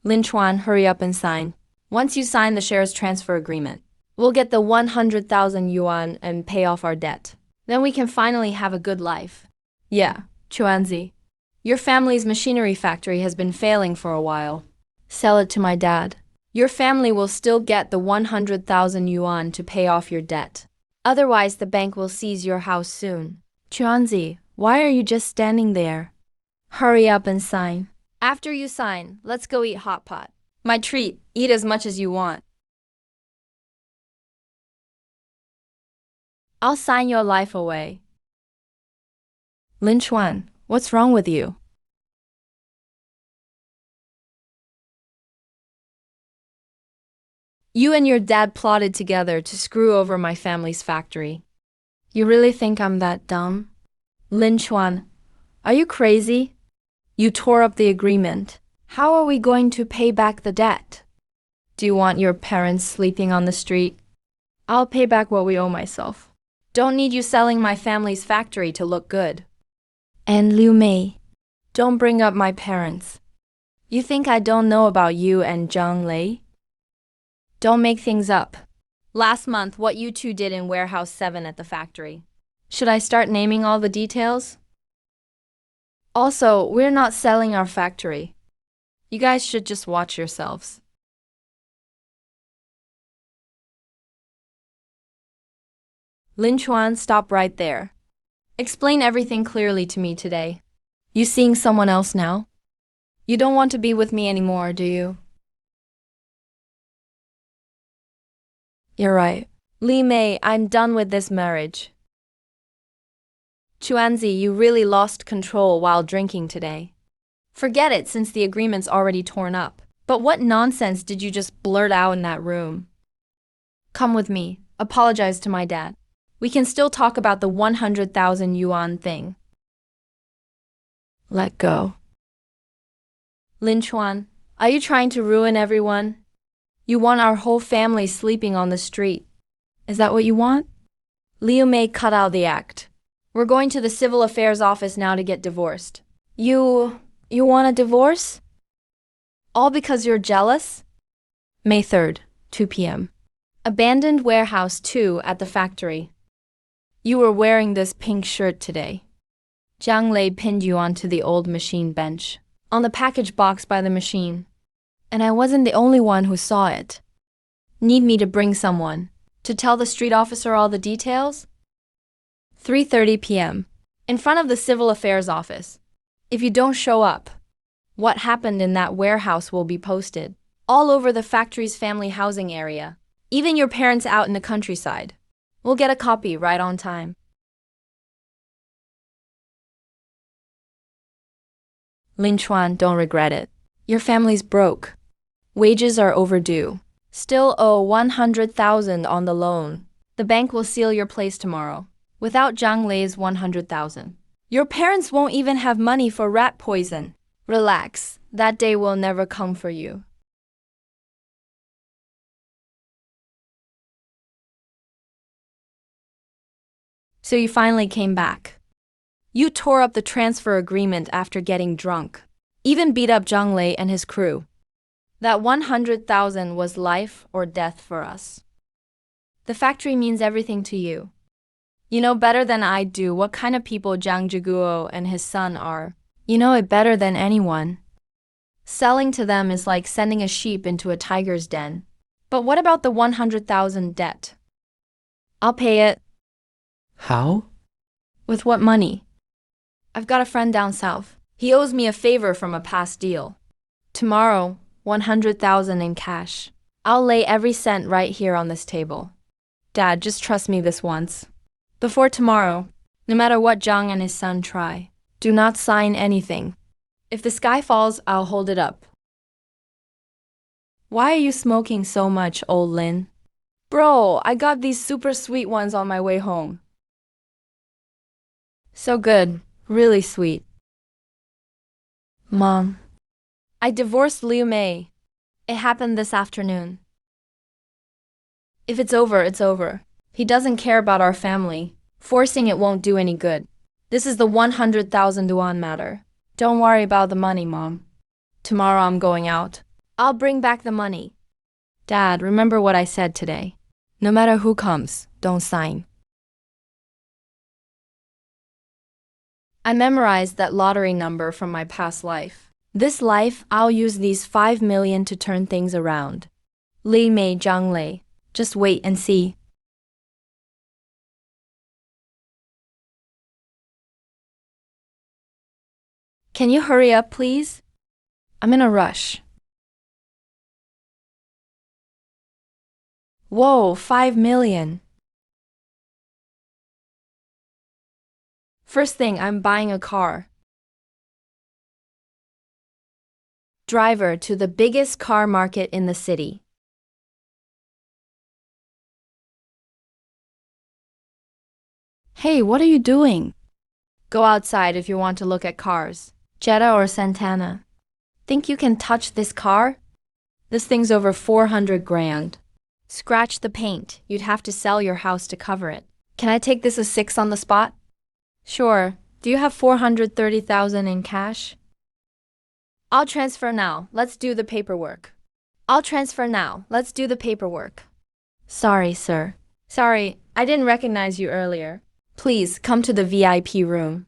Lin Chuan, hurry up and sign. Once you sign the shares transfer agreement, we'll get the 100,000 yuan and pay off our debt. Then we can finally have a good life. Yeah, Chuanzi. Your family's machinery factory has been failing for a while. Sell it to my dad. Your family will still get the 100,000 yuan to pay off your debt. Otherwise, the bank will seize your house soon. Chuanzi, why are you just standing there? Hurry up and sign. After you sign, let's go eat hot pot. My treat, eat as much as you want. I'll sign your life away. Lin Chuan, what's wrong with you? You and your dad plotted together to screw over my family's factory. You really think I'm that dumb? Lin Chuan, are you crazy? You tore up the agreement. How are we going to pay back the debt? Do you want your parents sleeping on the street? I'll pay back what we owe myself. Don't need you selling my family's factory to look good. And Liu Mei, don't bring up my parents. You think I don't know about you and Zhang Lei? Don't make things up. Last month, what you two did in Warehouse 7 at the factory. Should I start naming all the details? Also, we're not selling our factory. You guys should just watch yourselves. Lin Chuan, stop right there. Explain everything clearly to me today. You seeing someone else now? You don't want to be with me anymore, do you? You're right. Li Mei, I'm done with this marriage. Chuanzi, you really lost control while drinking today. Forget it since the agreement's already torn up. But what nonsense did you just blurt out in that room? Come with me. Apologize to my dad. We can still talk about the 100,000 yuan thing. Let go. Lin Chuan, are you trying to ruin everyone? You want our whole family sleeping on the street. Is that what you want? Liu Mei, cut out the act. We're going to the Civil Affairs office now to get divorced. You want a divorce? All because you're jealous? May 3rd, 2 p.m. Abandoned Warehouse 2 at the factory. You were wearing this pink shirt today. Zhang Lei pinned you onto the old machine bench, on the package box by the machine. And I wasn't the only one who saw it. Need me to bring someone to tell the street officer all the details? 3:30 p.m. In front of the Civil Affairs office. If you don't show up, what happened in that warehouse will be posted all over the factory's family housing area. Even your parents out in the countryside. We'll get a copy right on time. Lin Chuan, don't regret it. Your family's broke. Wages are overdue. Still owe 100,000 on the loan. The bank will seal your place tomorrow. Without Zhang Lei's 100,000. Your parents won't even have money for rat poison. Relax, that day will never come for you. So you finally came back. You tore up the transfer agreement after getting drunk. Even beat up Zhang Lei and his crew. That 100,000 was life or death for us. The factory means everything to you. You know better than I do what kind of people Zhang Zhiguo and his son are. You know it better than anyone. Selling to them is like sending a sheep into a tiger's den. But what about the 100,000 debt? I'll pay it. How? With what money? I've got a friend down south. He owes me a favor from a past deal. Tomorrow, 100,000 in cash. I'll lay every cent right here on this table. Dad, just trust me this once. Before tomorrow, no matter what Zhang and his son try, do not sign anything. If the sky falls, I'll hold it up. Why are you smoking so much, old Lin? Bro, I got these super sweet ones on my way home. So good, really sweet. Mom, I divorced Liu Mei. It happened this afternoon. If it's over, it's over. He doesn't care about our family. Forcing it won't do any good. This is the 100,000 yuan matter. Don't worry about the money, Mom. Tomorrow I'm going out. I'll bring back the money. Dad, remember what I said today. No matter who comes, don't sign. I memorized that lottery number from my past life. This life, I'll use these 5 million to turn things around. Li Mei Zhang Lei. Just wait and see. Can you hurry up, please? I'm in a rush. Whoa, 5 million. First thing, I'm buying a car. Driver to the biggest car market in the city. Hey, what are you doing? Go outside if you want to look at cars. Jetta or Santana? Think you can touch this car? This thing's over 400 grand. Scratch the paint. You'd have to sell your house to cover it. Can I take this as 6 on the spot? Sure. Do you have 430,000 in cash? I'll transfer now. Let's do the paperwork. I'll transfer now. Let's do the paperwork. Sorry, sir. Sorry, I didn't recognize you earlier. Please come to the VIP room.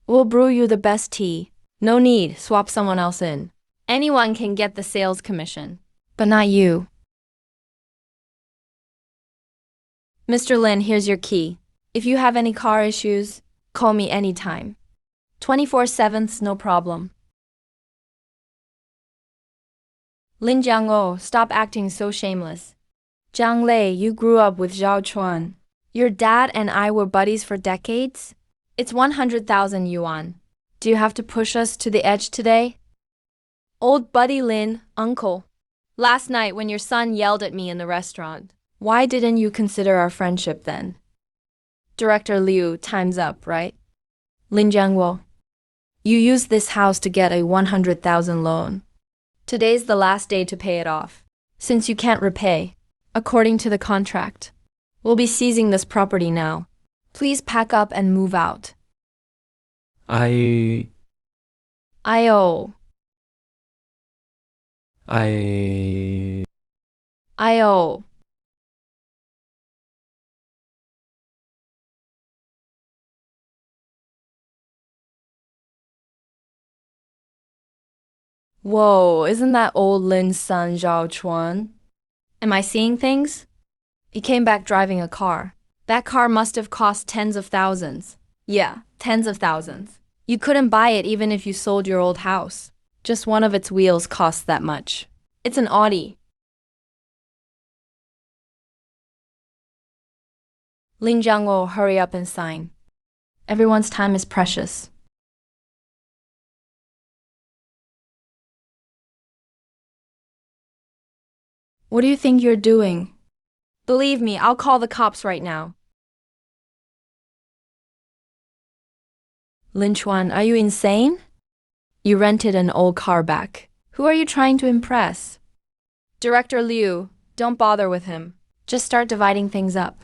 We'll brew you the best tea. No need, swap someone else in. Anyone can get the sales commission, but not you. Mr. Lin, here's your key. If you have any car issues, call me anytime. 24/7's no problem. Lin Jiangwo, stop acting so shameless. Zhang Lei, you grew up with Zhao Chuan. Your dad and I were buddies for decades? It's 100,000 yuan. Do you have to push us to the edge today? Old buddy Lin, uncle. Last night when your son yelled at me in the restaurant, why didn't you consider our friendship then? Director Liu, time's up, right? Lin Jiangwo, you used this house to get a 100,000 loan. Today's the last day to pay it off. Since you can't repay, according to the contract, we'll be seizing this property now. Please pack up and move out. I I-O. Whoa, isn't that old Lin's son Zhao Chuan? Am I seeing things? He came back driving a car. That car must have cost tens of thousands. Yeah, tens of thousands. You couldn't buy it even if you sold your old house. Just one of its wheels costs that much. It's an Audi. Lin Jiangwo, hurry up and sign. Everyone's time is precious. What do you think you're doing? Believe me, I'll call the cops right now. Lin Chuan, are you insane? You rented an old car back. Who are you trying to impress? Director Liu, don't bother with him. Just start dividing things up.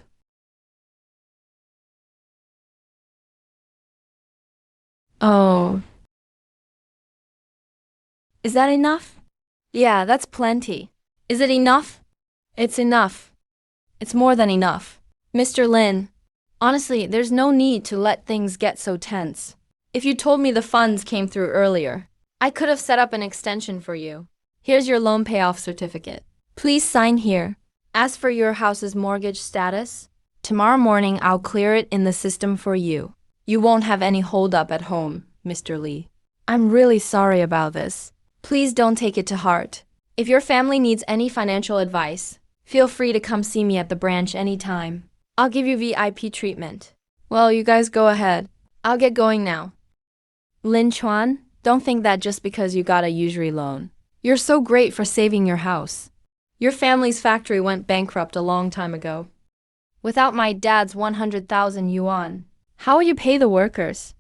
Oh. Is that enough? Yeah, that's plenty. Is it enough? It's enough. It's more than enough. Mr. Lin, honestly, there's no need to let things get so tense. If you told me the funds came through earlier, I could have set up an extension for you. Here's your loan payoff certificate. Please sign here. As for your house's mortgage status, tomorrow morning I'll clear it in the system for you. You won't have any holdup at home, Mr. Li. I'm really sorry about this. Please don't take it to heart. If your family needs any financial advice, feel free to come see me at the branch anytime. I'll give you VIP treatment. Well, you guys go ahead. I'll get going now. Lin Chuan, don't think that just because you got a usury loan, you're so great for saving your house. Your family's factory went bankrupt a long time ago. Without my dad's 100,000 yuan, how would you pay the workers?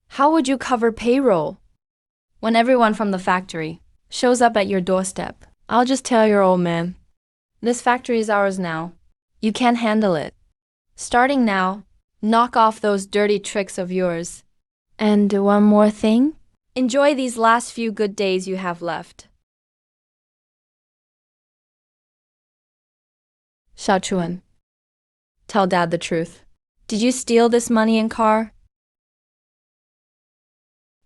How would you cover payroll? When everyone from the factory shows up at your doorstep, I'll just tell your old man, this factory is ours now. You can't handle it. Starting now, knock off those dirty tricks of yours. And one more thing, enjoy these last few good days you have left. Xiaochuan, tell Dad the truth. Did you steal this money and car?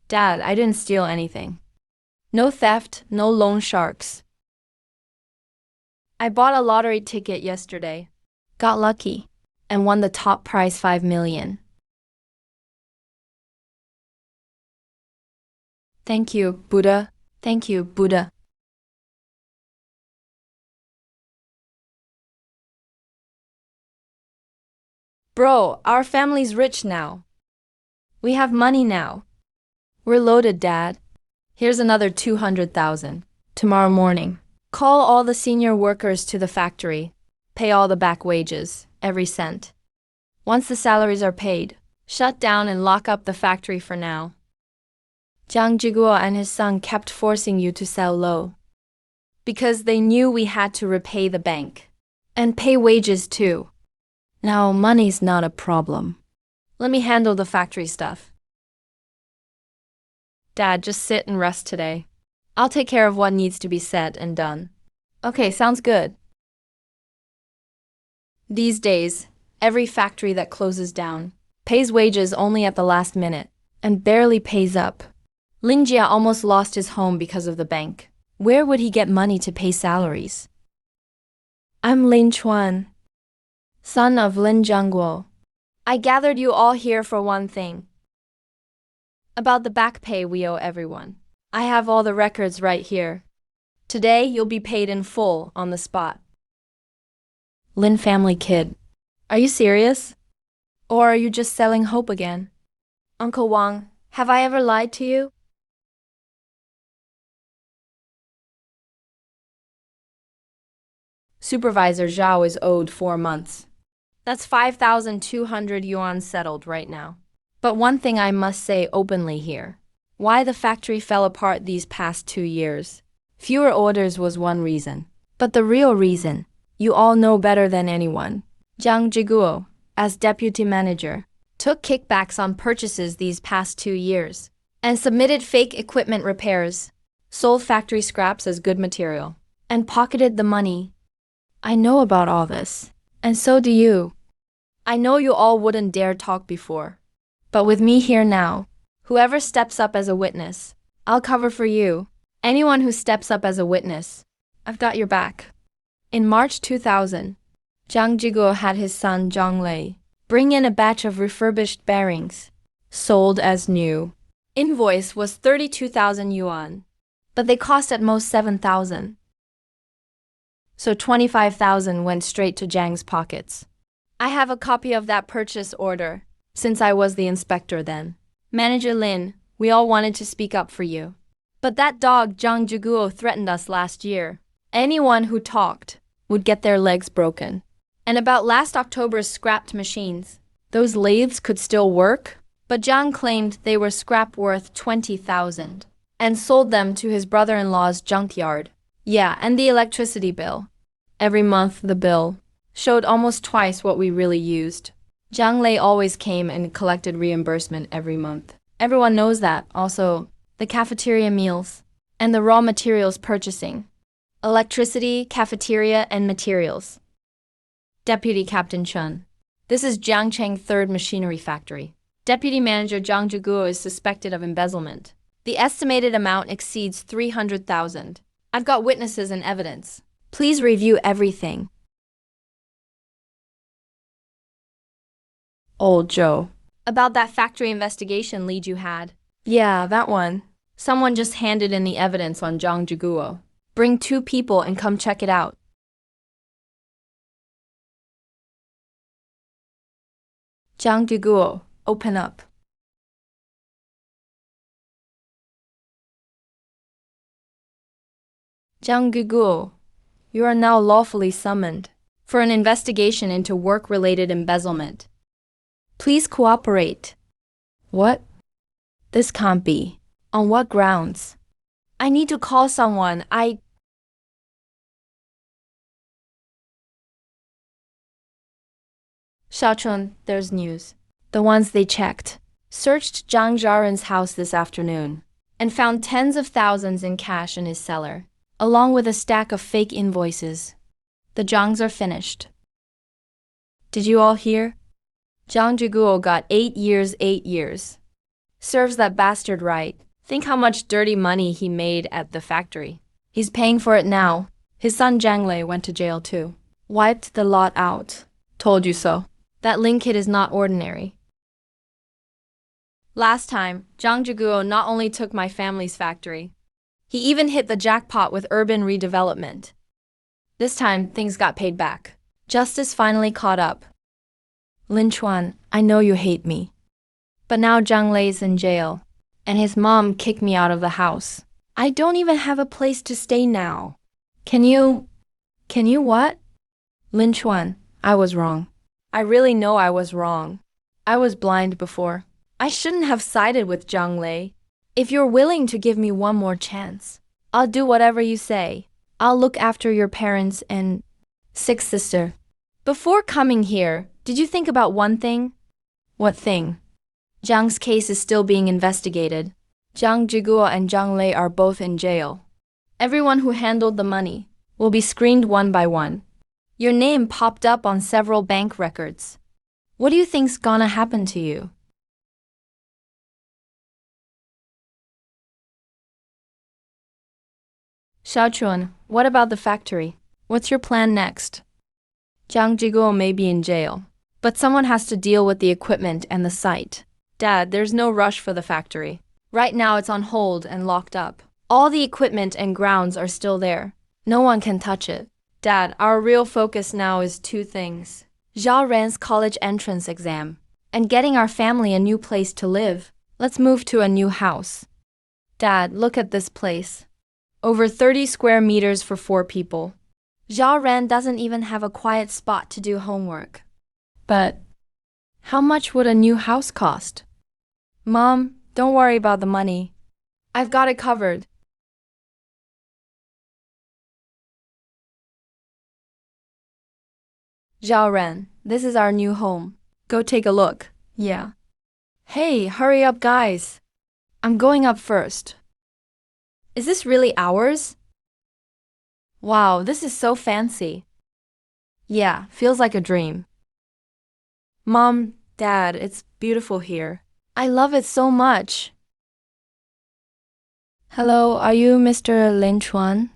Dad, I didn't steal anything. No theft, no loan sharks. I bought a lottery ticket yesterday, got lucky, and won the top prize 5 million. Thank you, Buddha. Thank you, Buddha. Bro, our family's rich now. We have money now. We're loaded, Dad. Here's another 200,000. Tomorrow morning. Call all the senior workers to the factory. Pay all the back wages, every cent. Once the salaries are paid, shut down and lock up the factory for now. Jiang Jiguo and his son kept forcing you to sell low, because they knew we had to repay the bank. And pay wages too. Now money's not a problem. Let me handle the factory stuff. Dad, just sit and rest today. I'll take care of what needs to be said and done. Okay, sounds good. These days, every factory that closes down pays wages only at the last minute and barely pays up. Lin Jia almost lost his home because of the bank. Where would he get money to pay salaries? I'm Lin Chuan, son of Lin Zhangguo. I gathered you all here for one thing. About the back pay we owe everyone. I have all the records right here. Today, you'll be paid in full on the spot. Lin family kid, are you serious? Or are you just selling hope again? Uncle Wang, have I ever lied to you? Supervisor Zhao is owed 4 months. That's 5,200 yuan settled right now. But one thing I must say openly here. Why the factory fell apart these past 2 years. Fewer orders was one reason. But the real reason, you all know better than anyone. Jiang Jiguo, as deputy manager, took kickbacks on purchases these past 2 years and submitted fake equipment repairs, sold factory scraps as good material, and pocketed the money. I know about all this, and so do you. I know you all wouldn't dare talk before. But with me here now, whoever steps up as a witness, I'll cover for you. Anyone who steps up as a witness, I've got your back. In March 2000, Jiang Jiguo had his son Zhang Lei bring in a batch of refurbished bearings, sold as new. Invoice was 32,000 yuan, but they cost at most 7,000. So 25,000 went straight to Jiang's pockets. I have a copy of that purchase order, since I was the inspector then. Manager Lin, we all wanted to speak up for you. But that dog Jiang Jiguo threatened us last year. Anyone who talked would get their legs broken. And about last October's scrapped machines, those lathes could still work, but Jiang claimed they were scrap worth 20,000 and sold them to his brother-in-law's junkyard. Yeah, and the electricity bill. Every month the bill showed almost twice what we really used. Zhang Lei always came and collected reimbursement every month. Everyone knows that. Also, the cafeteria meals and the raw materials purchasing. Electricity, cafeteria, and materials. Deputy Captain Chen. This is Jiangcheng 3rd Machinery Factory. Deputy Manager Jiang Jiguo is suspected of embezzlement. The estimated amount exceeds 300,000. I've got witnesses and evidence. Please review everything. Old Joe. About that factory investigation lead you had. Yeah, that one. Someone just handed in the evidence on Jiang Jiguo. Bring 2 people and come check it out. Jiang Jiguo, open up. Jiang Jiguo, you are now lawfully summoned for an investigation into work-related embezzlement. Please cooperate. What? This can't be. On what grounds? I need to call someone. Xiaochun, there's news. The ones they checked searched Zhang Zhaoren's house this afternoon and found tens of thousands in cash in his cellar, along with a stack of fake invoices. The Zhangs are finished. Did you all hear? Zhang Jiguo got 8 years, 8 years. Serves that bastard right. Think how much dirty money he made at the factory. He's paying for it now. His son Zhang Lei went to jail too. Wiped the lot out. Told you so. That Lin kid is not ordinary. Last time, Zhang Jiguo not only took my family's factory, he even hit the jackpot with urban redevelopment. This time, things got paid back. Justice finally caught up. Lin Chuan, I know you hate me. But now Zhang Lei's in jail, and his mom kicked me out of the house. I don't even have a place to stay now. Can you what? Lin Chuan, I was wrong. I really know I was wrong. I was blind before. I shouldn't have sided with Zhang Lei. If you're willing to give me one more chance, I'll do whatever you say. I'll look after your parents and sick sister. Before coming here, did you think about one thing? What thing? Zhang's case is still being investigated. Zhang Jiguo and Zhang Lei are both in jail. Everyone who handled the money will be screened one by one. Your name popped up on several bank records. What do you think's gonna happen to you? Xiaochuan, what about the factory? What's your plan next? Zhang Jiguo may be in jail, but someone has to deal with the equipment and the site. Dad, there's no rush for the factory. Right now it's on hold and locked up. All the equipment and grounds are still there. No one can touch it. Dad, our real focus now is two things. Zhao Ran's college entrance exam, and getting our family a new place to live. Let's move to a new house. Dad, look at this place. Over 30 square meters for 4 people. Zhao Ran doesn't even have a quiet spot to do homework. But how much would a new house cost? Mom, don't worry about the money. I've got it covered. Zhao Ran, this is our new home. Go take a look. Yeah. Hey, hurry up, guys. I'm going up first. Is this really ours? Wow, this is so fancy. Yeah, feels like a dream. Mom, Dad, it's beautiful here. I love it so much. Hello, are you Mr. Lin Chuan?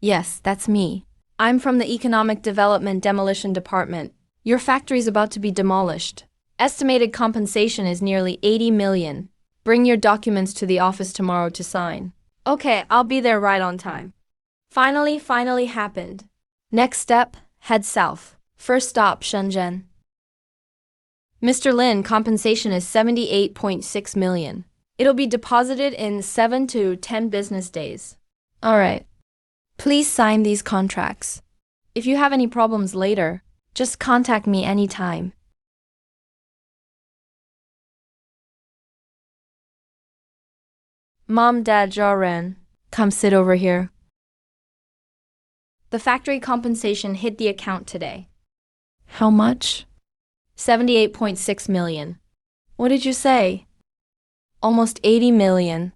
Yes, that's me. I'm from the Economic Development Demolition Department. Your factory's about to be demolished. Estimated compensation is nearly 80 million. Bring your documents to the office tomorrow to sign. Okay, I'll be there right on time. Finally happened. Next step, head south. First stop, Shenzhen. Mr. Lin, compensation is 78.6 million. It'll be deposited in 7 to 10 business days. Alright. Please sign these contracts. If you have any problems later, just contact me anytime. Mom, Dad, Zhao Ran, come sit over here. The factory compensation hit the account today. How much? 78.6 million. What did you say? Almost 80 million.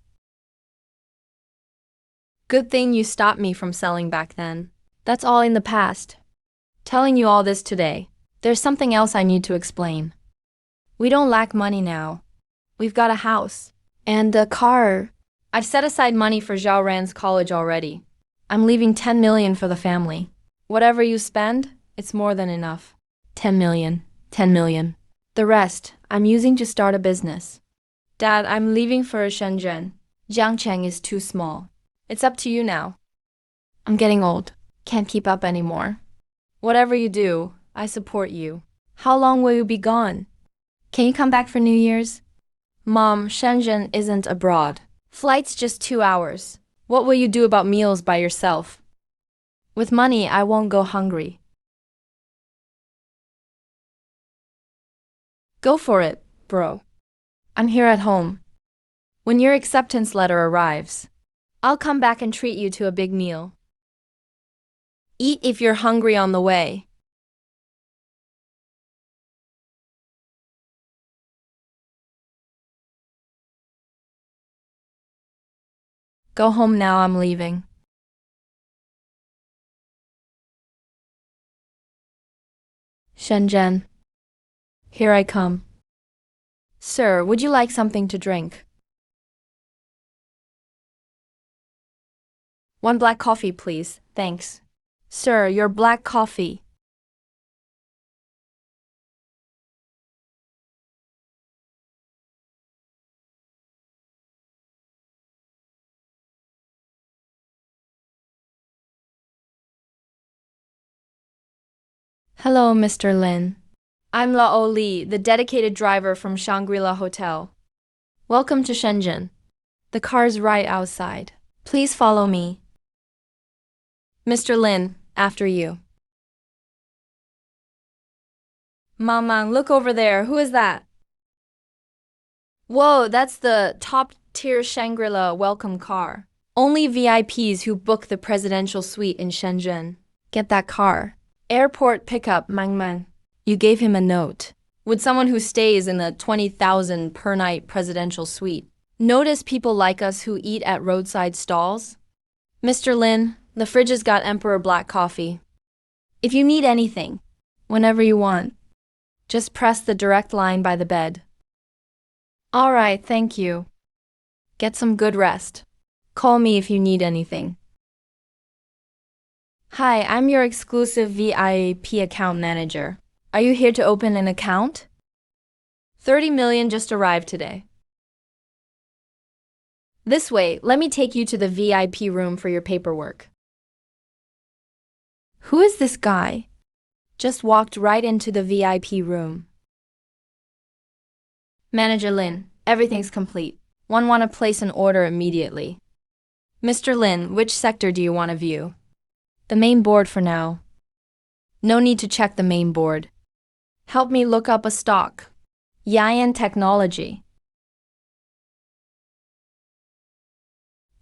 Good thing you stopped me from selling back then. That's all in the past. Telling you all this today, there's something else I need to explain. We don't lack money now. We've got a house and a car. I've set aside money for Zhao Ran's college already. I'm leaving 10 million for the family. Whatever you spend, it's more than enough. 10 million. 10 million. The rest, I'm using to start a business. Dad, I'm leaving for Shenzhen. Jiangcheng is too small. It's up to you now. I'm getting old. Can't keep up anymore. Whatever you do, I support you. How long will you be gone? Can you come back for New Year's? Mom, Shenzhen isn't abroad. Flight's just 2 hours. What will you do about meals by yourself? With money, I won't go hungry. Go for it, bro. I'm here at home. When your acceptance letter arrives, I'll come back and treat you to a big meal. Eat if you're hungry on the way. Go home now, I'm leaving. Shenzhen. Here I come. Sir, would you like something to drink? One black coffee, please. Thanks. Sir, your black coffee. Hello, Mr. Lin. I'm Lao Li, the dedicated driver from Shangri-La Hotel. Welcome to Shenzhen. The car's right outside. Please follow me. Mr. Lin, after you. Mama, look over there. Who is that? Whoa, that's the top-tier Shangri-La welcome car. Only VIPs who book the presidential suite in Shenzhen get that car. Airport pickup, Mangman. You gave him a note. Would someone who stays in the 20,000 per night presidential suite notice people like us who eat at roadside stalls? Mr. Lin, the fridge has got Emperor black coffee. If you need anything, whenever you want, just press the direct line by the bed. All right, thank you. Get some good rest. Call me if you need anything. Hi, I'm your exclusive VIP account manager. Are you here to open an account? 30 million just arrived today. This way, let me take you to the VIP room for your paperwork. Who is this guy? Just walked right into the VIP room. Manager Lin, everything's complete. Want to place an order immediately. Mr. Lin, which sector do you want to view? The main board for now. No need to check the main board. Help me look up a stock. Yayan Technology.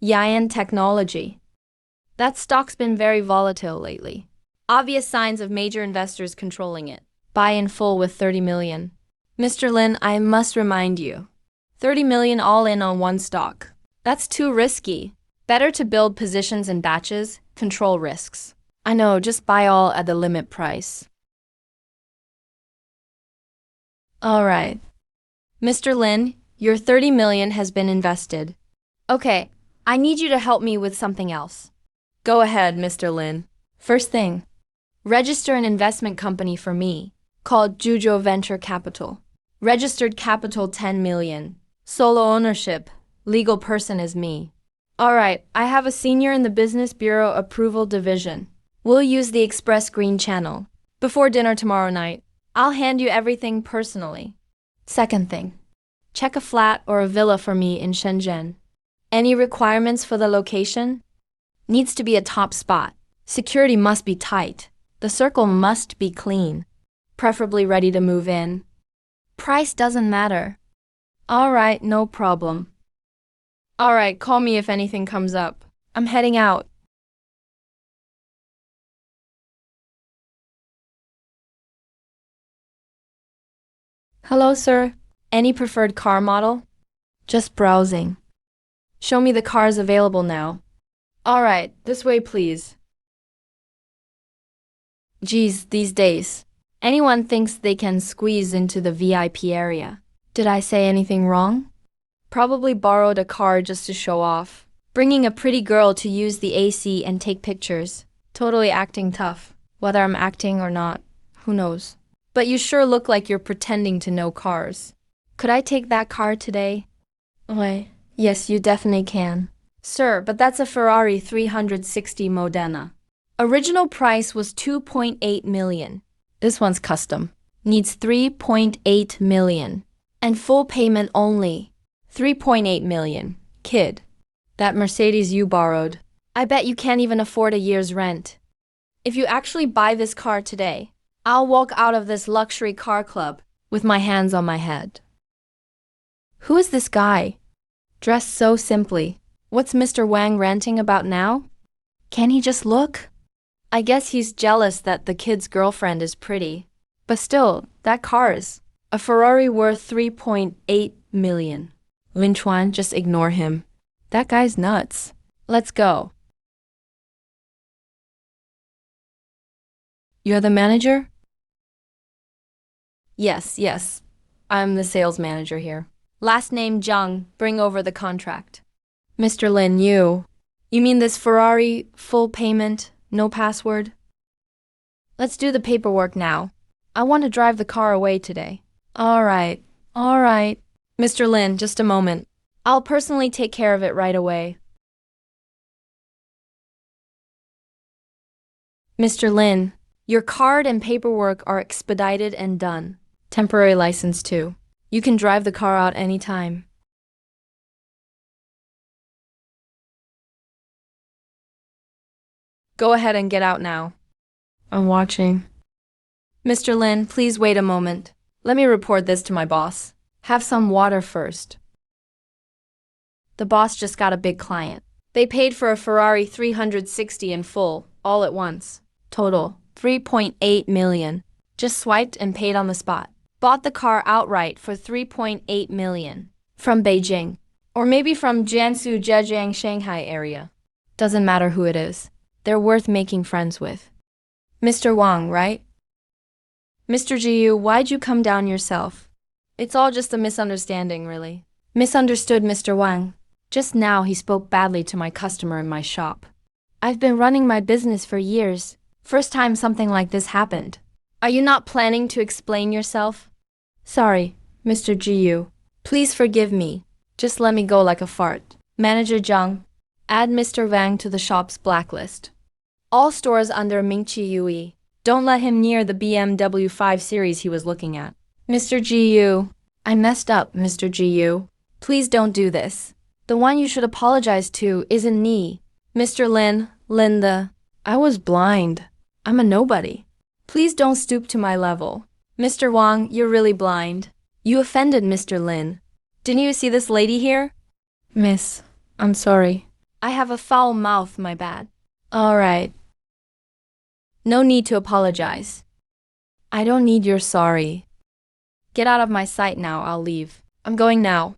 Yayan Technology. That stock's been very volatile lately. Obvious signs of major investors controlling it. Buy in full with 30 million. Mr. Lin, I must remind you. 30 million all in on one stock. That's too risky. Better to build positions in batches, control risks. I know, just buy all at the limit price. All right. Mr. Lin, your 30 million has been invested. Okay, I need you to help me with something else. Go ahead, Mr. Lin. First thing, register an investment company for me, called Zhuzhou Venture Capital. Registered capital 10 million. Solo ownership. Legal person is me. All right, I have a senior in the Business Bureau Approval Division. We'll use the Express Green channel. Before dinner tomorrow night, I'll hand you everything personally. Second thing, check a flat or a villa for me in Shenzhen. Any requirements for the location? Needs to be a top spot. Security must be tight. The circle must be clean. Preferably ready to move in. Price doesn't matter. All right, no problem. All right, call me if anything comes up. I'm heading out. Hello, sir. Any preferred car model? Just browsing. Show me the cars available now. All right, this way, please. Geez, these days, anyone thinks they can squeeze into the VIP area. Did I say anything wrong? Probably borrowed a car just to show off. Bringing a pretty girl to use the AC and take pictures. Totally acting tough. Whether I'm acting or not, who knows? But you sure look like you're pretending to know cars. Could I take that car today? Why, yes, you definitely can. Sir, but that's a Ferrari 360 Modena. Original price was 2.8 million. This one's custom. Needs 3.8 million. And full payment only. 3.8 million. Kid. That Mercedes you borrowed. I bet you can't even afford a year's rent. If you actually buy this car today, I'll walk out of this luxury car club with my hands on my head. Who is this guy? Dressed so simply. What's Mr. Wang ranting about now? Can he just look? I guess he's jealous that the kid's girlfriend is pretty. But still, that car is a Ferrari worth 3.8 million. Lin Chuan, just ignore him. That guy's nuts. Let's go. You're the manager? Yes. I'm the sales manager here. Last name Zhang, bring over the contract. Mr. Lin, You mean this Ferrari, full payment, no password? Let's do the paperwork now. I want to drive the car away today. All right. Mr. Lin, just a moment. I'll personally take care of it right away. Mr. Lin, your card and paperwork are expedited and done. Temporary license too. You can drive the car out anytime. Go ahead and get out now. I'm watching. Mr. Lin, please wait a moment. Let me report this to my boss. Have some water first. The boss just got a big client. They paid for a Ferrari 360 in full, all at once. Total, 3.8 million. Just swiped and paid on the spot. Bought the car outright for 3.8 million. From Beijing. Or maybe from Jiangsu, Zhejiang, Shanghai area. Doesn't matter who it is. They're worth making friends with. Mr. Wang, right? Mr. Jiyu, why'd you come down yourself? It's all just a misunderstanding, really. Misunderstood, Mr. Wang. Just now he spoke badly to my customer in my shop. I've been running my business for years. First time something like this happened. Are you not planning to explain yourself? Sorry, Mr. Jiyu. Please forgive me. Just let me go like a fart. Manager Zhang, add Mr. Wang to the shop's blacklist. All stores under Mingqi Yui. Don't let him near the BMW 5 Series he was looking at. Mr. Jiyu, I messed up, Mr. Jiyu. Please don't do this. The one you should apologize to isn't me. Mr. Lin, Linda, I was blind. I'm a nobody. Please don't stoop to my level. Mr. Wang, you're really blind. You offended Mr. Lin. Didn't you see this lady here? Miss, I'm sorry. I have a foul mouth, my bad. All right. No need to apologize. I don't need your sorry. Get out of my sight now, I'll leave. I'm going now.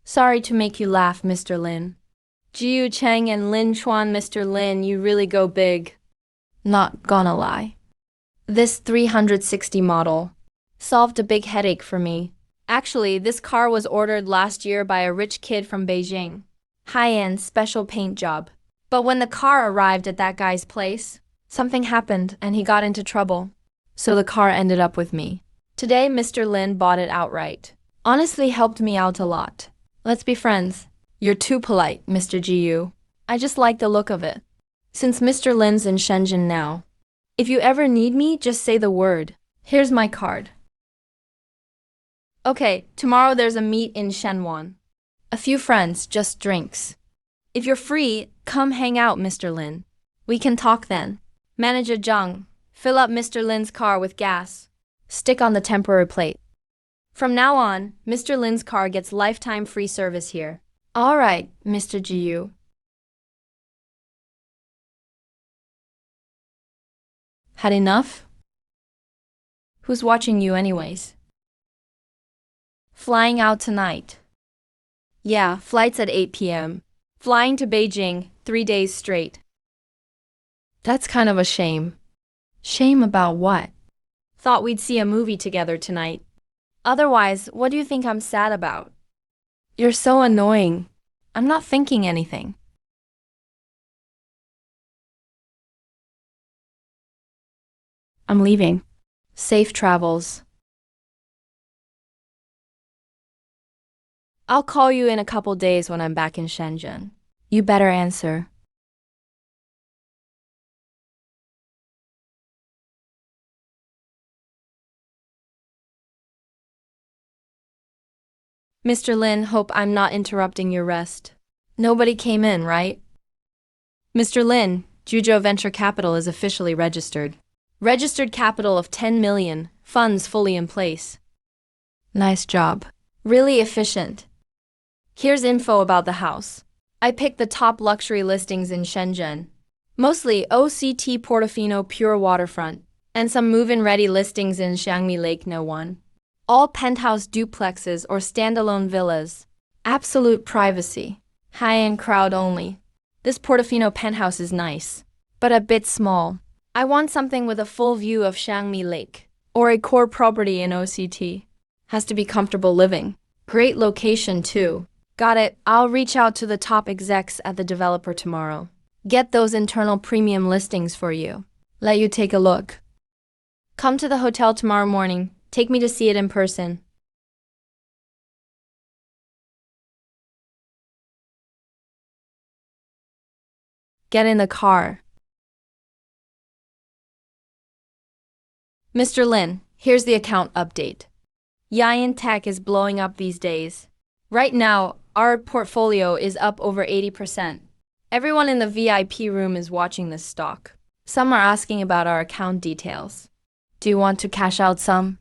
Sorry to make you laugh, Mr. Lin. Jiu Cheng and Lin Chuan, Mr. Lin, you really go big. Not gonna lie. This 360 model solved a big headache for me. Actually, this car was ordered last year by a rich kid from Beijing. High-end special paint job. But when the car arrived at that guy's place, something happened and he got into trouble. So the car ended up with me. Today, Mr. Lin bought it outright. Honestly helped me out a lot. Let's be friends. You're too polite, Mr. Jiyu. I just like the look of it. Since Mr. Lin's in Shenzhen now. If you ever need me, just say the word. Here's my card. Okay, tomorrow there's a meet in Shenzhen. A few friends, just drinks. If you're free, come hang out, Mr. Lin. We can talk then. Manager Zhang, fill up Mr. Lin's car with gas. Stick on the temporary plate. From now on, Mr. Lin's car gets lifetime free service here. All right, Mr. Jiyu. Had enough? Who's watching you anyways? Flying out tonight. Yeah, flight's at 8 p.m. Flying to Beijing, 3 days straight. That's kind of a shame. Shame about what? Thought we'd see a movie together tonight. Otherwise, what do you think I'm sad about? You're so annoying. I'm not thinking anything. I'm leaving. Safe travels. I'll call you in a couple days when I'm back in Shenzhen. You better answer. Mr. Lin, hope I'm not interrupting your rest. Nobody came in, right? Mr. Lin, Juzhou Venture Capital is officially registered. Registered capital of 10 million, funds fully in place. Nice job. Really efficient. Here's info about the house. I picked the top luxury listings in Shenzhen. Mostly OCT Portofino Pure Waterfront, and some move-in ready listings in Xiangmi Lake No. 1. All penthouse duplexes or standalone villas. Absolute privacy. High-end crowd only. This Portofino penthouse is nice, but a bit small. I want something with a full view of Shanghai Lake, or a core property in OCT. Has to be comfortable living. Great location too. Got it. I'll reach out to the top execs at the developer tomorrow. Get those internal premium listings for you. Let you take a look. Come to the hotel tomorrow morning. Take me to see it in person. Get in the car. Mr. Lin, here's the account update. Yayan Tech is blowing up these days. Right now, our portfolio is up over 80%. Everyone in the VIP room is watching this stock. Some are asking about our account details. Do you want to cash out some?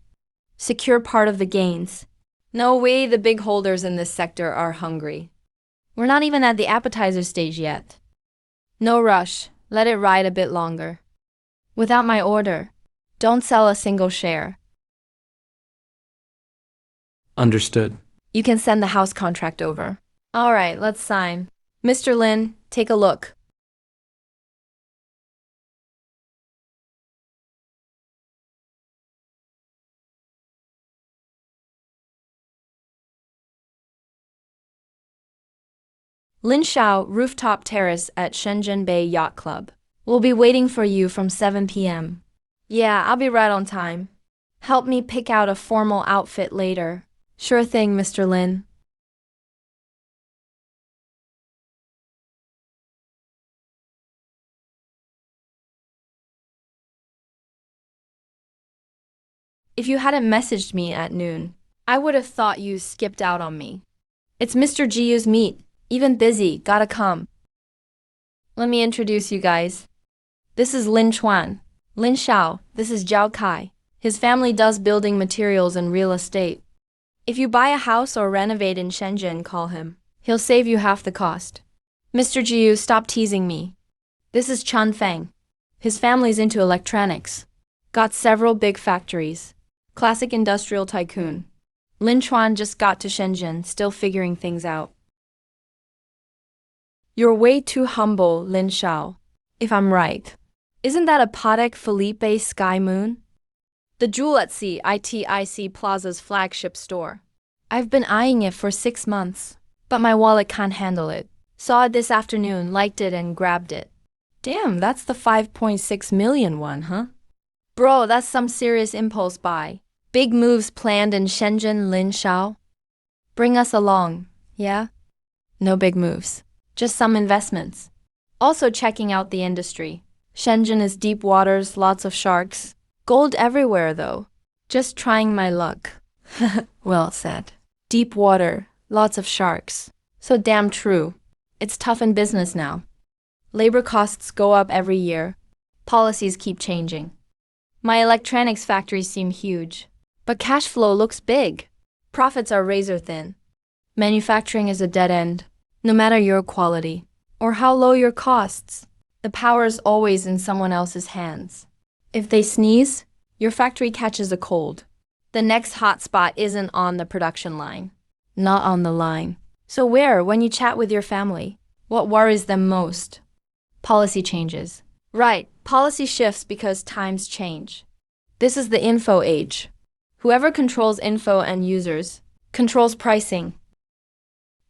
Secure part of the gains. No way the big holders in this sector are hungry. We're not even at the appetizer stage yet. No rush, let it ride a bit longer. Without my order, don't sell a single share. Understood. You can send the house contract over. All right, let's sign. Mr. Lin, take a look. Lin Shao Rooftop Terrace at Shenzhen Bay Yacht Club. We'll be waiting for you from 7 p.m. Yeah, I'll be right on time. Help me pick out a formal outfit later. Sure thing, Mr. Lin. If you hadn't messaged me at noon, I would have thought you skipped out on me. It's Mr. Jiu's meet. Even busy, gotta come. Let me introduce you guys. This is Lin Chuan. Lin Shao, this is Zhao Kai. His family does building materials and real estate. If you buy a house or renovate in Shenzhen, call him. He'll save you half the cost. Mr. Jiu, stop teasing me. This is Chan Feng. His family's into electronics. Got several big factories. Classic industrial tycoon. Lin Chuan just got to Shenzhen, still figuring things out. You're way too humble, Lin Shao. If I'm right. Isn't that a Patek Philippe Sky Moon? The jewel at Sea ITIC Plaza's flagship store. I've been eyeing it for 6 months, but my wallet can't handle it. Saw it this afternoon, liked it and grabbed it. Damn, that's the 5.6 million one, huh? Bro, that's some serious impulse buy. Big moves planned in Shenzhen, Lin Shao. Bring us along, yeah? No big moves. Just some investments. Also checking out the industry. Shenzhen is deep waters, lots of sharks. Gold everywhere though. Just trying my luck. Well said. Deep water, lots of sharks. So damn true. It's tough in business now. Labor costs go up every year. Policies keep changing. My electronics factories seem huge. But cash flow looks big. Profits are razor thin. Manufacturing is a dead end. No matter your quality, or how low your costs, the power is always in someone else's hands. If they sneeze, your factory catches a cold. The next hotspot isn't on the production line. Not on the line. So where, when you chat with your family, what worries them most? Policy changes. Right, policy shifts because times change. This is the info age. Whoever controls info and users controls pricing.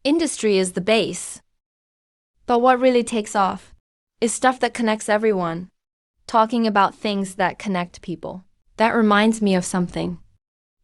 Industry is the base. But what really takes off is stuff that connects everyone. Talking about things that connect people. That reminds me of something.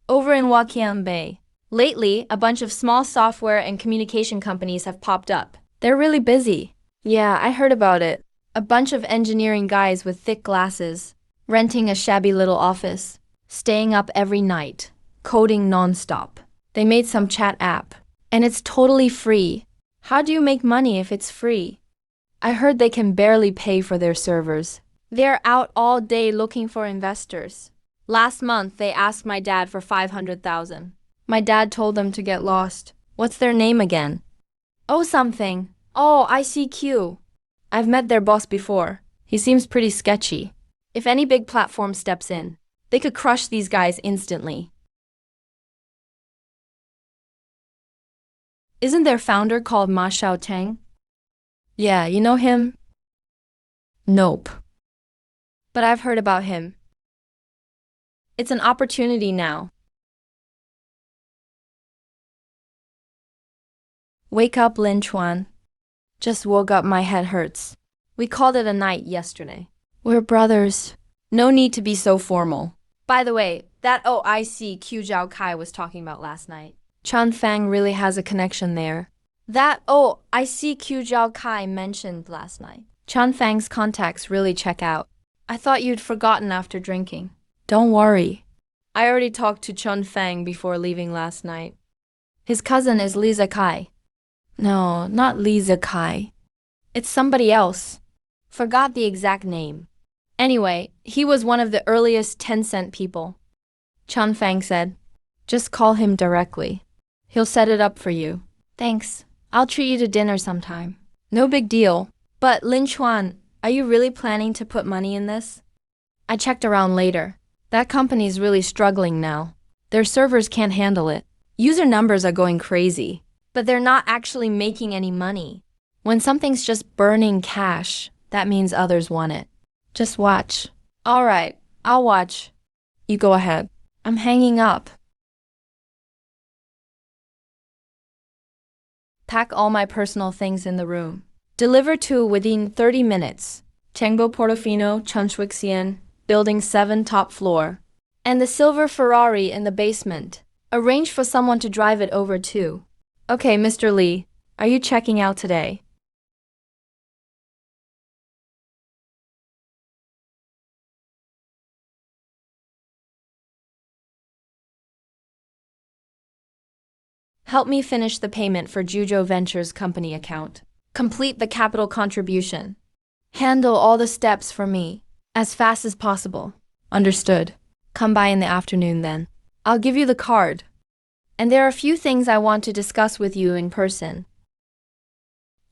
Over in Wakian Bay, lately, a bunch of small software and communication companies have popped up. They're really busy. Yeah, I heard about it. A bunch of engineering guys with thick glasses, renting a shabby little office, staying up every night, coding nonstop. They made some chat app. And it's totally free. How do you make money if it's free? I heard they can barely pay for their servers. They're out all day looking for investors. Last month, they asked my dad for 500,000. My dad told them to get lost. What's their name again? Oh, something. Oh, OICQ. I've met their boss before. He seems pretty sketchy. If any big platform steps in, they could crush these guys instantly. Isn't their founder called Ma Xiaoteng? Yeah, you know him? Nope. But I've heard about him. It's an opportunity now. Wake up, Lin Chuan. Just woke up, my head hurts. We called it a night yesterday. We're brothers. No need to be so formal. By the way, that OICQ Zhao Kai was talking about last night. Chan Fang really has a connection there. That OICQ Zhao Kai mentioned last night. Chan Fang's contacts really check out. I thought you'd forgotten after drinking. Don't worry. I already talked to Chun Fang before leaving last night. His cousin is Lisa Kai. No, not Lisa Kai. It's somebody else. Forgot the exact name. Anyway, he was one of the earliest Tencent people. Chun Fang said, just call him directly. He'll set it up for you. Thanks. I'll treat you to dinner sometime. No big deal. But Lin Chuan, are you really planning to put money in this? I checked around later. That company's really struggling now. Their servers can't handle it. User numbers are going crazy, but they're not actually making any money. When something's just burning cash, that means others want it. Just watch. All right, I'll watch. You go ahead. I'm hanging up. Pack all my personal things in the room. Deliver to within 30 minutes. Chengbo Portofino, Chunshwixian, Building 7, top floor. And the silver Ferrari in the basement. Arrange for someone to drive it over too. Okay, Mr. Li, are you checking out today? Help me finish the payment for Juzhou Ventures company account. Complete the capital contribution. Handle all the steps for me, as fast as possible. Understood. Come by in the afternoon then. I'll give you the card. And there are a few things I want to discuss with you in person.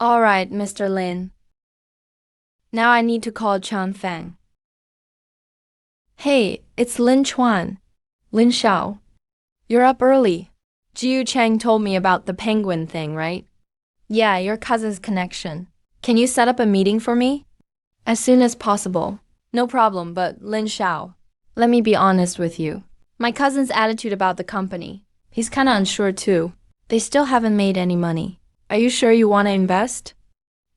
All right, Mr. Lin. Now I need to call Chan Fang. Hey, it's Lin Chuan. Lin Xiao. You're up early. Jiu Cheng told me about the penguin thing, right? Yeah, your cousin's connection. Can you set up a meeting for me? As soon as possible. No problem, but Lin Xiao, let me be honest with you. My cousin's attitude about the company. He's kinda unsure too. They still haven't made any money. Are you sure you want to invest?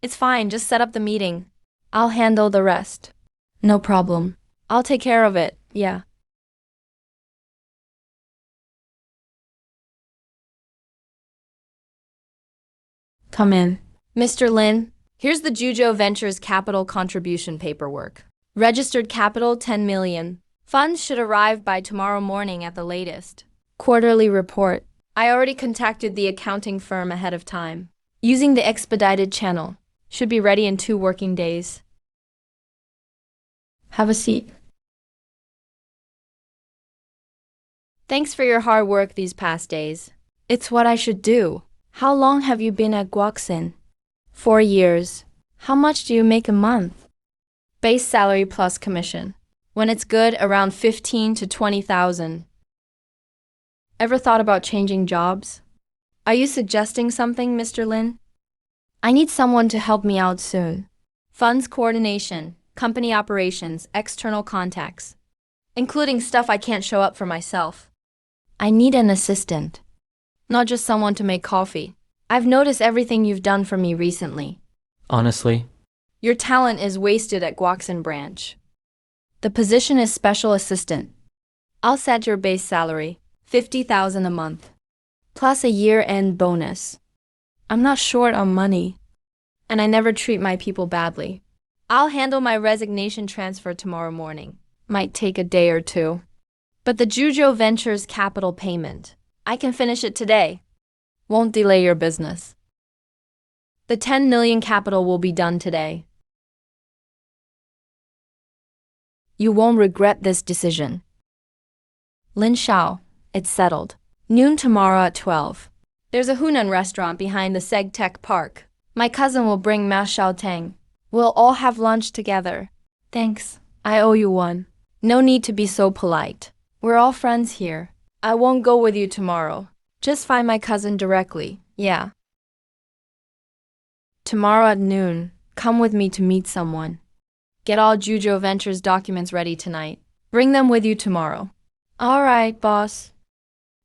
It's fine, just set up the meeting. I'll handle the rest. No problem. I'll take care of it, yeah. Come in. Mr. Lin, here's the Juzhou Ventures capital contribution paperwork. Registered capital 10 million. Funds should arrive by tomorrow morning at the latest. Quarterly report. I already contacted the accounting firm ahead of time. Using the expedited channel. Should be ready in 2 working days. Have a seat. Thanks for your hard work these past days. It's what I should do. How long have you been at Guoxin? 4 years. How much do you make a month? Base salary plus commission. When it's good, around 15 to 20,000. Ever thought about changing jobs? Are you suggesting something, Mr. Lin? I need someone to help me out soon. Funds coordination, company operations, external contacts. Including stuff I can't show up for myself. I need an assistant. Not just someone to make coffee. I've noticed everything you've done for me recently. Honestly, Your talent is wasted at Guoxin branch. The position is special assistant. I'll set your base salary, 50,000 a month. Plus a year-end bonus. I'm not short on money. And I never treat my people badly. I'll handle my resignation transfer tomorrow morning. Might take a day or 2. But the Juzhou Ventures capital payment, I can finish it today. Won't delay your business. The 10 million capital will be done today. You won't regret this decision. Lin Xiao, it's settled. Noon tomorrow at 12. There's a Hunan restaurant behind the SegTech Park. My cousin will bring Ma Xiaotang. We'll all have lunch together. Thanks. I owe you one. No need to be so polite. We're all friends here. I won't go with you tomorrow. Just find my cousin directly, yeah. Tomorrow at noon, come with me to meet someone. Get all Jujo Ventures documents ready tonight. Bring them with you tomorrow. All right, boss.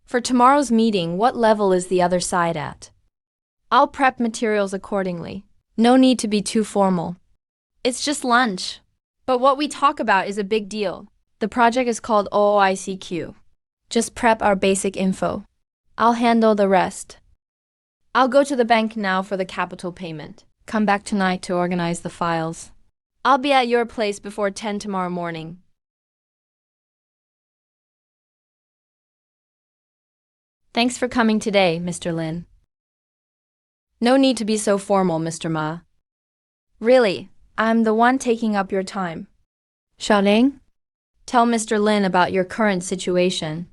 For tomorrow's meeting, what level is the other side at? I'll prep materials accordingly. No need to be too formal. It's just lunch. But what we talk about is a big deal. The project is called OICQ. Just prep our basic info. I'll handle the rest. I'll go to the bank now for the capital payment. Come back tonight to organize the files. I'll be at your place before 10 tomorrow morning. Thanks for coming today, Mr. Lin. No need to be so formal, Mr. Ma. Really, I'm the one taking up your time. Xiaoling, tell Mr. Lin about your current situation.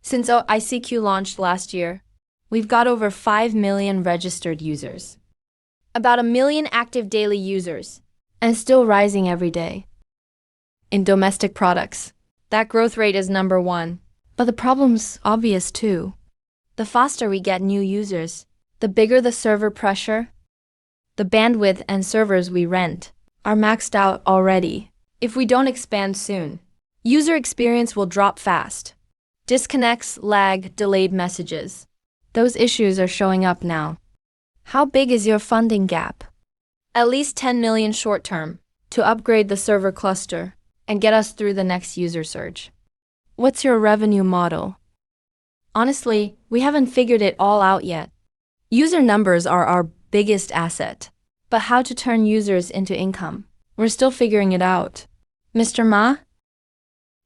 Since OICQ launched last year, we've got over 5 million registered users. About 1 million active daily users, and still rising every day. In domestic products, that growth rate is number 1. But the problem's obvious too. The faster we get new users, the bigger the server pressure. The bandwidth and servers we rent are maxed out already. If we don't expand soon, user experience will drop fast. Disconnects, lag, delayed messages. Those issues are showing up now. How big is your funding gap? At least 10 million short-term to upgrade the server cluster and get us through the next user surge. What's your revenue model? Honestly, we haven't figured it all out yet. User numbers are our biggest asset, but how to turn users into income, we're still figuring it out. Mr. Ma?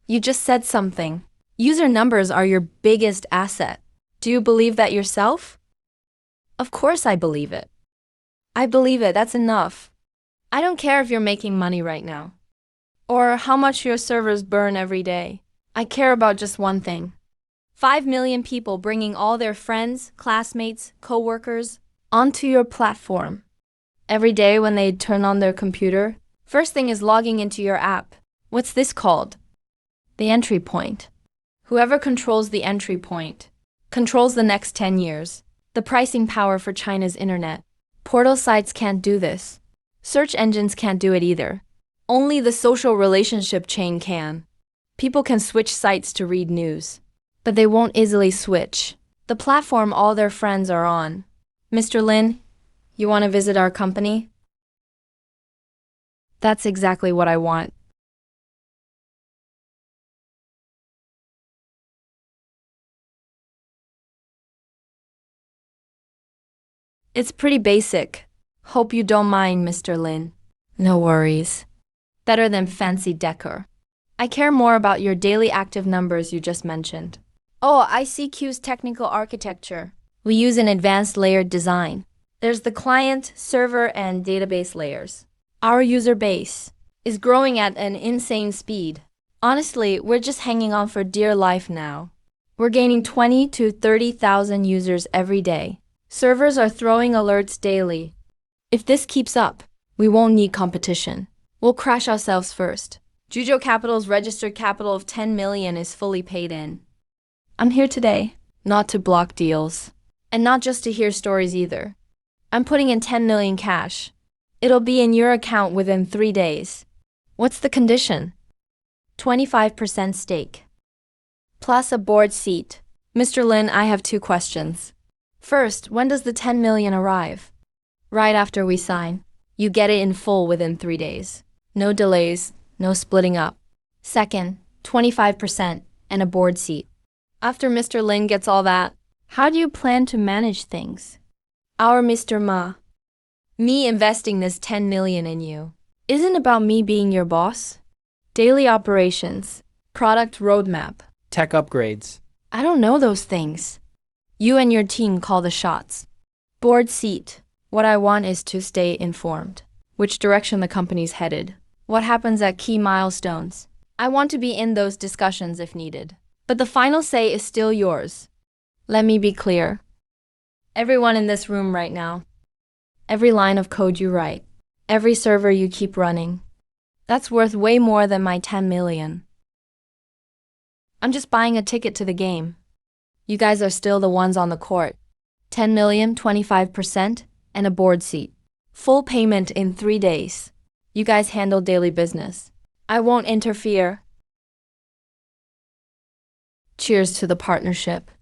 You just said something. User numbers are your biggest asset. Do you believe that yourself? Of course I believe it. I believe it, that's enough. I don't care if you're making money right now, or how much your servers burn every day. I care about just one thing. 5 million people bringing all their friends, classmates, co-workers onto your platform. Every day when they turn on their computer, first thing is logging into your app. What's this called? The entry point. Whoever controls the entry point controls the next 10 years. The pricing power for China's internet. Portal sites can't do this. Search engines can't do it either. Only the social relationship chain can. People can switch sites to read news, but they won't easily switch the platform all their friends are on. Mr. Lin, you want to visit our company? That's exactly what I want. It's pretty basic. Hope you don't mind, Mr. Lin. No worries. Better than fancy decor. I care more about your daily active numbers you just mentioned. Oh, OICQ's technical architecture. We use an advanced layered design. There's the client, server, and database layers. Our user base is growing at an insane speed. Honestly, we're just hanging on for dear life now. We're gaining 20 to 30,000 users every day. Servers are throwing alerts daily. If this keeps up, we won't need competition. We'll crash ourselves first. Jujo Capital's registered capital of 10 million is fully paid in. I'm here today, not to block deals, and not just to hear stories either. I'm putting in 10 million cash. It'll be in your account within 3 days. What's the condition? 25% stake. Plus a board seat. Mr. Lin, I have 2 questions. First, when does the 10 million arrive? Right after we sign. You get it in full within 3 days. No delays, no splitting up. Second, 25% and a board seat. After Mr. Lin gets all that, how do you plan to manage things? Our Mr. Ma. Me investing this 10 million in you isn't about me being your boss. Daily operations, product roadmap, Tech upgrades. I don't know those things. You and your team call the shots. Board seat. What I want is to stay informed. Which direction the company's headed. What happens at key milestones. I want to be in those discussions if needed. But the final say is still yours. Let me be clear. Everyone in this room right now. Every line of code you write. Every server you keep running. That's worth way more than my 10 million. I'm just buying a ticket to the game. You guys are still the ones on the court. 10 million, 25%, and a board seat. Full payment in 3 days. You guys handle daily business. I won't interfere. Cheers to the partnership.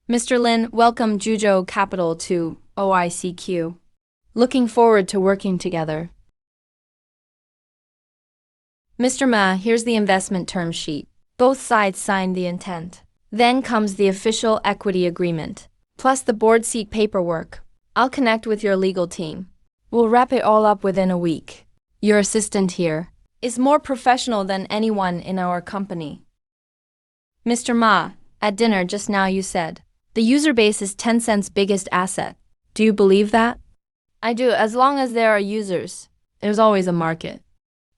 Mr. Lin, welcome Juzhou Capital to OICQ. Looking forward to working together. Mr. Ma, here's the investment term sheet. Both sides signed the intent. Then comes the official equity agreement, plus the board seat paperwork. I'll connect with your legal team. We'll wrap it all up within a week. Your assistant here is more professional than anyone in our company. Mr. Ma, at dinner just now you said, the user base is Tencent's biggest asset. Do you believe that? I do, as long as there are users. There's always a market.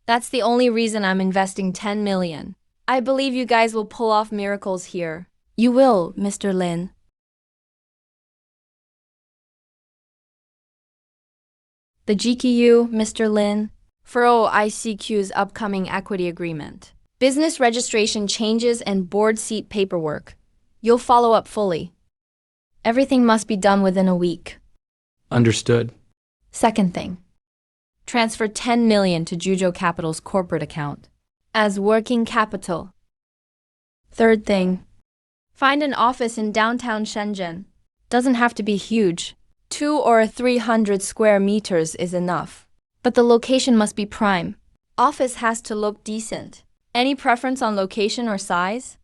That's the only reason I'm investing 10 million. I believe you guys will pull off miracles here. You will, Mr. Lin. The GQU, Mr. Lin, for OICQ's upcoming equity agreement. Business registration changes and board seat paperwork. You'll follow up fully. Everything must be done within a week. Understood. Second thing. Transfer 10 million to Juzhou Capital's corporate account as working capital. Third thing. Find an office in downtown Shenzhen. Doesn't have to be huge. 200 or 300 square meters is enough. But the location must be prime. Office has to look decent. Any preference on location or size?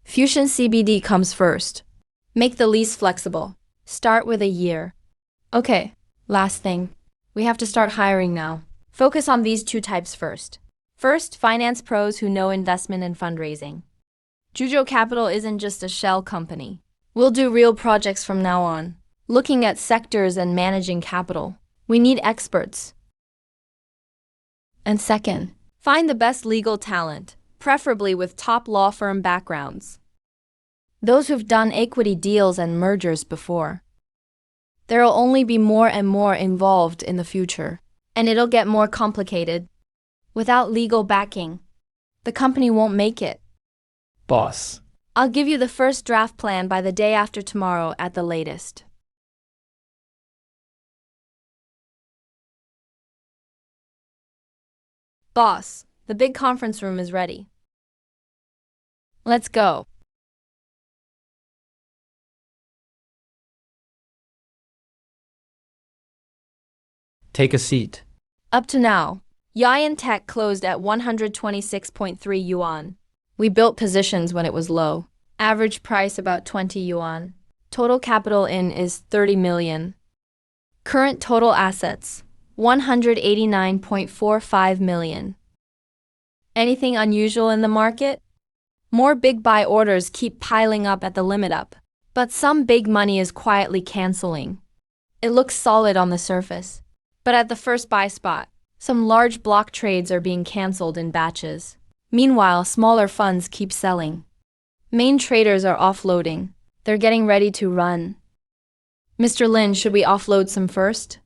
Fusion CBD comes first. Make the lease flexible. Start with a year. Okay, last thing. We have to start hiring now. Focus on these 2 types first. First, finance pros who know investment and fundraising. Juzhou Capital isn't just a shell company. We'll do real projects from now on. Looking at sectors and managing capital. We need experts. And second, find the best legal talent, preferably with top law firm backgrounds. Those who've done equity deals and mergers before. There'll only be more and more involved in the future, and it'll get more complicated. Without legal backing, the company won't make it. Boss. I'll give you the first draft plan by the day after tomorrow at the latest. Boss, the big conference room is ready. Let's go. Take a seat. Up to now, Yayan Tech closed at 126.3 yuan. We built positions when it was low. Average price about 20 yuan. Total capital in is 30 million. Current total assets, 189.45 million. Anything unusual in the market? More big buy orders keep piling up at the limit up, but some big money is quietly canceling. It looks solid on the surface, but at the first buy spot, some large block trades are being canceled in batches. Meanwhile, smaller funds keep selling. Main traders are offloading. They're getting ready to run. Mr. Lin, should we offload some first?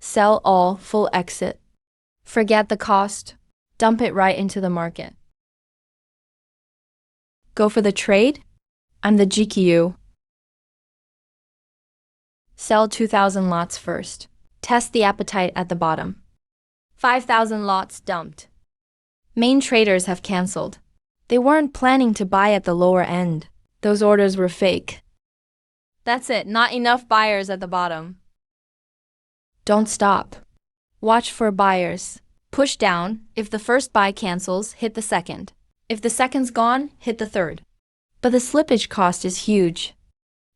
Sell all, full exit. Forget the cost. Dump it right into the market. Go for the trade? I'm the GQU. Sell 2,000 lots first. Test the appetite at the bottom. 5,000 lots dumped. Main traders have canceled. They weren't planning to buy at the lower end. Those orders were fake. That's it, not enough buyers at the bottom. Don't stop. Watch for buyers. Push down. If the first buy cancels, hit the second. If the second's gone, hit the third. But the slippage cost is huge.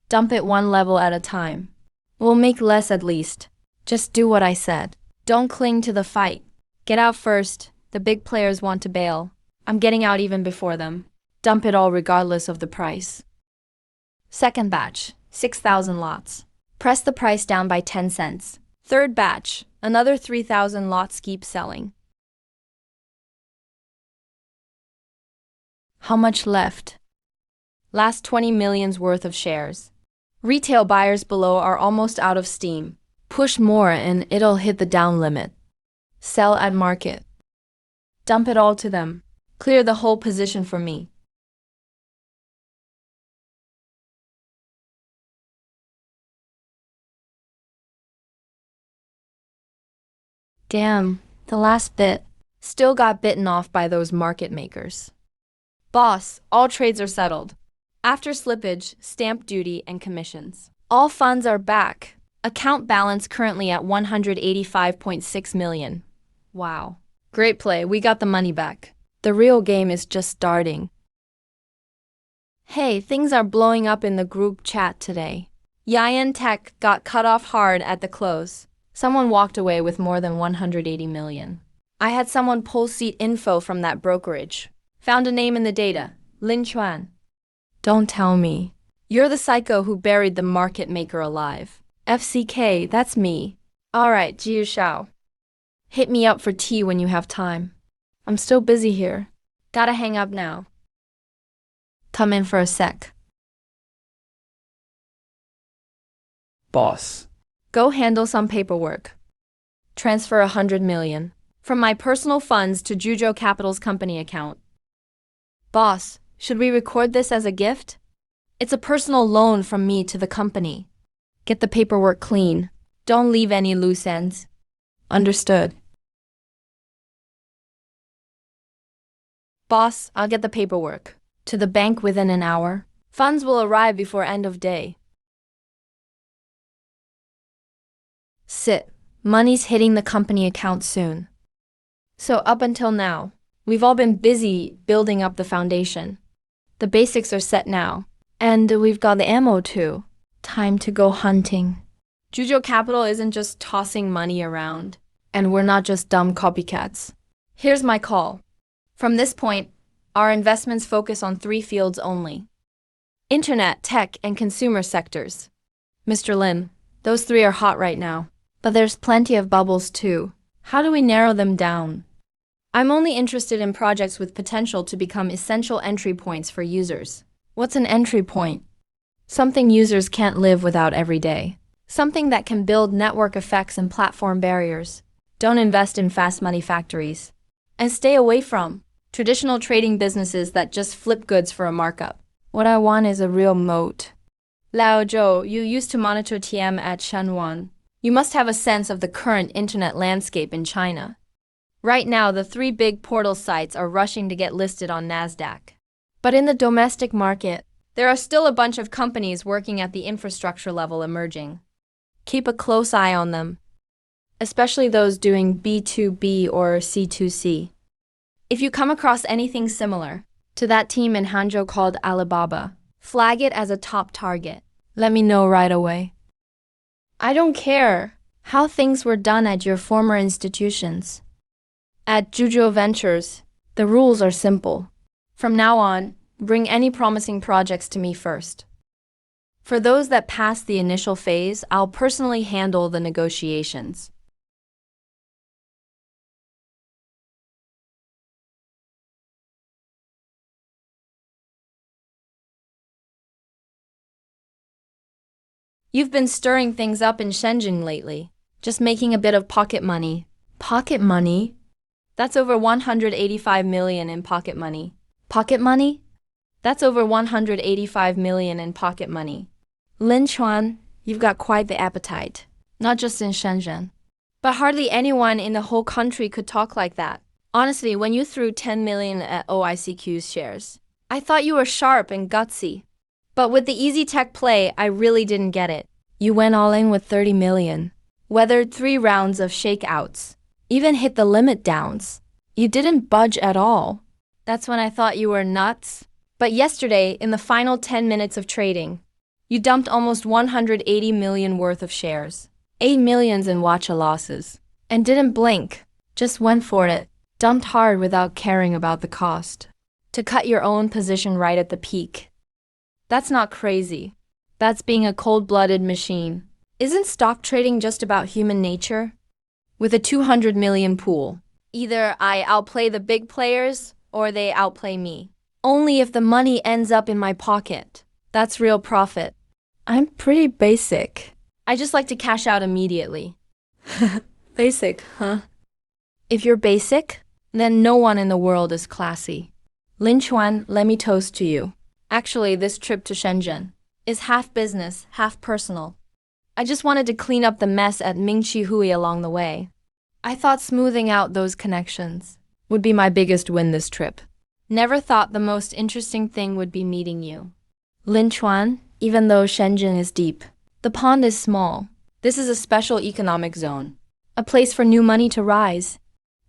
Dump it one level at a time. We'll make less at least. Just do what I said. Don't cling to the fight. Get out first. The big players want to bail. I'm getting out even before them. Dump it all regardless of the price. Second batch, 6,000 lots. Press the price down by 10 cents. Third batch, another 3,000 lots keep selling. How much left? Last 20 million's worth of shares. Retail buyers below are almost out of steam. Push more and it'll hit the down limit. Sell at market. Dump it all to them. Clear the whole position for me. Damn, the last bit. Still got bitten off by those market makers. Boss, all trades are settled. After slippage, stamp duty, and commissions. All funds are back. Account balance currently at 185.6 million. Wow. Great play, we got the money back. The real game is just starting. Hey, things are blowing up in the group chat today. Yayan Tech got cut off hard at the close. Someone walked away with more than 180 million. I had someone pull seat info from that brokerage. Found a name in the data, Lin Chuan. Don't tell me. You're the psycho who buried the market maker alive. FCK, that's me. Alright, Jiu Shao. Hit me up for tea when you have time. I'm still busy here. Gotta hang up now. Come in for a sec. Boss. Go handle some paperwork. Transfer 100 million. From my personal funds to Juzhou Capital's company account. Boss, should we record this as a gift? It's a personal loan from me to the company. Get the paperwork clean. Don't leave any loose ends. Understood. Boss, I'll get the paperwork. To the bank within an hour. Funds will arrive before end of day. Sit. Money's hitting the company account soon. So up until now, we've all been busy building up the foundation. The basics are set now. And we've got the ammo too. Time to go hunting. Juzhou Capital isn't just tossing money around. And we're not just dumb copycats. Here's my call. From this point, our investments focus on 3 fields only. Internet, tech, and consumer sectors. Mr. Lim, those 3 are hot right now. But there's plenty of bubbles too. How do we narrow them down? I'm only interested in projects with potential to become essential entry points for users. What's an entry point? Something users can't live without every day. Something that can build network effects and platform barriers. Don't invest in fast money factories. And stay away from traditional trading businesses that just flip goods for a markup. What I want is a real moat. Lao Zhou, you used to monitor TM at Shenzhen. You must have a sense of the current internet landscape in China. Right now, the 3 big portal sites are rushing to get listed on NASDAQ. But in the domestic market, there are still a bunch of companies working at the infrastructure level emerging. Keep a close eye on them, especially those doing B2B or C2C. If you come across anything similar to that team in Hangzhou called Alibaba, flag it as a top target. Let me know right away. I don't care how things were done at your former institutions. At Juzhou Ventures, the rules are simple. From now on, bring any promising projects to me first. For those that pass the initial phase, I'll personally handle the negotiations. You've been stirring things up in Shenzhen lately, just making a bit of pocket money. Pocket money? That's over 185 million in pocket money. Pocket money? That's over 185 million in pocket money. Lin Chuan, you've got quite the appetite. Not just in Shenzhen. But hardly anyone in the whole country could talk like that. Honestly, when you threw 10 million at OICQ's shares, I thought you were sharp and gutsy. But with the easy tech play, I really didn't get it. You went all in with 30 million. Weathered 3 rounds of shakeouts. Even hit the limit downs. You didn't budge at all. That's when I thought you were nuts. But yesterday, in the final 10 minutes of trading, you dumped almost 180 million worth of shares. 8 millions in watcha losses. And didn't blink. Just went for it. Dumped hard without caring about the cost. To cut your own position right at the peak. That's not crazy. That's being a cold-blooded machine. Isn't stock trading just about human nature? With a 200 million pool, either I outplay the big players or they outplay me. Only if the money ends up in my pocket. That's real profit. I'm pretty basic. I just like to cash out immediately. Basic, huh? If you're basic, then no one in the world is classy. Lin Chuan, let me toast to you. Actually, this trip to Shenzhen is half business, half personal. I just wanted to clean up the mess at Mingqi Hui along the way. I thought smoothing out those connections would be my biggest win this trip. Never thought the most interesting thing would be meeting you. Linchuan, even though Shenzhen is deep, the pond is small. This is a special economic zone, a place for new money to rise.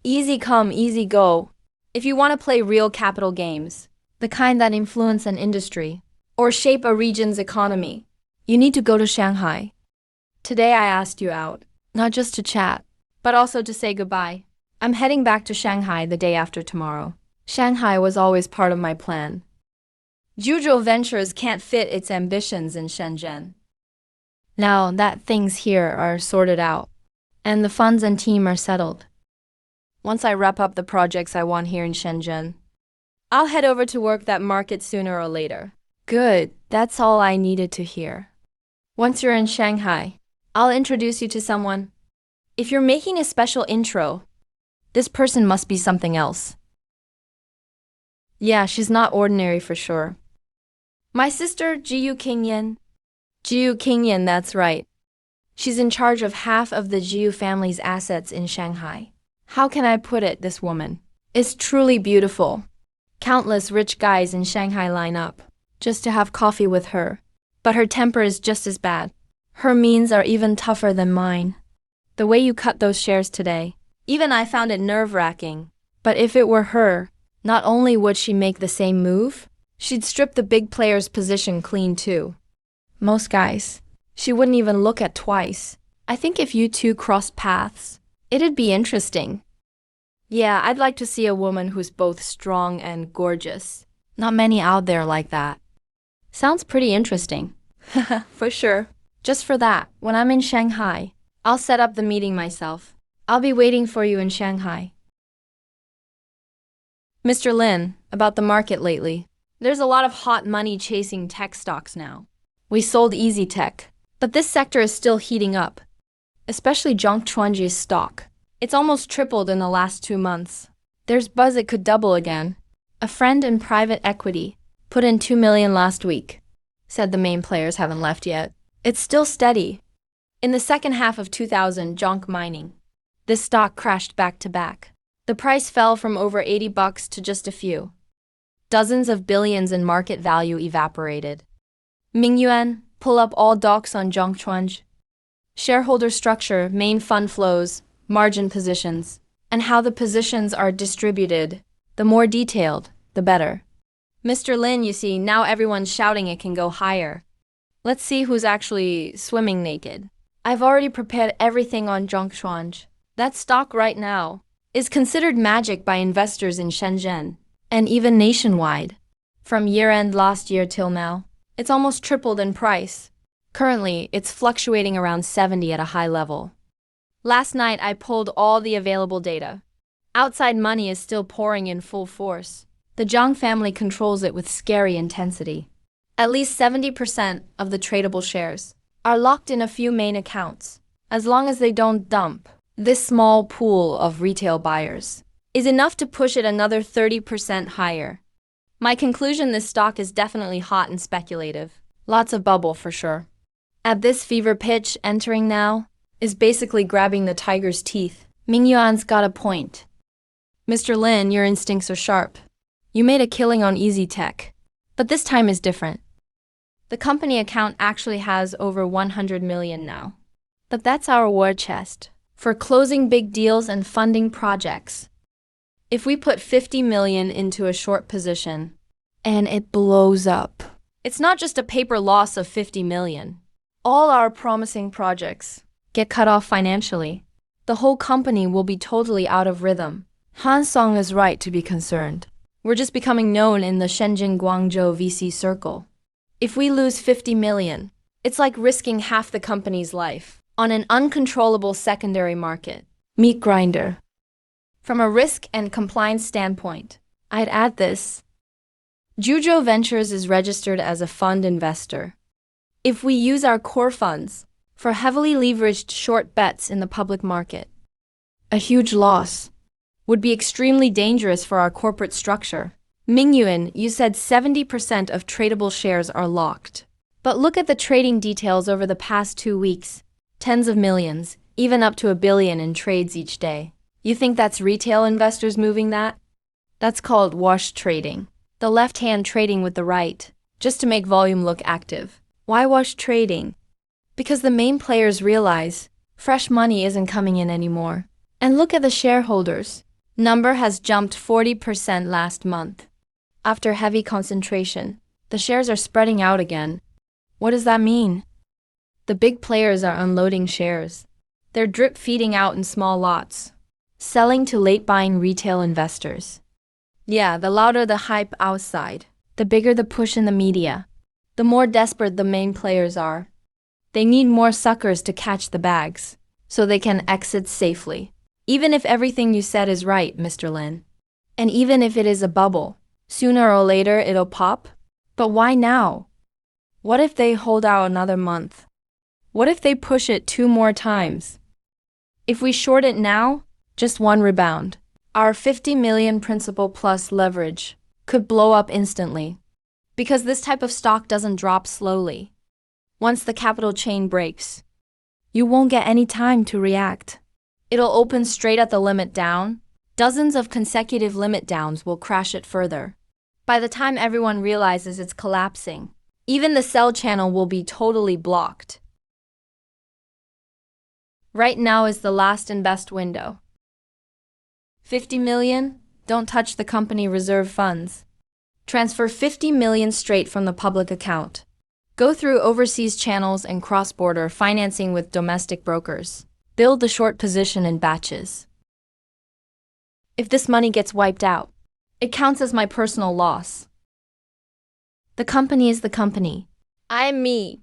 Easy come, easy go. If you want to play real capital games, the kind that influence an industry or shape a region's economy, you need to go to Shanghai. Today I asked you out, not just to chat, but also to say goodbye. I'm heading back to Shanghai the day after tomorrow. Shanghai was always part of my plan. Zhuzhou Ventures can't fit its ambitions in Shenzhen. Now that things here are sorted out, and the funds and team are settled, once I wrap up the projects I want here in Shenzhen, I'll head over to work that market sooner or later. Good, that's all I needed to hear. Once you're in Shanghai, I'll introduce you to someone. If you're making a special intro, this person must be something else. Yeah, she's not ordinary for sure. My sister, Jiyu Qingyan. Jiyu Qingyan, that's right. She's in charge of half of the Jiyu family's assets in Shanghai. How can I put it, this woman is truly beautiful. Countless rich guys in Shanghai line up just to have coffee with her. But her temper is just as bad. Her means are even tougher than mine. The way you cut those shares today, even I found it nerve-wracking. But if it were her, not only would she make the same move, she'd strip the big player's position clean too. Most guys, she wouldn't even look at twice. I think if you two crossed paths, it'd be interesting. Yeah, I'd like to see a woman who's both strong and gorgeous. Not many out there like that. Sounds pretty interesting. For sure. Just for that, when I'm in Shanghai, I'll set up the meeting myself. I'll be waiting for you in Shanghai. Mr. Lin, about the market lately. There's a lot of hot money chasing tech stocks now. We sold Easy Tech, but this sector is still heating up, especially Zhongchuanji's stock. It's almost tripled in the last 2 months. There's buzz it could double again. A friend in private equity put in 2 million last week. Said the main players haven't left yet. It's still steady. In the second half of 2000, Zonk Mining. This stock crashed back to back. The price fell from over $80 to just a few. Dozens of billions in market value evaporated. Mingyuan, pull up all docs on Zhongchuanj. Shareholder structure, main fund flows, margin positions, and how the positions are distributed. The more detailed, the better. Mr. Lin, you see, now everyone's shouting it can go higher. Let's see who's actually swimming naked. I've already prepared everything on Zhongchuanj. That stock right now is considered magic by investors in Shenzhen, and even nationwide. From year-end last year till now, it's almost tripled in price. Currently, it's fluctuating around 70 at a high level. Last night, I pulled all the available data. Outside money is still pouring in full force. The Zhang family controls it with scary intensity. At least 70% of the tradable shares are locked in a few main accounts. As long as they don't dump, this small pool of retail buyers is enough to push it another 30% higher. My conclusion, this stock is definitely hot and speculative. Lots of bubble for sure. At this fever pitch, entering now is basically grabbing the tiger's teeth. Mingyuan's got a point. Mr. Lin, your instincts are sharp. You made a killing on Easy Tech, but this time is different. The company account actually has over 100 million now. But that's our war chest for closing big deals and funding projects. If we put 50 million into a short position and it blows up, it's not just a paper loss of 50 million. All our promising projects get cut off financially. The whole company will be totally out of rhythm. Han Song is right to be concerned. We're just becoming known in the Shenzhen Guangzhou VC circle. If we lose 50 million, it's like risking half the company's life on an uncontrollable secondary market. Meat grinder. From a risk and compliance standpoint, I'd add this. Zhuzhou Ventures is registered as a fund investor. If we use our core funds for heavily leveraged short bets in the public market, a huge loss would be extremely dangerous for our corporate structure. Mingyuan, you said 70% of tradable shares are locked. But look at the trading details over the past 2 weeks. Tens of millions, even up to 1 billion in trades each day. You think that's retail investors moving that? That's called wash trading. The left hand trading with the right, just to make volume look active. Why wash trading? Because the main players realize fresh money isn't coming in anymore. And look at the shareholders. Number has jumped 40% last month. After heavy concentration, the shares are spreading out again. What does that mean? The big players are unloading shares. They're drip feeding out in small lots, selling to late buying retail investors. Yeah, the louder the hype outside, the bigger the push in the media, the more desperate the main players are. They need more suckers to catch the bags, so they can exit safely. Even if everything you said is right, Mr. Lin. And even if it is a bubble, sooner or later it'll pop. But why now? What if they hold out another month? What if they push it 2 more times? If we short it now, just one rebound, our 50 million principal plus leverage could blow up instantly. Because this type of stock doesn't drop slowly. Once the capital chain breaks, you won't get any time to react. It'll open straight at the limit down. Dozens of consecutive limit downs will crash it further. By the time everyone realizes it's collapsing, even the sell channel will be totally blocked. Right now is the last and best window. 50 million? Don't touch the company reserve funds. Transfer 50 million straight from the public account. Go through overseas channels and cross-border financing with domestic brokers. Build the short position in batches. If this money gets wiped out, it counts as my personal loss. The company is the company. I am me.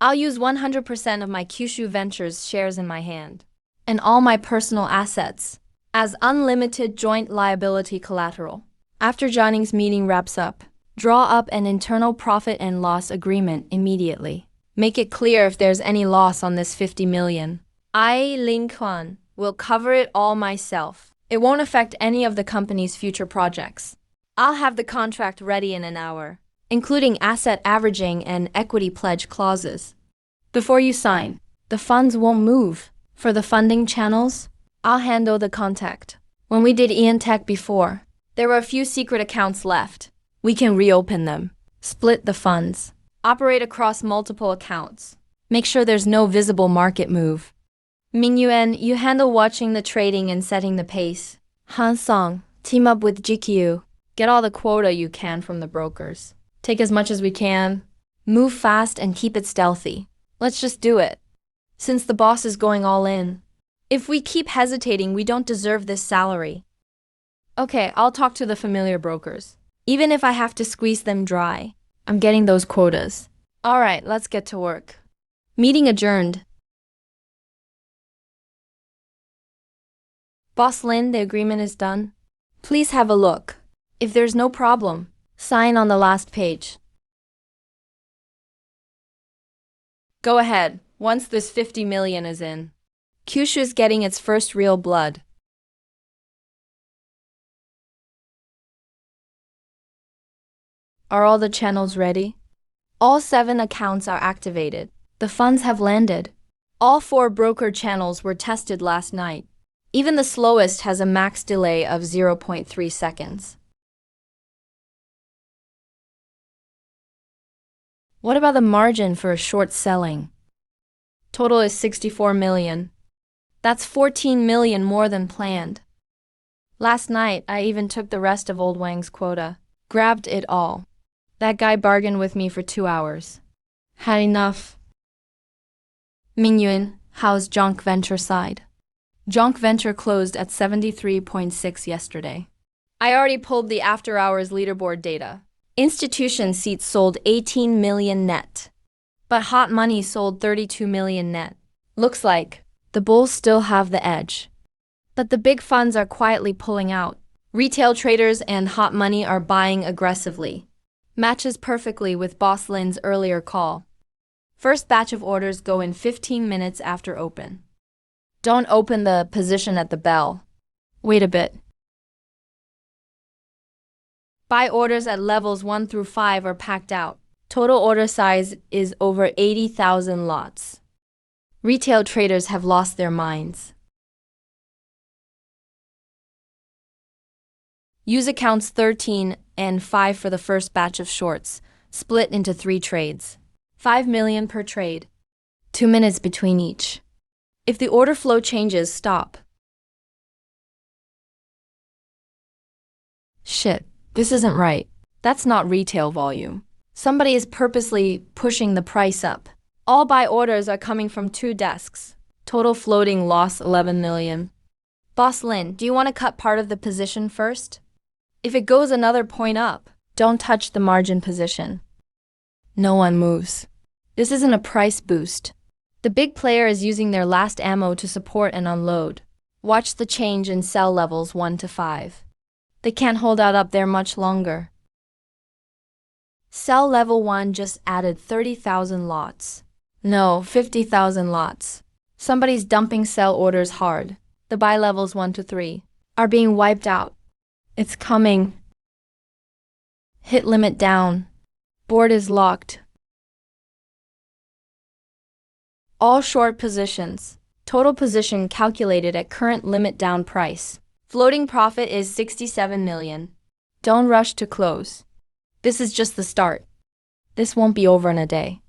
I'll use 100% of my Kyushu Ventures shares in my hand, and all my personal assets, as unlimited joint liability collateral. After Jianning's meeting wraps up, draw up an internal profit and loss agreement immediately. Make it clear if there's any loss on this 50 million. I, Lin Quan, will cover it all myself. It won't affect any of the company's future projects. I'll have the contract ready in an hour, including asset averaging and equity pledge clauses. Before you sign, the funds won't move. For the funding channels, I'll handle the contact. When we did Ian Tech before, there were a few secret accounts left. We can reopen them, split the funds, operate across multiple accounts. Make sure there's no visible market move. Mingyuan, you handle watching the trading and setting the pace. Han Song, team up with GQ. Get all the quota you can from the brokers. Take as much as we can. Move fast and keep it stealthy. Let's just do it. Since the boss is going all in. If we keep hesitating, we don't deserve this salary. Okay, I'll talk to the familiar brokers. Even if I have to squeeze them dry, I'm getting those quotas. Alright, let's get to work. Meeting adjourned. Boss Lin, the agreement is done. Please have a look. If there's no problem, sign on the last page. Go ahead, once this 50 million is in. Kyushu's getting its first real blood. Are all the channels ready? All 7 accounts are activated. The funds have landed. All 4 broker channels were tested last night. Even the slowest has a max delay of 0.3 seconds. What about the margin for short selling? Total is 64 million. That's 14 million more than planned. Last night, I even took the rest of Old Wang's quota. Grabbed it all. That guy bargained with me for 2 hours. Had enough. Mingyuan, how's Jonk Venture side? Jonk Venture closed at 73.6 yesterday. I already pulled the after-hours leaderboard data. Institution seats sold 18 million net, but hot money sold 32 million net. Looks like the bulls still have the edge. But the big funds are quietly pulling out. Retail traders and hot money are buying aggressively. Matches perfectly with Boss Lin's earlier call. First batch of orders go in 15 minutes after open. Don't open the position at the bell. Wait a bit. Buy orders at levels 1 through 5 are packed out. Total order size is over 80,000 lots. Retail traders have lost their minds. Use accounts 13 and 5 for the first batch of shorts, split into 3 trades. 5 million per trade. 2 minutes between each. If the order flow changes, stop. Shit, this isn't right. That's not retail volume. Somebody is purposely pushing the price up. All buy orders are coming from 2 desks. Total floating loss 11 million. Boss Lin, do you want to cut part of the position first? If it goes another point up, don't touch the margin position. No one moves. This isn't a price boost. The big player is using their last ammo to support and unload. Watch the change in sell levels 1 to 5. They can't hold out up there much longer. Sell level 1 just added 30,000 lots. No, 50,000 lots. Somebody's dumping sell orders hard. The buy levels 1 to 3 are being wiped out. It's coming. Hit limit down. Board is locked. All short positions. Total position calculated at current limit down price. Floating profit is 67 million. Don't rush to close. This is just the start. This won't be over in a day.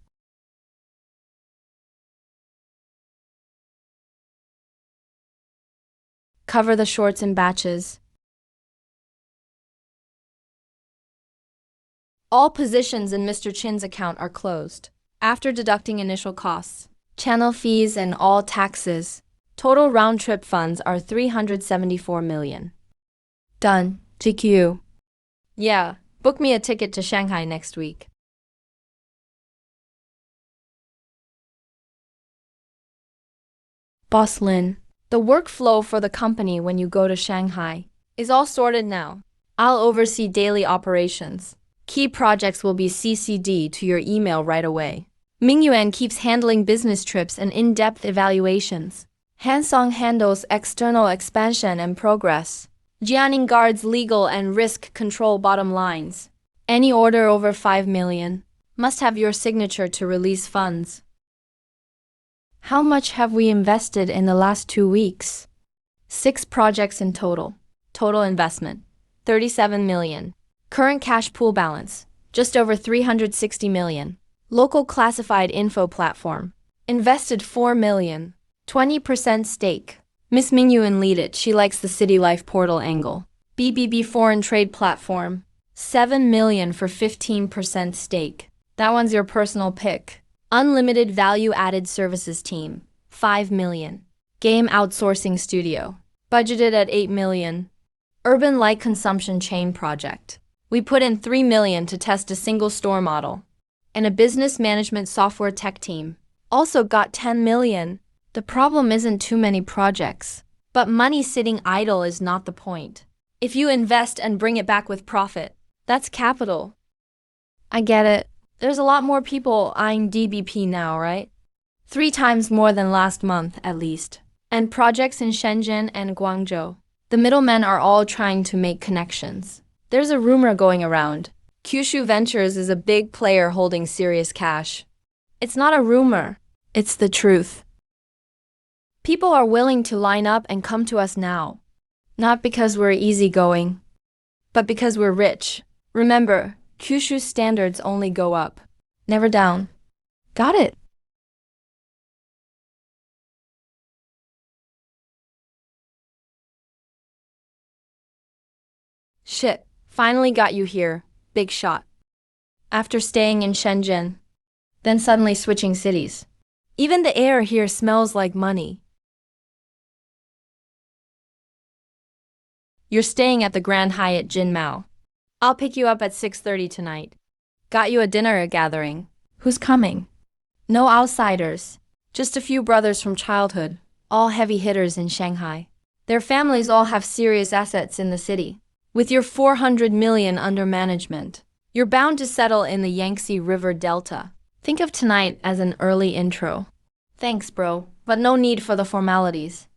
Cover the shorts in batches. All positions in Mr. Chin's account are closed. After deducting initial costs, channel fees, and all taxes, total round-trip funds are 374 million. Done. GQ. Yeah, book me a ticket to Shanghai next week. Boss Lin, the workflow for the company when you go to Shanghai is all sorted now. I'll oversee daily operations. Key projects will be CC'd to your email right away. Mingyuan keeps handling business trips and in-depth evaluations. Hansong handles external expansion and progress. Jianing guards legal and risk control bottom lines. Any order over 5 million must have your signature to release funds. How much have we invested in the last 2 weeks? 6 projects in total. Total investment, 37 million. Current cash pool balance, just over 360 million. Local classified info platform, invested 4 million. 20% stake. Miss Mingyuan lead it, she likes the City Life portal angle. BBB foreign trade platform, 7 million for 15% stake. That one's your personal pick. Unlimited value-added services team, 5 million. Game outsourcing studio, budgeted at 8 million. Urban light consumption chain project. We put in 3 million to test a single store model. And a business management software tech team also got 10 million. The problem isn't too many projects, but money sitting idle is not the point. If you invest and bring it back with profit, that's capital. I get it. There's a lot more people eyeing DBP now, right? 3 times more than last month, at least. And projects in Shenzhen and Guangzhou. The middlemen are all trying to make connections. There's a rumor going around. Kyushu Ventures is a big player holding serious cash. It's not a rumor. It's the truth. People are willing to line up and come to us now. Not because we're easygoing, but because we're rich. Remember, Kyushu's standards only go up, never down. Got it? Shit, finally got you here, big shot. After staying in Shenzhen, then suddenly switching cities. Even the air here smells like money. You're staying at the Grand Hyatt Jinmao. I'll pick you up at 6:30 tonight. Got you a dinner gathering. Who's coming? No outsiders. Just a few brothers from childhood, all heavy hitters in Shanghai. Their families all have serious assets in the city. With your 400 million under management, you're bound to settle in the Yangtze River Delta. Think of tonight as an early intro. Thanks, bro, but no need for the formalities.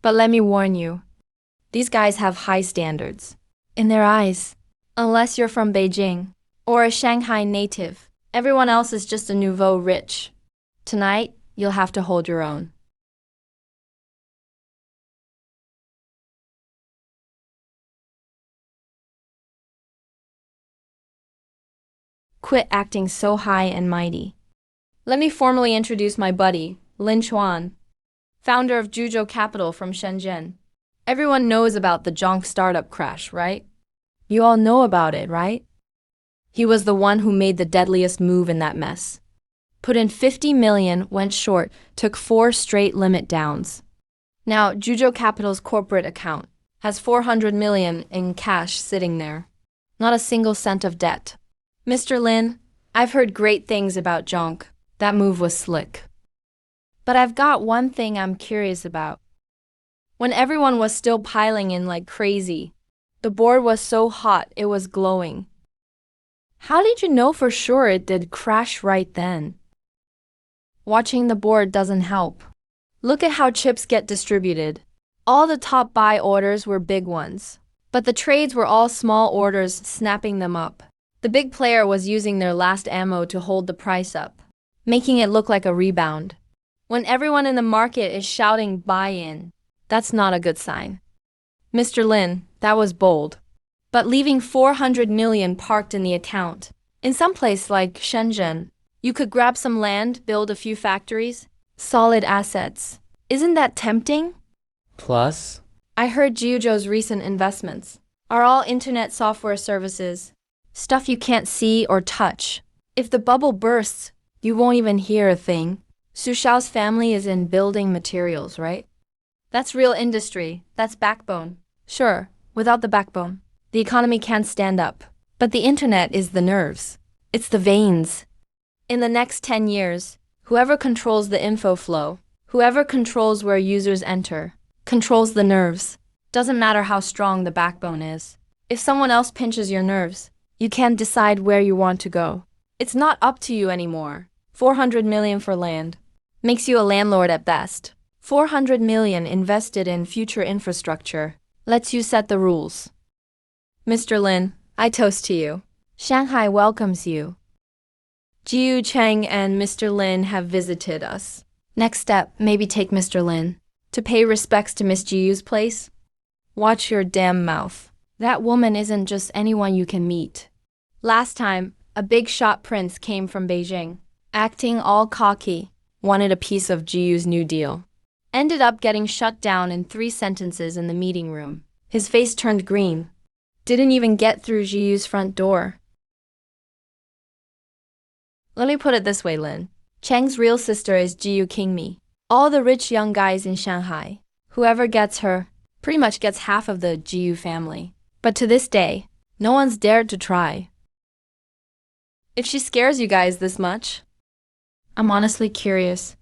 But let me warn you, these guys have high standards. In their eyes, unless you're from Beijing or a Shanghai native, everyone else is just a nouveau rich. Tonight, you'll have to hold your own. Quit acting so high and mighty. Let me formally introduce my buddy, Lin Chuan, founder of Zhuzhou Capital from Shenzhen. Everyone knows about the Jonk startup crash, right? You all know about it, right? He was the one who made the deadliest move in that mess. Put in 50 million, went short, took 4 straight limit downs. Now, Zhuzhou Capital's corporate account has 400 million in cash sitting there. Not a single cent of debt. Mr. Lin, I've heard great things about Jonk. That move was slick. But I've got one thing I'm curious about. When everyone was still piling in like crazy, the board was so hot it was glowing. How did you know for sure it did crash right then? Watching the board doesn't help. Look at how chips get distributed. All the top buy orders were big ones, but the trades were all small orders snapping them up. The big player was using their last ammo to hold the price up, making it look like a rebound. When everyone in the market is shouting buy in, that's not a good sign. Mr. Lin, that was bold. But leaving 400 million parked in the account, in some place like Shenzhen, you could grab some land, build a few factories, solid assets. Isn't that tempting? Plus, I heard Zhuzhou's recent investments are all internet software services, stuff you can't see or touch. If the bubble bursts, you won't even hear a thing. Su Xiao's family is in building materials, right? That's real industry. That's backbone. Sure, without the backbone, the economy can't stand up. But the internet is the nerves. It's the veins. In the next 10 years, whoever controls the info flow, whoever controls where users enter, controls the nerves. Doesn't matter how strong the backbone is. If someone else pinches your nerves, you can't decide where you want to go. It's not up to you anymore. 400 million for land. Makes you a landlord at best. 400 million invested in future infrastructure. Lets you set the rules. Mr. Lin, I toast to you. Shanghai welcomes you. Jiu Cheng and Mr. Lin have visited us. Next step, maybe take Mr. Lin to pay respects to Miss Jiu's place. Watch your damn mouth. That woman isn't just anyone you can meet. Last time, a big shot prince came from Beijing, acting all cocky, wanted a piece of Jiu's new deal. Ended up getting shut down in 3 sentences in the meeting room. His face turned green. Didn't even get through Jiu's front door. Let me put it this way, Lin. Cheng's real sister is Jiu Qingmi. All the rich young guys in Shanghai, whoever gets her, pretty much gets half of the Jiu family. But to this day, no one's dared to try. If she scares you guys this much, I'm honestly curious.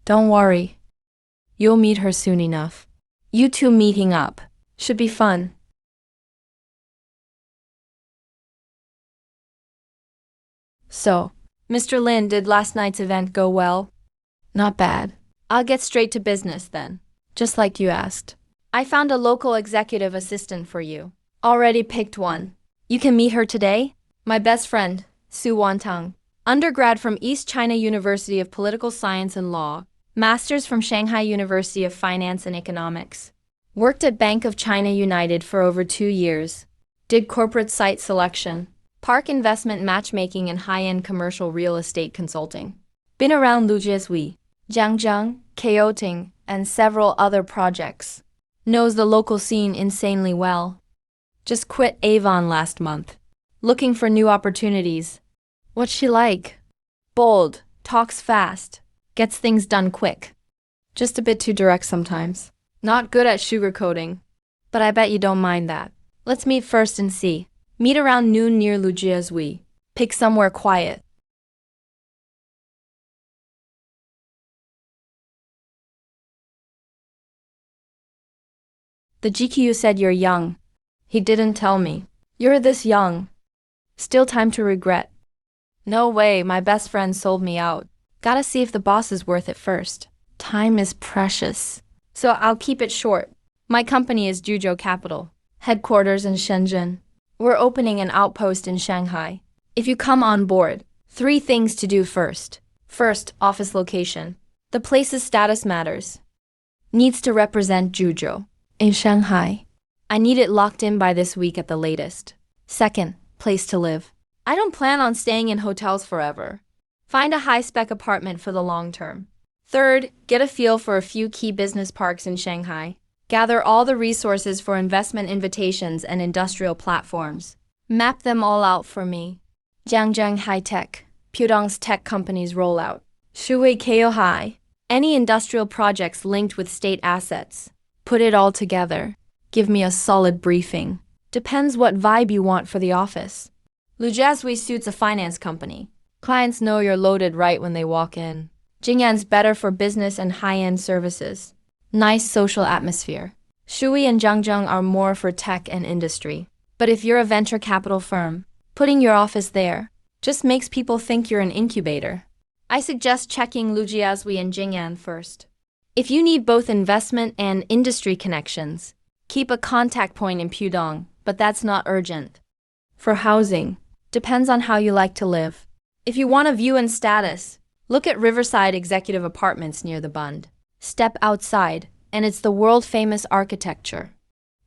Don't worry. You'll meet her soon enough. You two meeting up should be fun. So, Mr. Lin, did last night's event go well? Not bad. I'll get straight to business then, just like you asked. I found a local executive assistant for you. Already picked one. You can meet her today. My best friend, Su Wantang. Undergrad from East China University of Political Science and Law. Masters from Shanghai University of Finance and Economics. Worked at Bank of China United for over 2 years. Did corporate site selection, park investment matchmaking and high-end commercial real estate consulting. Been around Lujiazui, Jiangzheng, Kaohting, and several other projects. Knows the local scene insanely well. Just quit Avon last month. Looking for new opportunities. What's she like? Bold, talks fast, gets things done quick. Just a bit too direct sometimes. Not good at sugarcoating. But I bet you don't mind that. Let's meet first and see. Meet around noon near Lujiazui. Pick somewhere quiet. The GQ said you're young. He didn't tell me. You're this young. Still time to regret. No way, my best friend sold me out. Gotta see if the boss is worth it first. Time is precious. So I'll keep it short. My company is Zhuzhou Capital. Headquarters in Shenzhen. We're opening an outpost in Shanghai. If you come on board, 3 things to do first. First, office location. The place's status matters. Needs to represent Zhuzhou in Shanghai. I need it locked in by this week at the latest. Second, place to live. I don't plan on staying in hotels forever. Find a high-spec apartment for the long term. Third, get a feel for a few key business parks in Shanghai. Gather all the resources for investment invitations and industrial platforms. Map them all out for me. Jiangzheng High Tech, Pudong's tech company's rollout. Shui Keo High, any industrial projects linked with state assets. Put it all together. Give me a solid briefing. Depends what vibe you want for the office. Lujazui suits a finance company. Clients know you're loaded right when they walk in. Jingyan's better for business and high-end services. Nice social atmosphere. Shui and Zhangzheng are more for tech and industry. But if you're a venture capital firm, putting your office there just makes people think you're an incubator. I suggest checking Lujiazui and Jingyan first. If you need both investment and industry connections, keep a contact point in Pudong, but that's not urgent. For housing, depends on how you like to live. If you want a view and status, look at Riverside Executive Apartments near the Bund. Step outside, and it's the world-famous architecture.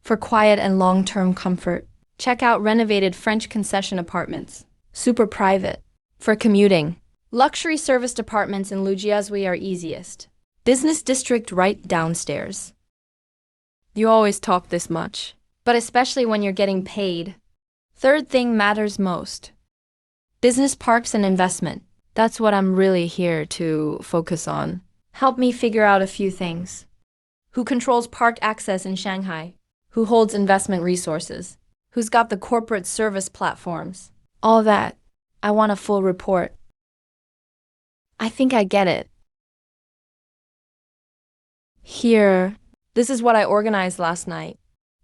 For quiet and long-term comfort, check out renovated French concession apartments. Super private. For commuting, luxury serviced apartments in Lujiazui are easiest. Business district right downstairs. You always talk this much, but especially when you're getting paid. Third thing matters most. Business parks and investment. That's what I'm really here to focus on. Help me figure out a few things. Who controls park access in Shanghai? Who holds investment resources? Who's got the corporate service platforms? All that. I want a full report. I think I get it. Here, this is what I organized last night.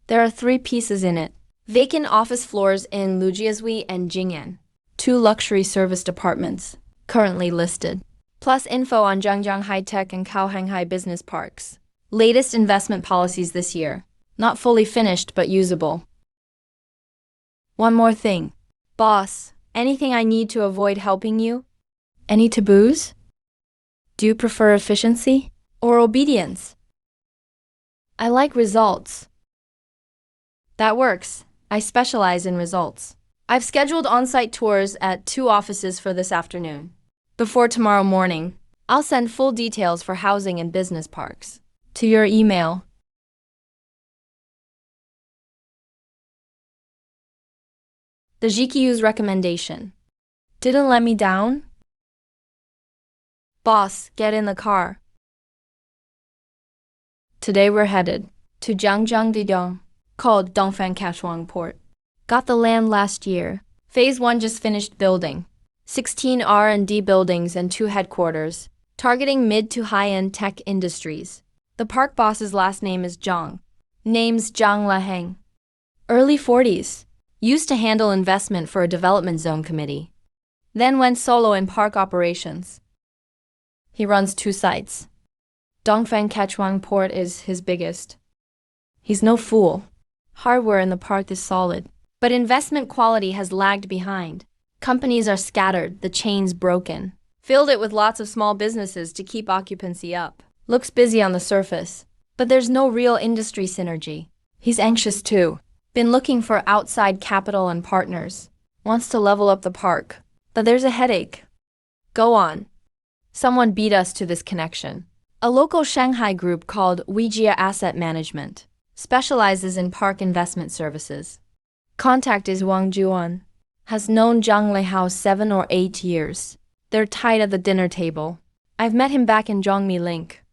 There are 3 pieces in it. Vacant office floors in Lujiazui and Jingyan. 2 luxury serviced apartments, currently listed. Plus info on Zhangjiang High Tech and Kaohsiung business parks. Latest investment policies this year. Not fully finished, but usable. One more thing. Boss, anything I need to avoid helping you? Any taboos? Do you prefer efficiency or obedience? I like results. That works. I specialize in results. I've scheduled on-site tours at 2 offices for this afternoon. Before tomorrow morning, I'll send full details for housing and business parks to your email. The GQ's recommendation didn't let me down? Boss, get in the car. Today we're headed to Jiangjiang, called Dongfang Kachwang Port. Got the land last year. Phase 1 just finished building. 16 R&D buildings and 2 headquarters, targeting mid to high-end tech industries. The park boss's last name is Zhang. Name's Zhang Laheng. Early 40s. Used to handle investment for a development zone committee. Then went solo in park operations. He runs 2 sites. Dongfang Kachwang Port is his biggest. He's no fool. Hardware in the park is solid, but investment quality has lagged behind. Companies are scattered, the chain's broken. Filled it with lots of small businesses to keep occupancy up. Looks busy on the surface, but there's no real industry synergy. He's anxious too. Been looking for outside capital and partners. Wants to level up the park, but there's a headache. Go on. Someone beat us to this connection. A local Shanghai group called Wijia Asset Management specializes in park investment services. Contact is Wang Juan. Has known Zhang Leihao 7 or 8 years. They're tight at the dinner table. I've met him back in Zhongmi Link.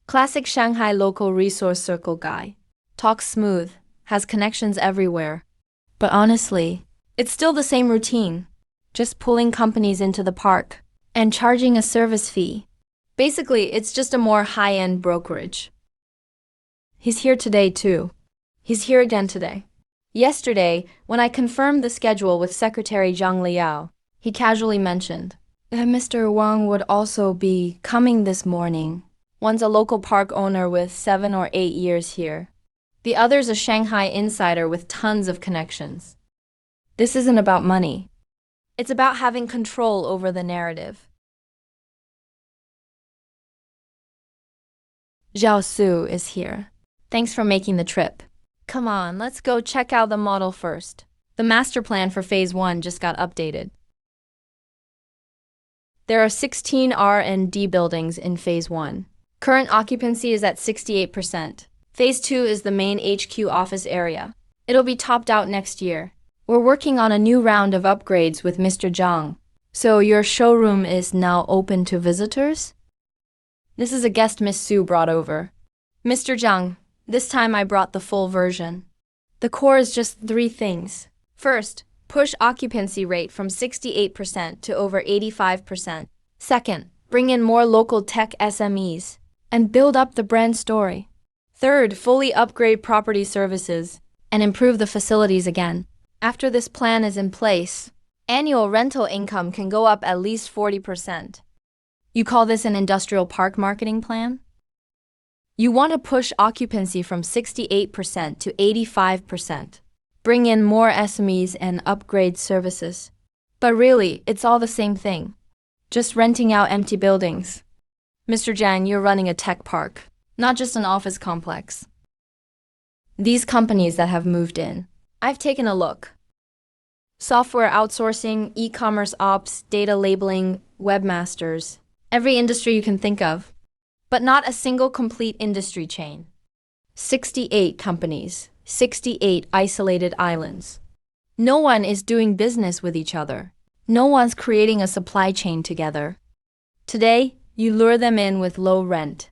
Classic Shanghai local resource circle guy. Talks smooth, has connections everywhere. But honestly, it's still the same routine. Just pulling companies into the park and charging a service fee. Basically, it's just a more high-end brokerage. He's here today too. He's here again today. Yesterday, when I confirmed the schedule with Secretary Zhang Liao, he casually mentioned that Mr. Wang would also be coming this morning. One's a local park owner with 7 or 8 years here. The other's a Shanghai insider with tons of connections. This isn't about money. It's about having control over the narrative. Zhao Su is here. Thanks for making the trip. Come on, let's go check out the model first. The master plan for Phase 1 just got updated. There are 16 R&D buildings in Phase 1. Current occupancy is at 68%. Phase 2 is the main HQ office area. It'll be topped out next year. We're working on a new round of upgrades with Mr. Zhang. So your showroom is now open to visitors? This is a guest Miss Su brought over. Mr. Zhang, this time I brought the full version. The core is just 3 things. First, push occupancy rate from 68% to over 85%. Second, bring in more local tech SMEs and build up the brand story. Third, fully upgrade property services and improve the facilities again. After this plan is in place, annual rental income can go up at least 40%. You call this an industrial park marketing plan? You want to push occupancy from 68% to 85%. Bring in more SMEs and upgrade services. But really, it's all the same thing. Just renting out empty buildings. Mr. Zhang, you're running a tech park, not just an office complex. These companies that have moved in, I've taken a look. Software outsourcing, e-commerce ops, data labeling, webmasters, every industry you can think of. But not a single complete industry chain. 68 companies, 68 isolated islands. No one is doing business with each other. No one's creating a supply chain together. Today, you lure them in with low rent.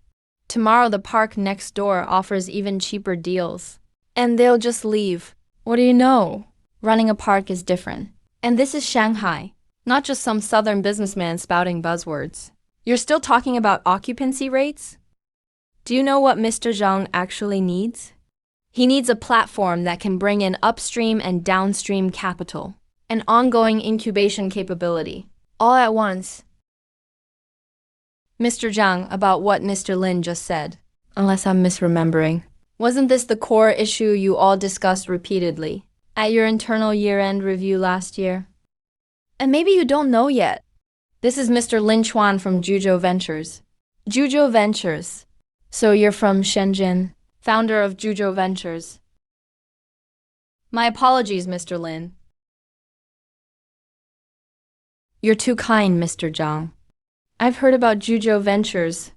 Tomorrow the park next door offers even cheaper deals. And they'll just leave. What do you know? Running a park is different. And this is Shanghai, not just some southern businessman spouting buzzwords. You're still talking about occupancy rates? Do you know what Mr. Zhang actually needs? He needs a platform that can bring in upstream and downstream capital, an ongoing incubation capability, all at once. Mr. Zhang, about what Mr. Lin just said, unless I'm misremembering. Wasn't this the core issue you all discussed repeatedly at your internal year-end review last year? And maybe you don't know yet. This is Mr. Lin Chuan from Zhuzhou Ventures. Zhuzhou Ventures. So you're from Shenzhen, founder of Zhuzhou Ventures. My apologies, Mr. Lin. You're too kind, Mr. Zhang. I've heard about Zhuzhou Ventures,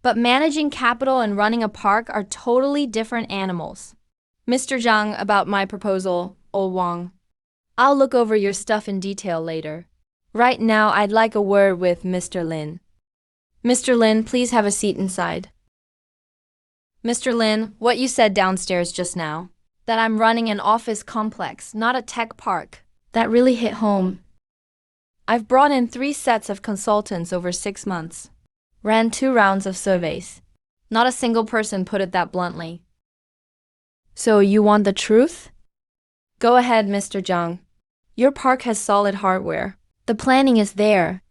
but managing capital and running a park are totally different animals. Mr. Zhang, about my proposal, Wang. I'll look over your stuff in detail later. Right now, I'd like a word with Mr. Lin. Mr. Lin, please have a seat inside. Mr. Lin, what you said downstairs just now, that I'm running an office complex, not a tech park, that really hit home. I've brought in 3 sets of consultants over 6 months, ran 2 rounds of surveys. Not a single person put it that bluntly. So you want the truth? Go ahead, Mr. Zhang. Your park has solid hardware. The planning is there.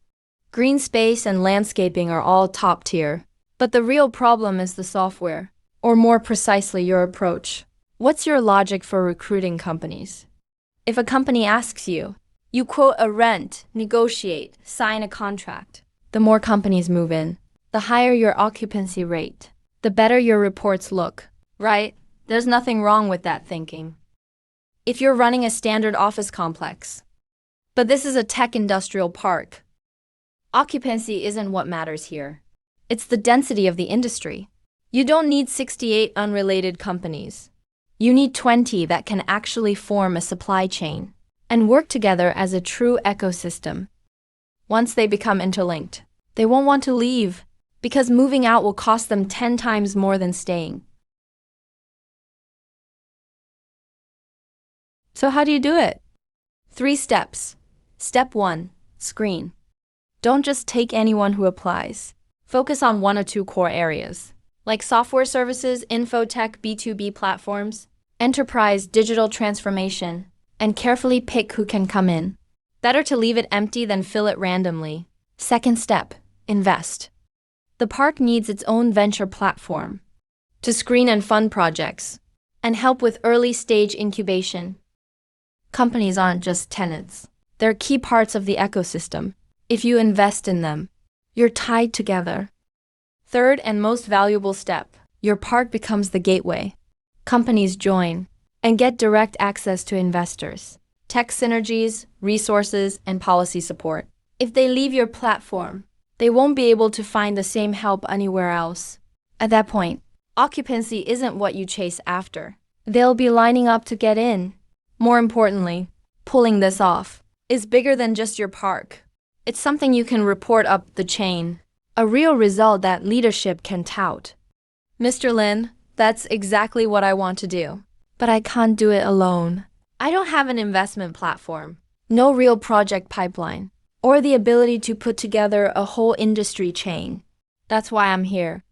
Green space and landscaping are all top tier. But the real problem is the software, or more precisely, your approach. What's your logic for recruiting companies? If a company asks you, you quote a rent, negotiate, sign a contract. The more companies move in, the higher your occupancy rate, the better your reports look, right? There's nothing wrong with that thinking. If you're running a standard office complex, but this is a tech industrial park, occupancy isn't what matters here. It's the density of the industry. You don't need 68 unrelated companies. You need 20 that can actually form a supply chain and work together as a true ecosystem. Once they become interlinked, they won't want to leave because moving out will cost them 10 times more than staying. So how do you do it? 3 steps. Step 1, screen. Don't just take anyone who applies. Focus on 1 or 2 core areas, like software services, infotech, B2B platforms, enterprise, digital transformation, and carefully pick who can come in. Better to leave it empty than fill it randomly. Second step, invest. The park needs its own venture platform to screen and fund projects and help with early stage incubation. Companies aren't just tenants. They're key parts of the ecosystem. If you invest in them, you're tied together. Third and most valuable step, your park becomes the gateway. Companies join and get direct access to investors, tech synergies, resources, and policy support. If they leave your platform, they won't be able to find the same help anywhere else. At that point, occupancy isn't what you chase after. They'll be lining up to get in. More importantly, pulling this off is bigger than just your park. It's something you can report up the chain, a real result that leadership can tout. Mr. Lin, that's exactly what I want to do. But I can't do it alone. I don't have an investment platform, no real project pipeline, or the ability to put together a whole industry chain. That's why I'm here.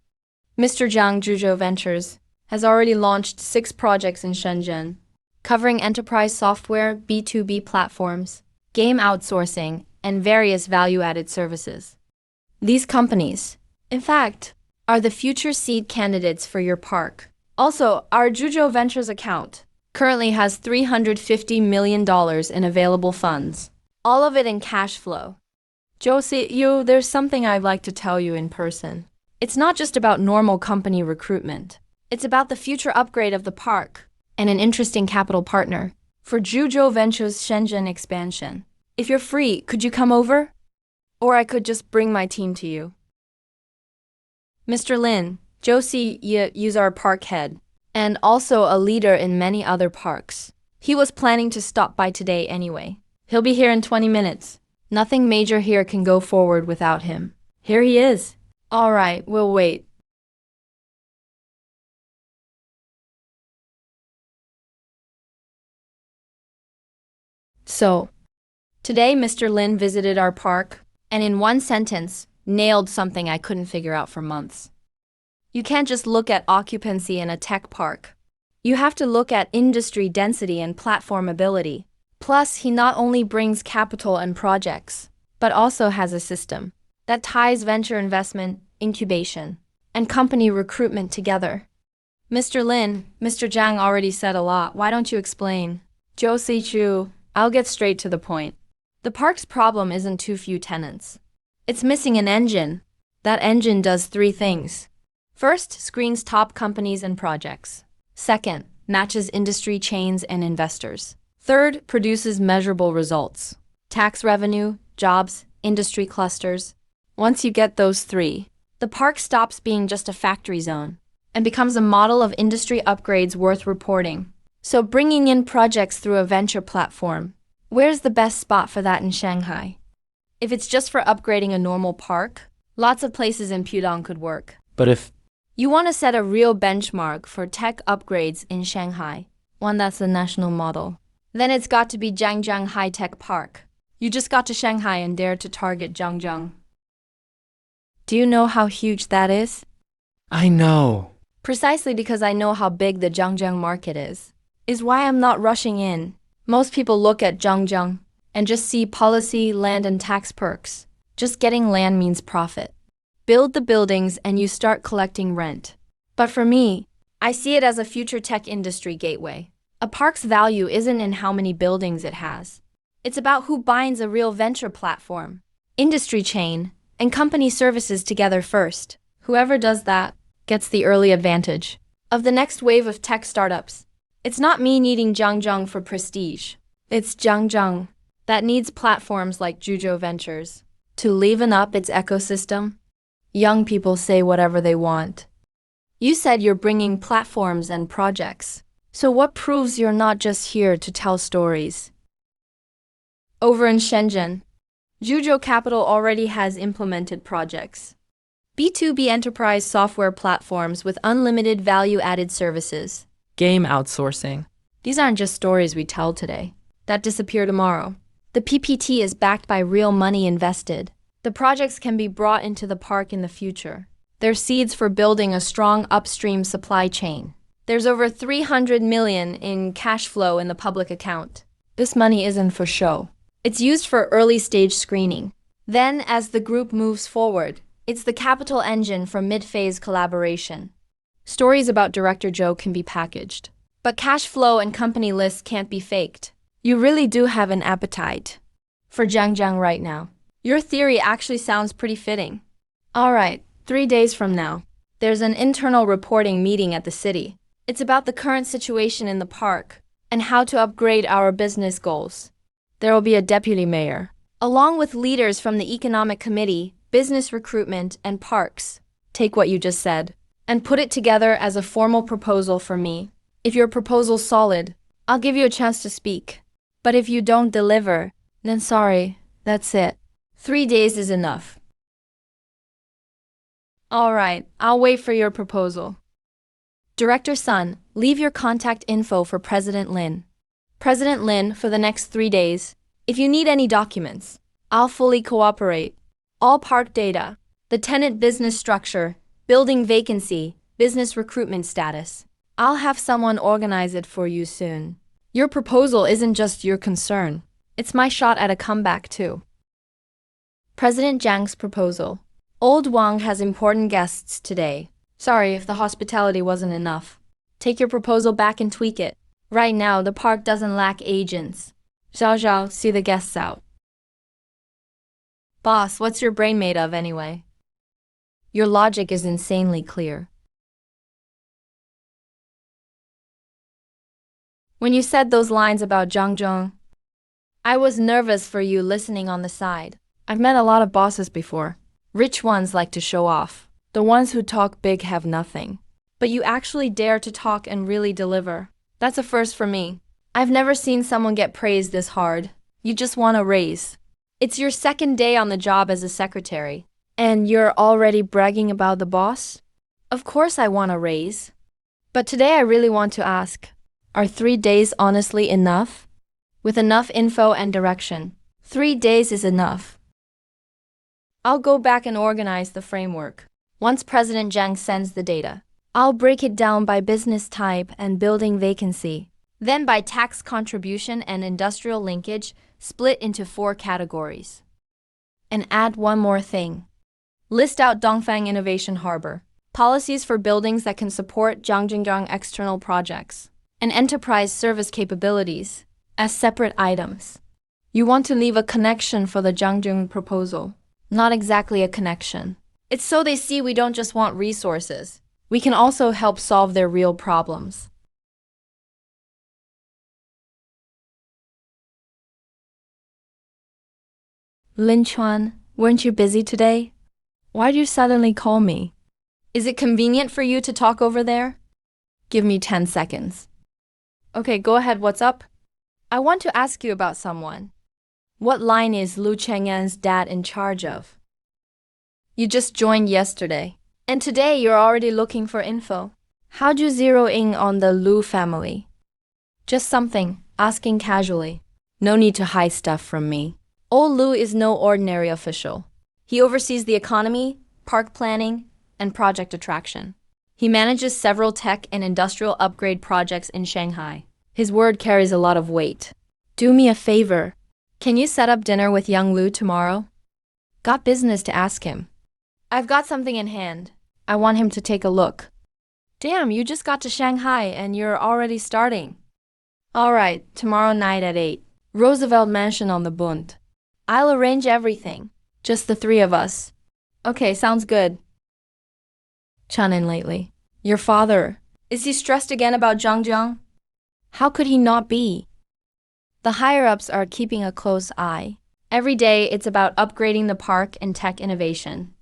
Mr. Zhang Zhuzhou Ventures has already launched 6 projects in Shenzhen, covering enterprise software, B2B platforms, game outsourcing, and various value-added services. These companies, in fact, are the future seed candidates for your park. Also, our Zhuzhou Ventures account currently has $350 million in available funds, all of it in cash flow. OICQ, there's something I'd like to tell you in person. It's not just about normal company recruitment. It's about the future upgrade of the park and an interesting capital partner for Zhuzhou Ventures' Shenzhen expansion. If you're free, could you come over? Or I could just bring my team to you. Mr. Lin, OICQ is our park head and also a leader in many other parks. He was planning to stop by today anyway. He'll be here in 20 minutes. Nothing major here can go forward without him. Here he is. All right, we'll wait. So, today Mr. Lin visited our park and in one sentence nailed something I couldn't figure out for months. You can't just look at occupancy in a tech park. You have to look at industry density and platform ability. Plus, he not only brings capital and projects, but also has a system that ties venture investment, incubation, and company recruitment together. Mr. Lin, Mr. Zhang already said a lot. Why don't you explain? OICQ, I'll get straight to the point. The park's problem isn't too few tenants. It's missing an engine. That engine does 3 things. First, screens top companies and projects. Second, matches industry chains and investors. Third, produces measurable results. Tax revenue, jobs, industry clusters. Once you get those 3, the park stops being just a factory zone and becomes a model of industry upgrades worth reporting. So bringing in projects through a venture platform, where's the best spot for that in Shanghai? If it's just for upgrading a normal park, lots of places in Pudong could work. But if You want to set a real benchmark for tech upgrades in Shanghai, one that's the national model, then it's got to be Jiangjiang High-Tech Park. You just got to Shanghai and dare to target Jiangjiang. Do you know how huge that is? I know. Precisely because I know how big the Jiangjiang market is why I'm not rushing in. Most people look at Jiangjiang and just see policy, land, and tax perks. Just getting land means profit. Build the buildings and you start collecting rent. But for me, I see it as a future tech industry gateway. A park's value isn't in how many buildings it has. It's about who binds a real venture platform, industry chain, and company services together first. Whoever does that gets the early advantage of the next wave of tech startups. It's not me needing Jiangjiang for prestige. It's Jiangjiang that needs platforms like Zhuzhou Ventures to liven up its ecosystem. Young people say whatever they want. You said you're bringing platforms and projects. So what proves you're not just here to tell stories? Over in Shenzhen, Zhuzhou Capital already has implemented projects. B2B enterprise software platforms with unlimited value-added services. Game outsourcing. These aren't just stories we tell today that disappear tomorrow. The PPT is backed by real money invested. The projects can be brought into the park in the future. They're seeds for building a strong upstream supply chain. There's over 300 million in cash flow in the public account. This money isn't for show. It's used for early stage screening. Then, as the group moves forward, it's the capital engine for mid-phase collaboration. Stories about Director Joe can be packaged, but cash flow and company lists can't be faked. You really do have an appetite for Jiangjiang right now. Your theory actually sounds pretty fitting. All right, 3 days from now, there's an internal reporting meeting at the city. It's about the current situation in the park and how to upgrade our business goals. There will be a deputy mayor, along with leaders from the economic committee, business recruitment, and parks. Take what you just said and put it together as a formal proposal for me. If your proposal's solid, I'll give you a chance to speak. But if you don't deliver, then sorry, that's it. 3 days is enough. All right, I'll wait for your proposal. Director Sun, leave your contact info for President Lin. President Lin, for the next 3 days, if you need any documents, I'll fully cooperate. All park data, the tenant business structure, building vacancy, business recruitment status. I'll have someone organize it for you soon. Your proposal isn't just your concern. It's my shot at a comeback too. President Jiang's proposal. Old Wang has important guests today. Sorry if the hospitality wasn't enough. Take your proposal back and tweak it. Right now, the park doesn't lack agents. Xiao Xiao, see the guests out. Boss, what's your brain made of anyway? Your logic is insanely clear. When you said those lines about Zhang Zhong, I was nervous for you listening on the side. I've met a lot of bosses before. Rich ones like to show off. The ones who talk big have nothing. But you actually dare to talk and really deliver. That's a first for me. I've never seen someone get praised this hard. You just want a raise. It's your second day on the job as a secretary. And you're already bragging about the boss? Of course I want a raise. But today I really want to ask, are 3 days honestly enough? With enough info and direction, 3 days is enough. I'll go back and organize the framework. Once President Zhang sends the data, I'll break it down by business type and building vacancy, then by tax contribution and industrial linkage, split into 4 categories. And add one more thing. List out Dongfang Innovation Harbor, policies for buildings that can support Zhangjiang external projects, and enterprise service capabilities as separate items. You want to leave a connection for the Zhangjiang proposal. Not exactly a connection. It's so they see we don't just want resources. We can also help solve their real problems. Lin Chuan, weren't you busy today? Why'd you suddenly call me? Is it convenient for you to talk over there? Give me 10 seconds. Okay, go ahead, what's up? I want to ask you about someone. What line is Lu Cheng'an's dad in charge of? You just joined yesterday, and today you're already looking for info. How'd you zero in on the Lu family? Just something, asking casually. No need to hide stuff from me. Old Lu is no ordinary official. He oversees the economy, park planning, and project attraction. He manages several tech and industrial upgrade projects in Shanghai. His word carries a lot of weight. Do me a favor. Can you set up dinner with young Lu tomorrow? Got business to ask him. I've got something in hand. I want him to take a look. Damn, you just got to Shanghai and you're already starting. All right, tomorrow night at 8. Roosevelt Mansion on the Bund. I'll arrange everything. Just the 3 of us. Okay, sounds good. Chunin lately. Your father. Is he stressed again about Zhangjiang? How could he not be? The higher-ups are keeping a close eye. Every day it's about upgrading the park and tech innovation.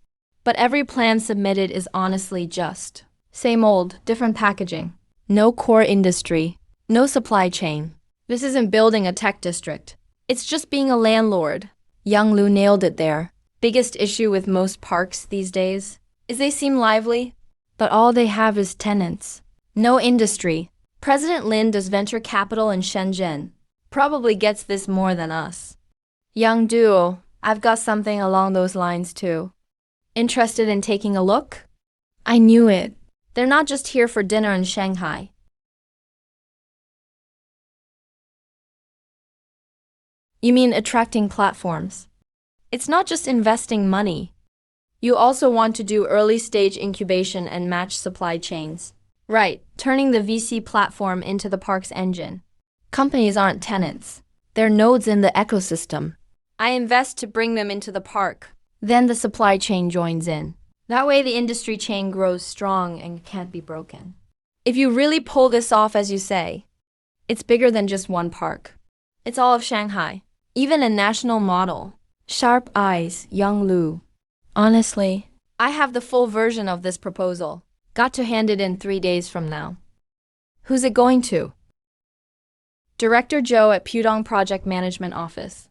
But every plan submitted is honestly just same old, different packaging. No core industry, no supply chain. This isn't building a tech district. It's just being a landlord. Young Lu nailed it there. Biggest issue with most parks these days is they seem lively, but all they have is tenants. No industry. President Lin does venture capital in Shenzhen. Probably gets this more than us. Young duo, I've got something along those lines too. Interested in taking a look? I knew it. They're not just here for dinner in Shanghai. You mean attracting platforms? It's not just investing money. You also want to do early-stage incubation and match supply chains. Right, turning the VC platform into the park's engine. Companies aren't tenants. They're nodes in the ecosystem. I invest to bring them into the park. Then the supply chain joins in. That way the industry chain grows strong and can't be broken. If you really pull this off as you say, it's bigger than just one park. It's all of Shanghai, even a national model. Sharp eyes, young Lu. Honestly, I have the full version of this proposal. Got to hand it in 3 days from now. Who's it going to? Director Zhou at Pudong Project Management Office.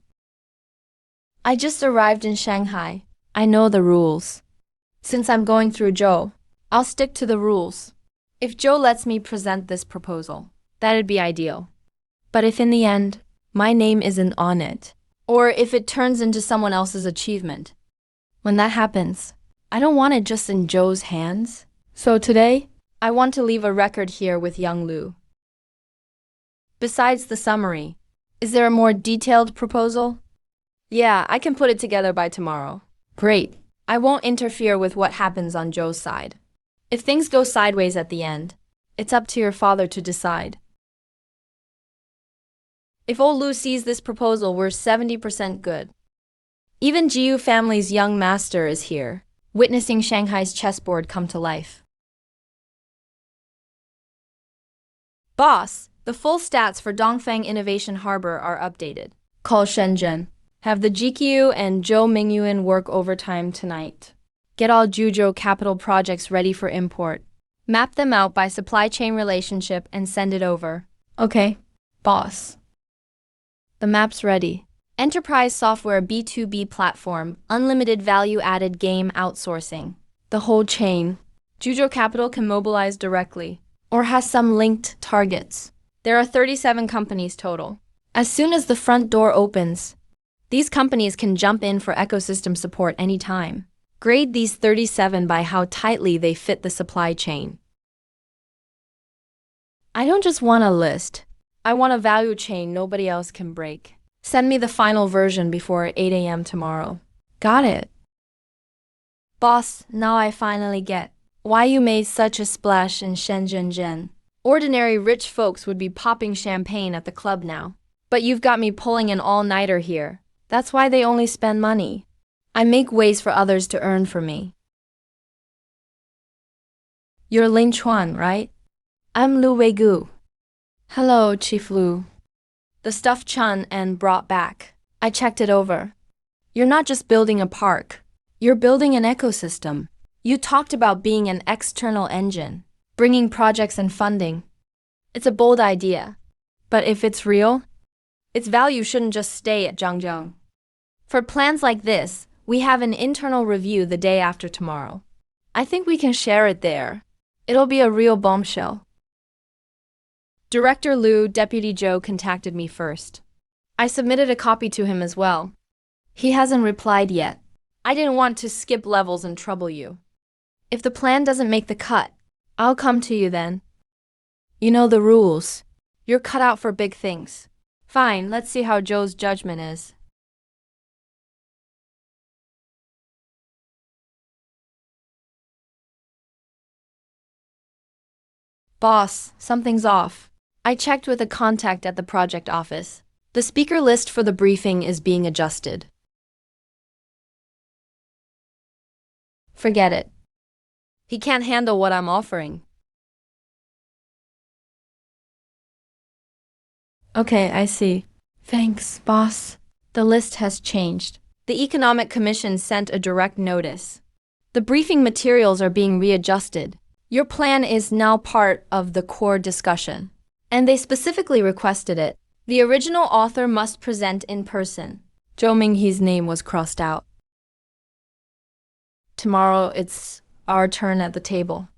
I just arrived in Shanghai. I know the rules. Since I'm going through Zhou, I'll stick to the rules. If Zhou lets me present this proposal, that'd be ideal. But if in the end, my name isn't on it, or if it turns into someone else's achievement, when that happens, I don't want it just in Zhou's hands. So today, I want to leave a record here with young Lu. Besides the summary, is there a more detailed proposal? Yeah, I can put it together by tomorrow. Great. I won't interfere with what happens on Zhou's side. If things go sideways at the end, it's up to your father to decide. If old Lu sees this proposal, we're 70% good. Even Jiu family's young master is here, witnessing Shanghai's chessboard come to life. Boss, the full stats for Dongfeng Innovation Harbor are updated. Call Shenzhen. Have the GQ and Zhou Mingyuan work overtime tonight. Get all Zhuzhou capital projects ready for import. Map them out by supply chain relationship and send it over. Okay, boss. The map's ready. Enterprise software B2B platform, unlimited value-added game outsourcing. The whole chain. Zhuzhou Capital can mobilize directly, or has some linked targets. There are 37 companies total. As soon as the front door opens, these companies can jump in for ecosystem support anytime. Grade these 37 by how tightly they fit the supply chain. I don't just want a list. I want a value chain nobody else can break. Send me the final version before 8 a.m. tomorrow. Got it. Boss, now I finally get why you made such a splash in Shenzhen. Ordinary rich folks would be popping champagne at the club now. But you've got me pulling an all-nighter here. That's why they only spend money. I make ways for others to earn for me. You're Lin Chuan, right? I'm Lu Weigu. Hello, Chief Lu. The stuff Chun and brought back. I checked it over. You're not just building a park. You're building an ecosystem. You talked about being an external engine, bringing projects and funding. It's a bold idea. But if it's real, its value shouldn't just stay at Zhangjiang. For plans like this, we have an internal review the day after tomorrow. I think we can share it there. It'll be a real bombshell. Director Lu, Deputy Zhou contacted me first. I submitted a copy to him as well. He hasn't replied yet. I didn't want to skip levels and trouble you. If the plan doesn't make the cut, I'll come to you then. You know the rules. You're cut out for big things. Fine, let's see how Zhou's judgment is. Boss, something's off. I checked with a contact at the project office. The speaker list for the briefing is being adjusted. Forget it. He can't handle what I'm offering. Okay, I see. Thanks, boss. The list has changed. The Economic Commission sent a direct notice. The briefing materials are being readjusted. Your plan is now part of the core discussion. And they specifically requested it. The original author must present in person. Zhou Minghe's name was crossed out. Tomorrow, it's our turn at the table.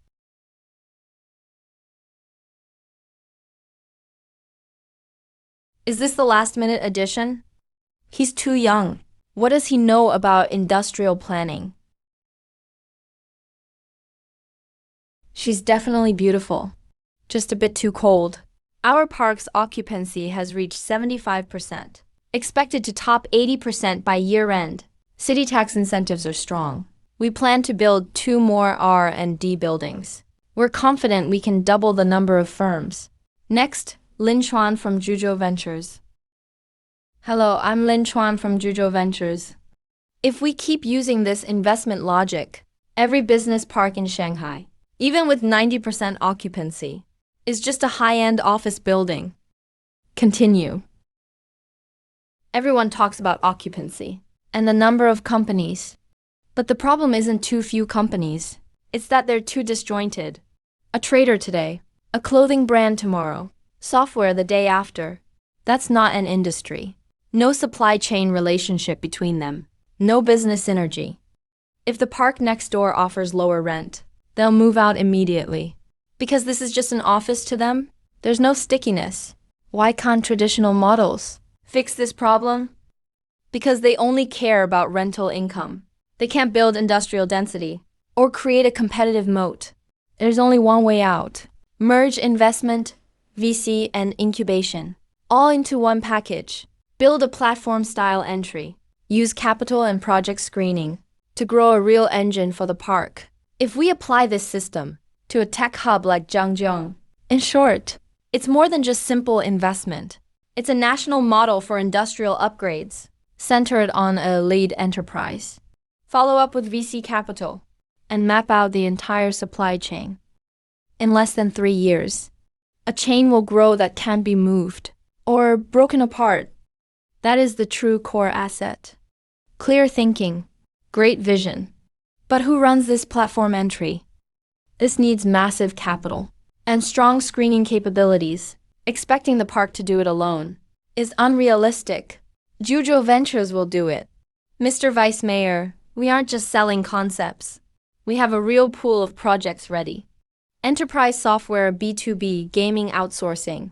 Is this the last-minute addition? He's too young. What does he know about industrial planning? She's definitely beautiful. Just a bit too cold. Our park's occupancy has reached 75%. Expected to top 80% by year-end. City tax incentives are strong. We plan to build 2 more R&D buildings. We're confident we can double the number of firms. Next, Lin Chuan from Zhuzhou Ventures. Hello, I'm Lin Chuan from Zhuzhou Ventures. If we keep using this investment logic, Every business park in Shanghai, even with 90% occupancy, is just a high-end office building. Continue. Everyone talks about occupancy and the number of companies. But the problem isn't too few companies. It's that they're too disjointed. A trader today, a clothing brand tomorrow, software the day after. That's not an industry. No supply chain relationship between them. No business synergy. If the park next door offers lower rent, they'll move out immediately. Because this is just an office to them, there's no stickiness. Why can't traditional models fix this problem? Because they only care about rental income. They can't build industrial density or create a competitive moat. There's only one way out. Merge investment, VC, and incubation, all into one package. Build a platform-style entry. Use capital and project screening to grow a real engine for the park. If we apply this system to a tech hub like Zhangjiang, in short, it's more than just simple investment. It's a national model for industrial upgrades, centered on a lead enterprise. Follow up with VC capital, and map out the entire supply chain. In less than 3 years, a chain will grow that can't be moved or broken apart. That is the true core asset. Clear thinking, great vision. But who runs this platform entry? This needs massive capital and strong screening capabilities. Expecting the park to do it alone is unrealistic. Zhuzhou Ventures will do it. Mr. Vice Mayor, we aren't just selling concepts. We have a real pool of projects ready. Enterprise software, B2B, gaming outsourcing.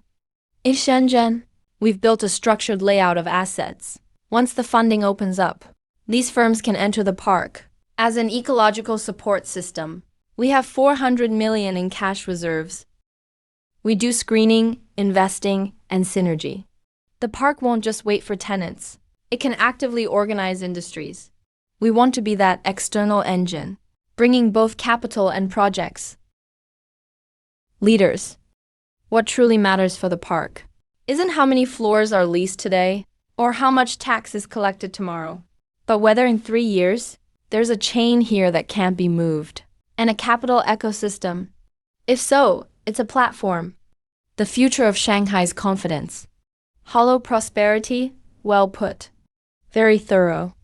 In Shenzhen, we've built a structured layout of assets. Once the funding opens up, these firms can enter the park. As an ecological support system, we have 400 million in cash reserves. We do screening, investing, and synergy. The park won't just wait for tenants. It can actively organize industries. We want to be that external engine, bringing both capital and projects. Leaders. What truly matters for the park isn't how many floors are leased today or how much tax is collected tomorrow, but whether in 3 years, there's a chain here that can't be moved, and a capital ecosystem. If so, it's a platform. The future of Shanghai's confidence. Hollow prosperity, well put. Very thorough.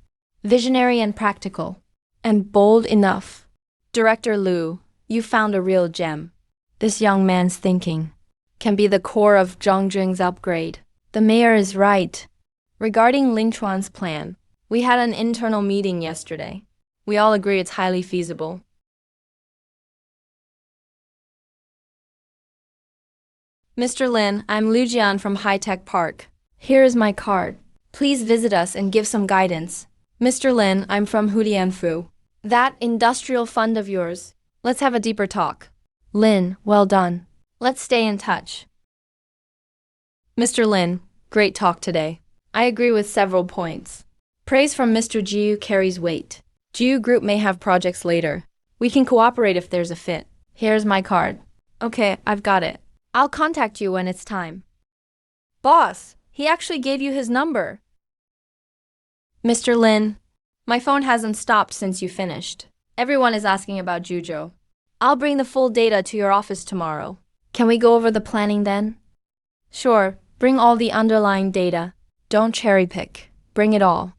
Visionary and practical. And bold enough. Director Liu, you found a real gem. This young man's thinking can be the core of Zhangjiang's upgrade. The mayor is right. Regarding Lin Chuan's plan, we had an internal meeting yesterday. We all agree it's highly feasible. Mr. Lin, I'm Liu Jian from High Tech Park. Here is my card. Please visit us and give some guidance. Mr. Lin, I'm from Hudianfu. That industrial fund of yours. Let's have a deeper talk. Lin, well done. Let's stay in touch. Mr. Lin, great talk today. I agree with several points. Praise from Mr. Jiu carries weight. Jiu Group may have projects later. We can cooperate if there's a fit. Here's my card. Okay, I've got it. I'll contact you when it's time. Boss, he actually gave you his number. Mr. Lin, my phone hasn't stopped since you finished. Everyone is asking about Zhuzhou. I'll bring the full data to your office tomorrow. Can we go over the planning then? Sure, bring all the underlying data. Don't cherry pick. Bring it all.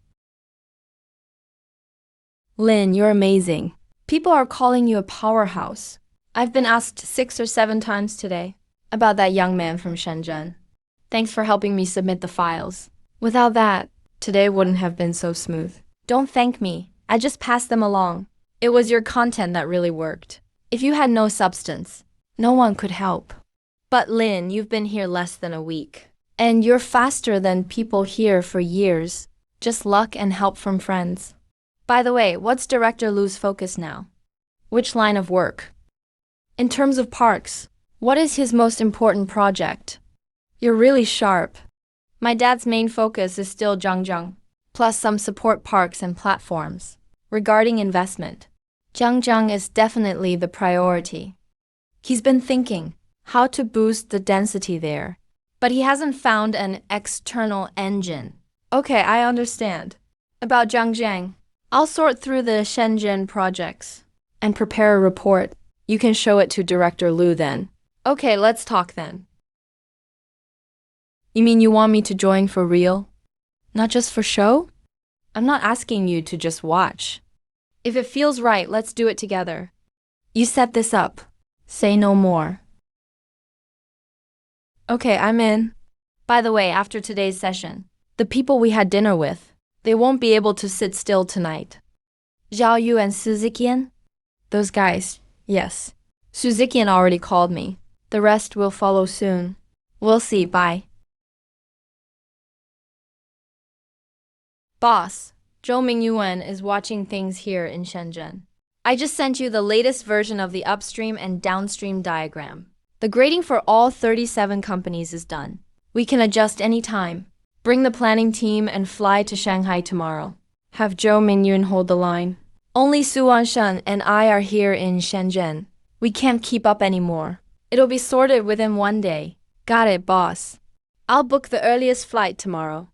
Lin, you're amazing. People are calling you a powerhouse. I've been asked 6 or 7 times today about that young man from Shenzhen. Thanks for helping me submit the files. Without that, today wouldn't have been so smooth. Don't thank me. I just passed them along. It was your content that really worked. If you had no substance, no one could help. But Lin, you've been here less than a week. And you're faster than people here for years. Just luck and help from friends. By the way, what's Director Liu's focus now? Which line of work? In terms of parks, what is his most important project? You're really sharp. My dad's main focus is still Zhangjiang, plus some support parks and platforms. Regarding investment, Zhangjiang is definitely the priority. He's been thinking how to boost the density there, but he hasn't found an external engine. Okay, I understand. About Zhangjiang, I'll sort through the Shenzhen projects and prepare a report. You can show it to Director Liu then. Okay, let's talk then. You mean you want me to join for real? Not just for show? I'm not asking you to just watch. If it feels right, let's do it together. You set this up. Say no more. Okay, I'm in. By the way, after today's session, the people we had dinner with, they won't be able to sit still tonight. Zhao Yu and Suzukian? Those guys, yes. Suzukian already called me. The rest will follow soon. We'll see, bye. Boss, Zhou Mingyuan is watching things here in Shenzhen. I just sent you the latest version of the upstream and downstream diagram. The grading for all 37 companies is done. We can adjust any time. Bring the planning team and fly to Shanghai tomorrow. Have Zhou Mingyuan hold the line. Only Su Wanshan and I are here in Shenzhen. We can't keep up anymore. It'll be sorted within one day. Got it, boss. I'll book the earliest flight tomorrow.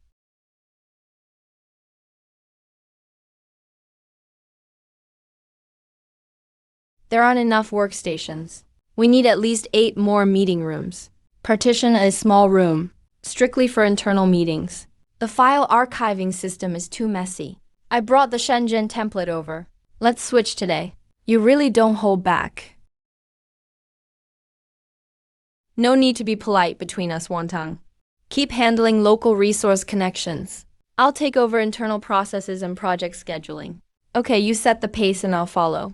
There aren't enough workstations. We need at least 8 more meeting rooms. Partition a small room, strictly for internal meetings. The file archiving system is too messy. I brought the Shenzhen template over. Let's switch today. You really don't hold back. No need to be polite between us, Wantang. Keep handling local resource connections. I'll take over internal processes and project scheduling. Okay, you set the pace and I'll follow.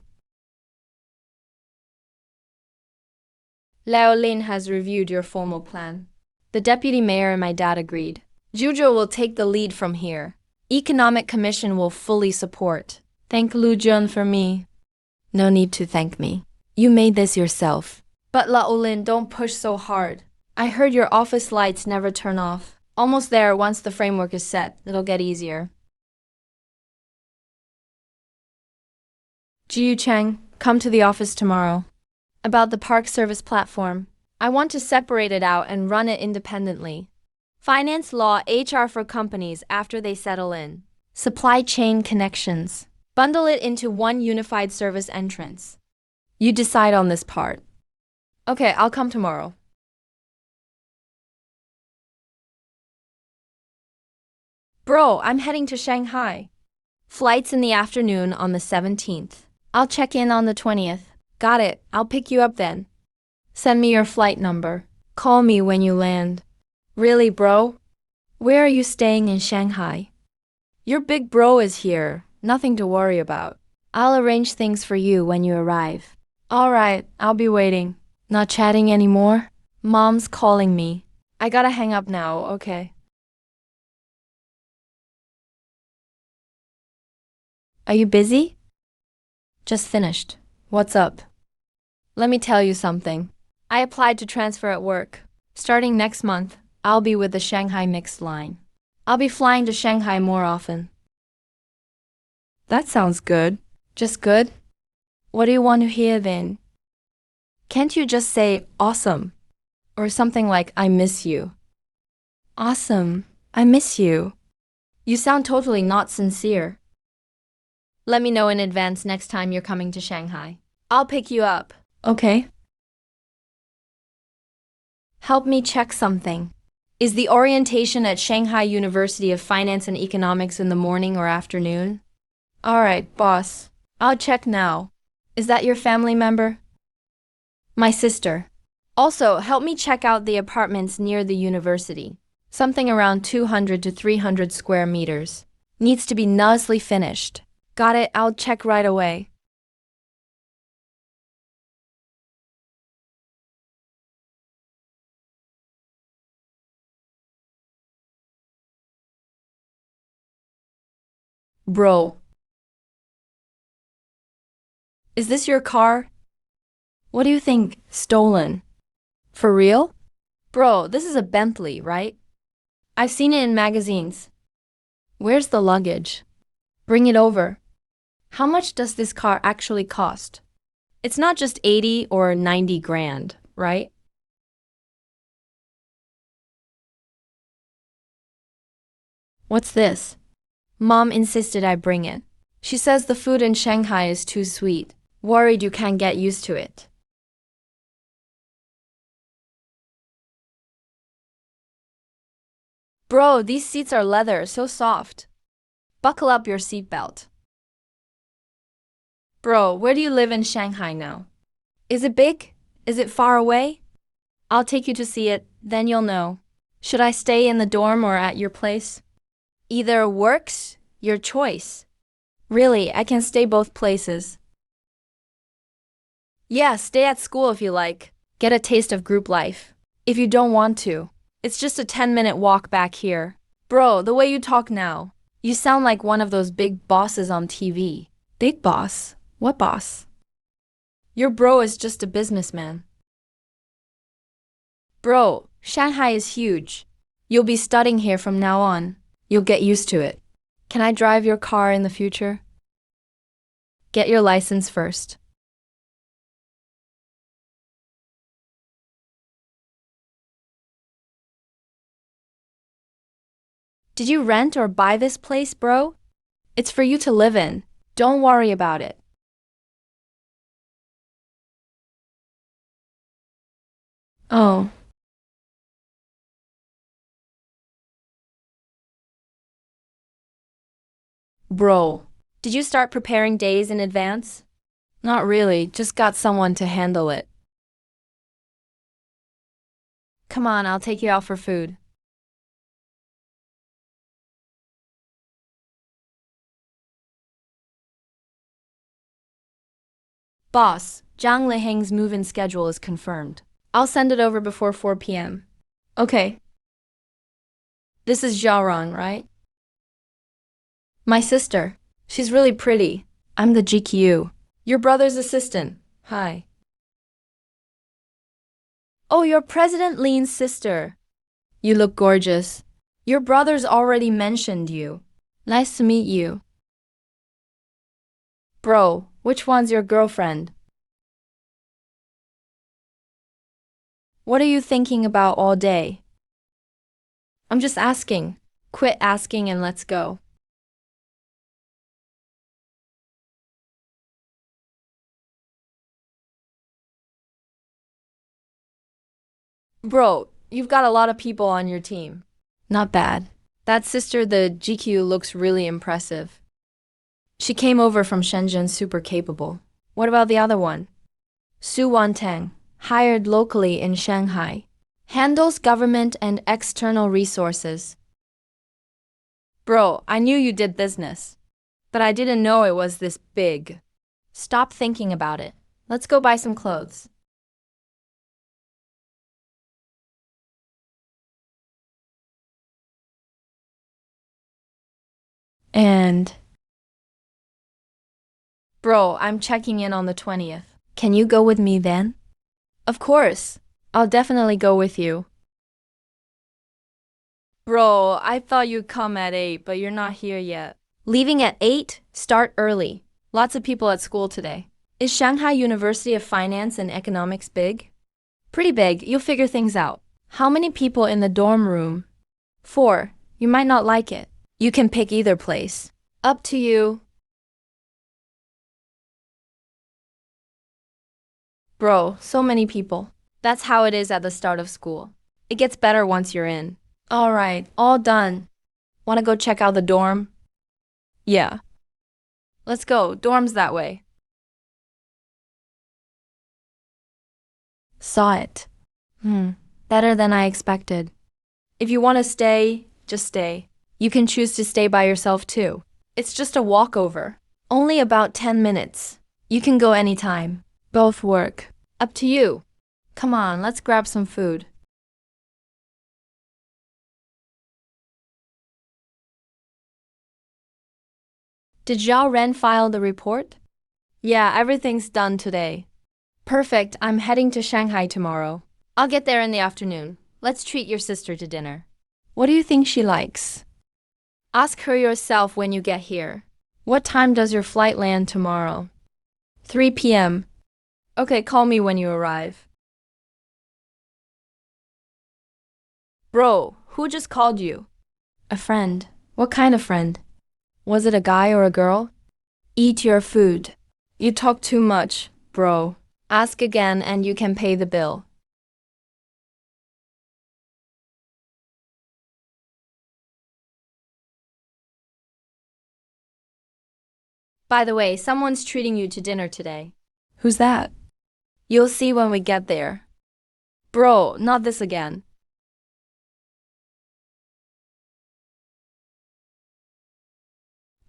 Lao Lin has reviewed your formal plan. The deputy mayor and my dad agreed. Zhuzhou will take the lead from here. Economic Commission will fully support. Thank Lu Jun for me. No need to thank me. You made this yourself. But Lao Lin, don't push so hard. I heard your office lights never turn off. Almost there. Once the framework is set, it'll get easier. Jiu Cheng, come to the office tomorrow. About the park service platform. I want to separate it out and run it independently. Finance, law, HR for companies after they settle in. Supply chain connections. Bundle it into one unified service entrance. You decide on this part. Okay, I'll come tomorrow. Bro, I'm heading to Shanghai. Flights in the afternoon on the 17th. I'll check in on the 20th. Got it, I'll pick you up then. Send me your flight number. Call me when you land. Really, bro? Where are you staying in Shanghai? Your big bro is here, nothing to worry about. I'll arrange things for you when you arrive. Alright, I'll be waiting. Not chatting anymore? Mom's calling me. I gotta hang up now, okay? Are you busy? Just finished. What's up? Let me tell you something. I applied to transfer at work. Starting next month, I'll be with the Shanghai Mixed Line. I'll be flying to Shanghai more often. That sounds good. Just good? What do you want to hear then? Can't you just say awesome? Or something like I miss you. Awesome. I miss you. You sound totally not sincere. Let me know in advance next time you're coming to Shanghai. I'll pick you up. Okay. Help me check something. Is the orientation at Shanghai University of Finance and Economics in the morning or afternoon? All right, boss. I'll check now. Is that your family member? My sister. Also, help me check out the apartments near the university. Something around 200 to 300 square meters. Needs to be nicely finished. Got it, I'll check right away. Bro. Is this your car? What do you think? Stolen? For real? Bro, this is a Bentley, right? I've seen it in magazines. Where's the luggage? Bring it over. How much does this car actually cost? It's not just 80 or 90 grand, right? What's this? Mom insisted I bring it. She says the food in Shanghai is too sweet. Worried you can't get used to it. Bro, these seats are leather, so soft. Buckle up your seatbelt. Bro, where do you live in Shanghai now? Is it big? Is it far away? I'll take you to see it, then you'll know. Should I stay in the dorm or at your place? Either works, your choice. Really, I can stay both places. Yeah, stay at school if you like. Get a taste of group life. If you don't want to, it's just a 10-minute walk back here. Bro, the way you talk now, you sound like one of those big bosses on TV. Big boss? What boss? Your bro is just a businessman. Bro, Shanghai is huge. You'll be studying here from now on. You'll get used to it. Can I drive your car in the future? Get your license first. Did you rent or buy this place, bro? It's for you to live in. Don't worry about it. Oh. Bro, did you start preparing days in advance? Not really, just got someone to handle it. Come on, I'll take you out for food. Boss, Zhang Liheng's move-in schedule is confirmed. I'll send it over before 4 p.m. Okay. This is Xiaorong, right? My sister. She's really pretty. I'm the GQ. Your brother's assistant. Hi. Oh, you're President Lin's sister. You look gorgeous. Your brother's already mentioned you. Nice to meet you. Bro, which one's your girlfriend? What are you thinking about all day? I'm just asking. Quit asking and let's go. Bro, you've got a lot of people on your team. Not bad. That sister, the GQ, looks really impressive. She came over from Shenzhen super capable. What about the other one? Su Wantang, hired locally in Shanghai. Handles government and external resources. Bro, I knew you did business, but I didn't know it was this big. Stop thinking about it. Let's go buy some clothes. And... Bro, I'm checking in on the 20th. Can you go with me then? Of course. I'll definitely go with you. Bro, I thought you'd come at 8, but you're not here yet. Leaving at 8? Start early. Lots of people at school today. Is Shanghai University of Finance and Economics big? Pretty big. You'll figure things out. How many people in the dorm room? 4. You might not like it. You can pick either place. Up to you. Bro, so many people. That's how it is at the start of school. It gets better once you're in. All right, all done. Want to go check out the dorm? Yeah. Let's go. Dorm's that way. Saw it. Better than I expected. If you want to stay, just stay. You can choose to stay by yourself too. It's just a walkover. Only about 10 minutes. You can go anytime. Both work. Up to you. Come on, let's grab some food. Did Zhao Ren file the report? Yeah, everything's done today. Perfect, I'm heading to Shanghai tomorrow. I'll get there in the afternoon. Let's treat your sister to dinner. What do you think she likes? Ask her yourself when you get here. What time does your flight land tomorrow? 3 p.m. Okay, call me when you arrive. Bro, who just called you? A friend. What kind of friend? Was it a guy or a girl? Eat your food. You talk too much, bro. Ask again and you can pay the bill. By the way, someone's treating you to dinner today. Who's that? You'll see when we get there. Bro, not this again.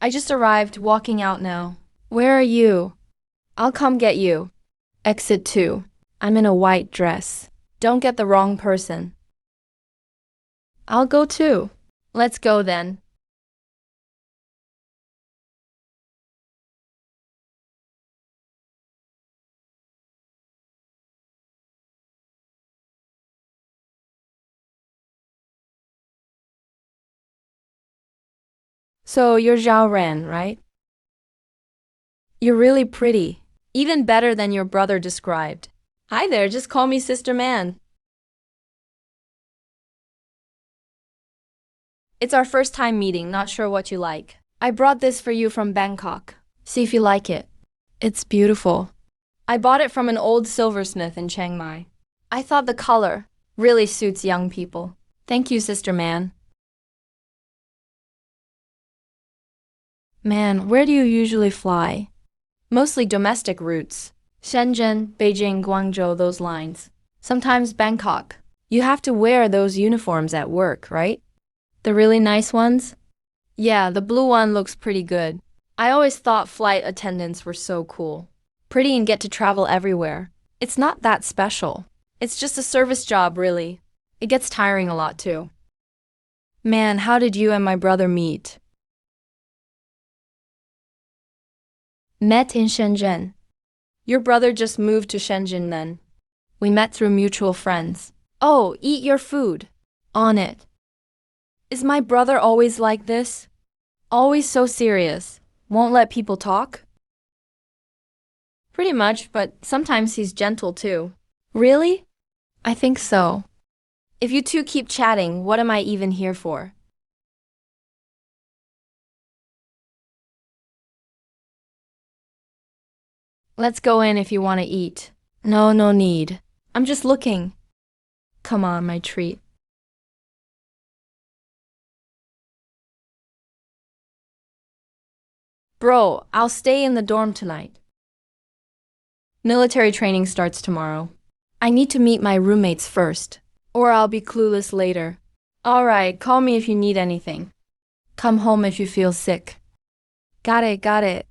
I just arrived, walking out now. Where are you? I'll come get you. Exit 2. I'm in a white dress. Don't get the wrong person. I'll go too. Let's go then. So you're Zhao Ran, right? You're really pretty. Even better than your brother described. Hi there, just call me Sister Man. It's our first time meeting, not sure what you like. I brought this for you from Bangkok. See if you like it. It's beautiful. I bought it from an old silversmith in Chiang Mai. I thought the color really suits young people. Thank you, Sister Man. Man, where do you usually fly? Mostly domestic routes. Shenzhen, Beijing, Guangzhou, those lines. Sometimes Bangkok. You have to wear those uniforms at work, right? The really nice ones? Yeah, the blue one looks pretty good. I always thought flight attendants were so cool. Pretty and get to travel everywhere. It's not that special. It's just a service job, really. It gets tiring a lot, too. Man, how did you and my brother meet? Met in Shenzhen. Your brother just moved to Shenzhen then. We met through mutual friends. Oh, eat your food. On it. Is my brother always like this? Always so serious. Won't let people talk? Pretty much, but sometimes he's gentle too. Really? I think so. If you two keep chatting, what am I even here for? Let's go in if you want to eat. No, no need. I'm just looking. Come on, my treat. Bro, I'll stay in the dorm tonight. Military training starts tomorrow. I need to meet my roommates first, or I'll be clueless later. Alright, call me if you need anything. Come home if you feel sick. Got it, got it.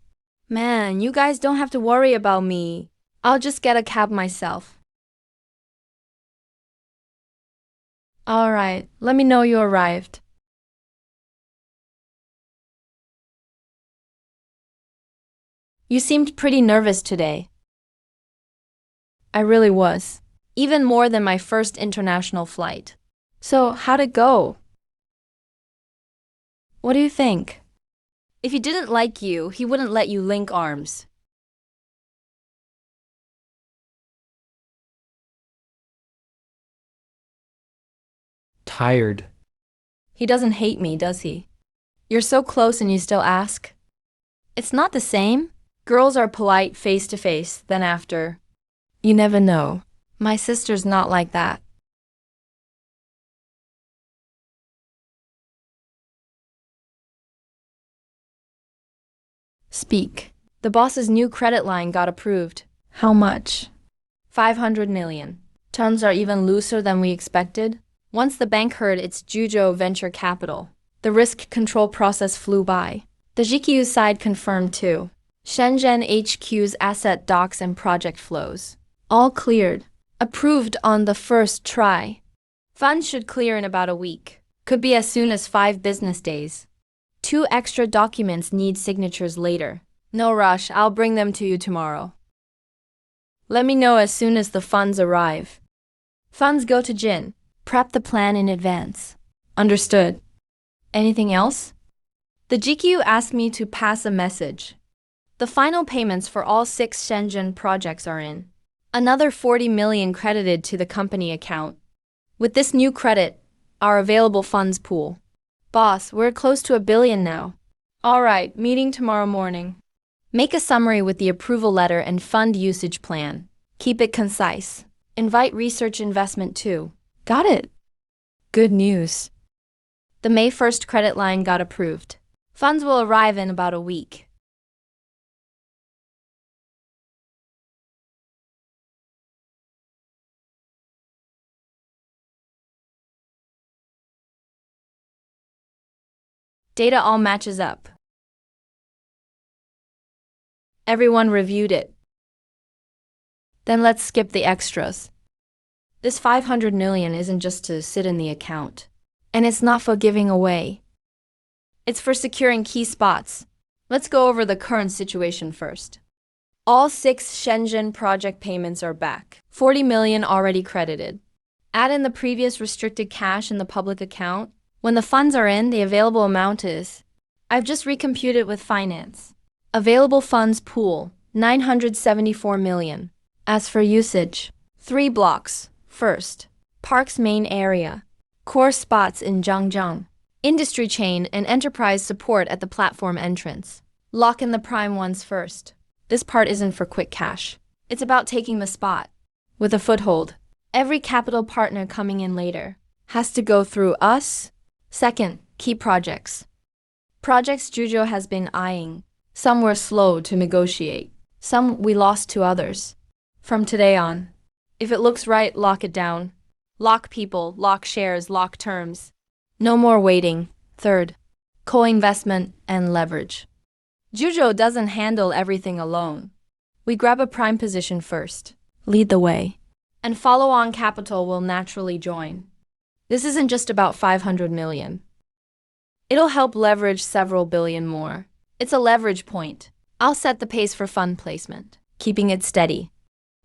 Man, you guys don't have to worry about me. I'll just get a cab myself. Alright, let me know you arrived. You seemed pretty nervous today. I really was. Even more than my first international flight. So, how'd it go? What do you think? If he didn't like you, he wouldn't let you link arms. Tired. He doesn't hate me, does he? You're so close and you still ask? It's not the same. Girls are polite face to face, then after. You never know. My sister's not like that. Speak. The boss's new credit line got approved. How much? 500 million. Terms are even looser than we expected. Once the bank heard it's Juzhou venture capital, the risk control process flew by. The GQ side confirmed too. Shenzhen HQ's asset docs and project flows. All cleared. Approved on the first try. Funds should clear in about a week. Could be as soon as 5 business days. 2 extra documents need signatures later. No rush, I'll bring them to you tomorrow. Let me know as soon as the funds arrive. Funds go to Jin. Prep the plan in advance. Understood. Anything else? The GQ asked me to pass a message. The final payments for all 6 Shenzhen projects are in. Another 40 million credited to the company account. With this new credit, our available funds pool. Boss, we're close to 1 billion now. Alright, meeting tomorrow morning. Make a summary with the approval letter and fund usage plan. Keep it concise. Invite research investment too. Got it. Good news. The May 1st credit line got approved. Funds will arrive in about a week. Data all matches up. Everyone reviewed it. Then let's skip the extras. This 500 million isn't just to sit in the account. And it's not for giving away. It's for securing key spots. Let's go over the current situation first. All 6 Shenzhen project payments are back. 40 million already credited. Add in the previous restricted cash in the public account. When the funds are in, the available amount is. I've just recomputed with finance. Available funds pool, 974 million. As for usage, 3 blocks. First, park's main area. Core spots in Zhangjiang. Industry chain and enterprise support at the platform entrance. Lock in the prime ones first. This part isn't for quick cash. It's about taking the spot. With a foothold, every capital partner coming in later has to go through us. Second, key projects. Projects Zhuzhou has been eyeing. Some were slow to negotiate. Some we lost to others. From today on, if it looks right, lock it down. Lock people, lock shares, lock terms. No more waiting. Third, co-investment and leverage. Zhuzhou doesn't handle everything alone. We grab a prime position first, lead the way, and follow-on capital will naturally join. This isn't just about 500 million. It'll help leverage several billion more. It's a leverage point. I'll set the pace for fund placement, keeping it steady.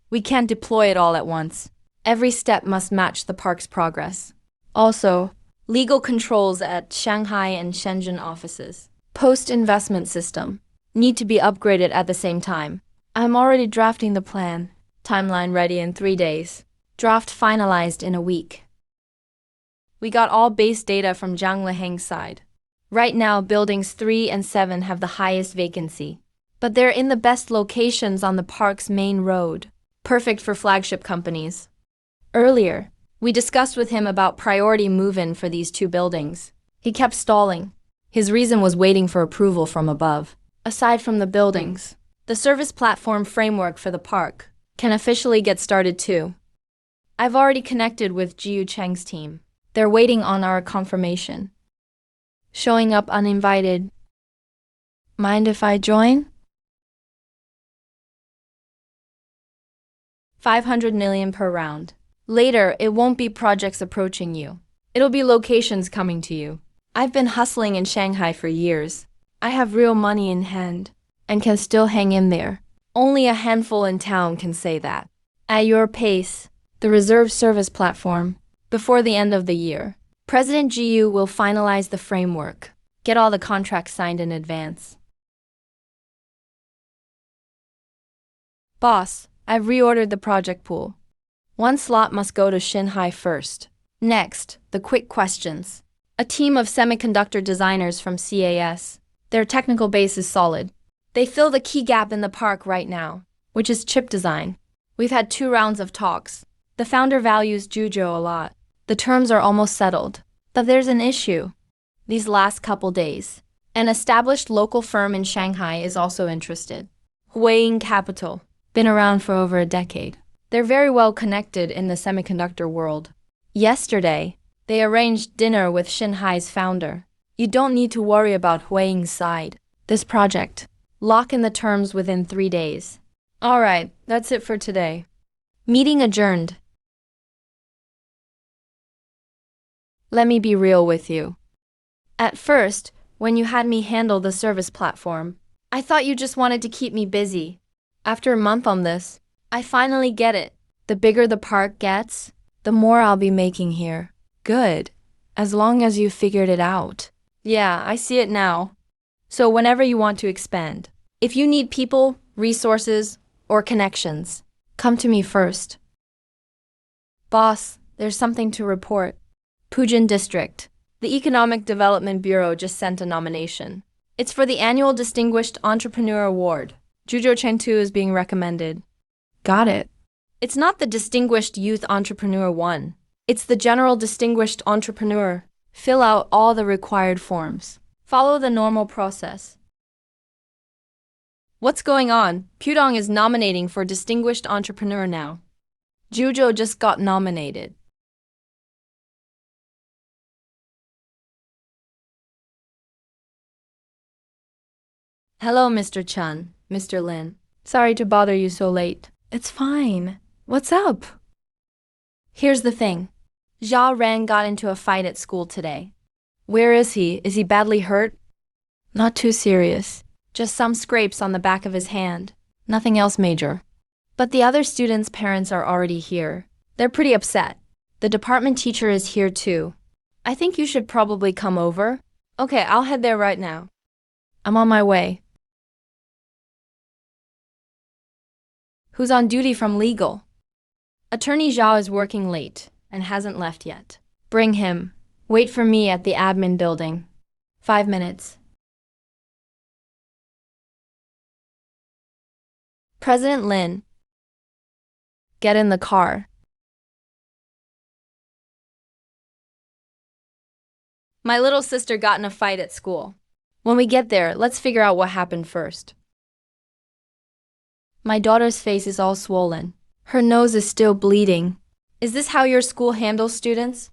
We can't deploy it all at once. Every step must match the park's progress. Also, legal controls at Shanghai and Shenzhen offices. Post-investment system need to be upgraded at the same time. I'm already drafting the plan. Timeline ready in 3 days. Draft finalized in a week. We got all base data from Zhang Leheng's side. Right now, buildings 3 and 7 have the highest vacancy. But they're in the best locations on the park's main road. Perfect for flagship companies. Earlier, we discussed with him about priority move-in for these 2 buildings. He kept stalling. His reason was waiting for approval from above. Aside from the buildings, the service platform framework for the park can officially get started too. I've already connected with Jiu Cheng's team. They're waiting on our confirmation. Showing up uninvited. Mind if I join? 500 million per round. Later, it won't be projects approaching you. It'll be locations coming to you. I've been hustling in Shanghai for years. I have real money in hand and can still hang in there. Only a handful in town can say that. At your pace, the reserve service platform, before the end of the year, President Jiu will finalize the framework, get all the contracts signed in advance. Boss, I've reordered the project pool. 1 slot must go to Shanghai first. Next, the quick questions. A team of semiconductor designers from CAS. Their technical base is solid. They fill the key gap in the park right now, which is chip design. We've had 2 rounds of talks. The founder values Zhuzhou a lot. The terms are almost settled. But there's an issue. These last couple days, an established local firm in Shanghai is also interested. Huaying Capital. Been around for over a decade. They're very well connected in the semiconductor world. Yesterday, they arranged dinner with Shanghai's founder. You don't need to worry about Huaying's side. This project, lock in the terms within 3 days. All right, that's it for today. Meeting adjourned. Let me be real with you. At first, when you had me handle the service platform, I thought you just wanted to keep me busy. After a month on this, I finally get it. The bigger the park gets, the more I'll be making here. Good. As long as you figured it out. Yeah, I see it now. So whenever you want to expand, if you need people, resources, or connections, come to me first. Boss, there's something to report. Pujin District. The Economic Development Bureau just sent a nomination. It's for the annual Distinguished Entrepreneur Award. Zhuzhou Chengtu is being recommended. Got it. It's not the Distinguished Youth Entrepreneur 1. It's the General Distinguished Entrepreneur. Fill out all the required forms. Follow the normal process. What's going on? Pudong is nominating for Distinguished Entrepreneur now. Zhuzhou just got nominated. Hello, Mr. Chen, Mr. Lin. Sorry to bother you so late. It's fine. What's up? Here's the thing. Zhao Ren got into a fight at school today. Where is he? Is he badly hurt? Not too serious. Just some scrapes on the back of his hand. Nothing else major. But the other students' parents are already here. They're pretty upset. The department teacher is here too. I think you should probably come over. Okay, I'll head there right now. I'm on my way. Who's on duty from legal? Attorney Zhao is working late and hasn't left yet. Bring him. Wait for me at the admin building. 5 minutes. President Lin. Get in the car. My little sister got in a fight at school. When we get there, let's figure out what happened first. My daughter's face is all swollen. Her nose is still bleeding. Is this how your school handles students?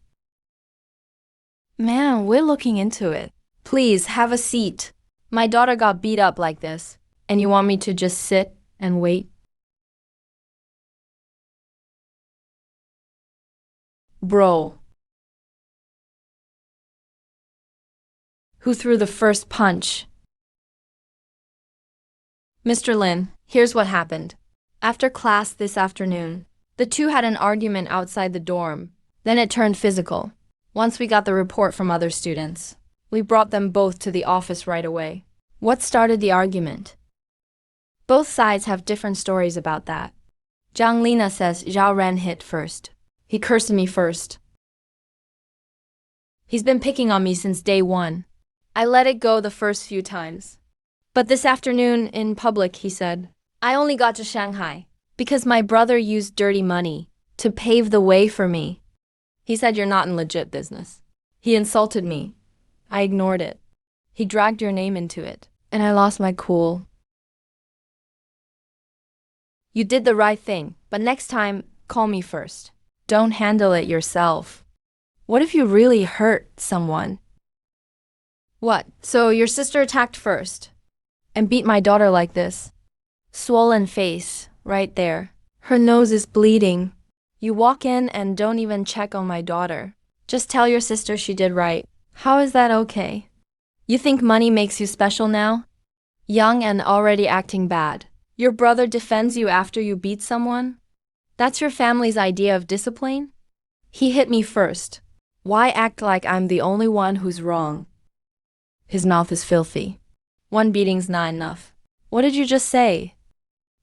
Man, we're looking into it. Please, have a seat. My daughter got beat up like this, and you want me to just sit and wait? Bro. Who threw the first punch? Mr. Lin, here's what happened. After class this afternoon, the two had an argument outside the dorm. Then it turned physical. Once we got the report from other students, we brought them both to the office right away. What started the argument? Both sides have different stories about that. Zhang Lina says Zhao Ren hit first. He cursed me first. He's been picking on me since day one. I let it go the first few times. But this afternoon, in public, he said, I only got to Shanghai because my brother used dirty money to pave the way for me. He said you're not in legit business. He insulted me. I ignored it. He dragged your name into it, and I lost my cool. You did the right thing, but next time, call me first. Don't handle it yourself. What if you really hurt someone? What? So your sister attacked first and beat my daughter like this? Swollen face, right there. Her nose is bleeding. You walk in and don't even check on my daughter. Just tell your sister she did right. How is that okay? You think money makes you special now? Young and already acting bad. Your brother defends you after you beat someone? That's your family's idea of discipline? He hit me first. Why act like I'm the only one who's wrong? His mouth is filthy. One beating's not enough. What did you just say?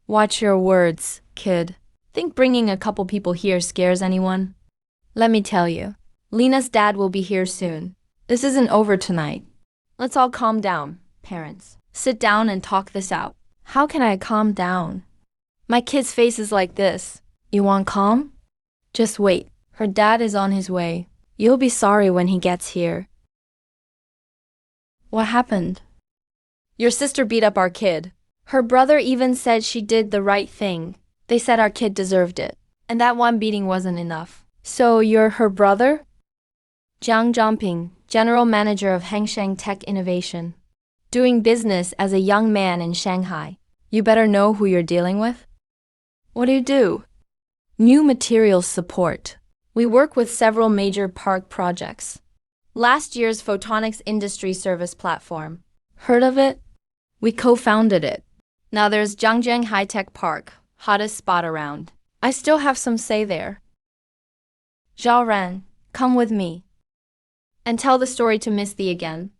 Watch your words, kid. Think bringing a couple people here scares anyone? Let me tell you, Lena's dad will be here soon. This isn't over tonight. Let's all calm down, parents. Sit down and talk this out. How can I calm down? My kid's face is like this. You want calm? Just wait. Her dad is on his way. You'll be sorry when he gets here. What happened? Your sister beat up our kid. Her brother even said she did the right thing. They said our kid deserved it. And that one beating wasn't enough. So you're her brother? Jiang Zhangping, General Manager of Hengsheng Tech Innovation. Doing business as a young man in Shanghai. You better know who you're dealing with. What do you do? New materials support. We work with several major park projects. Last year's Photonics Industry Service Platform. Heard of it? We co-founded it. Now there's Zhangjiang High-Tech Park, hottest spot around. I still have some say there. Zhao Ren, come with me. And tell the story to Miss Thee again.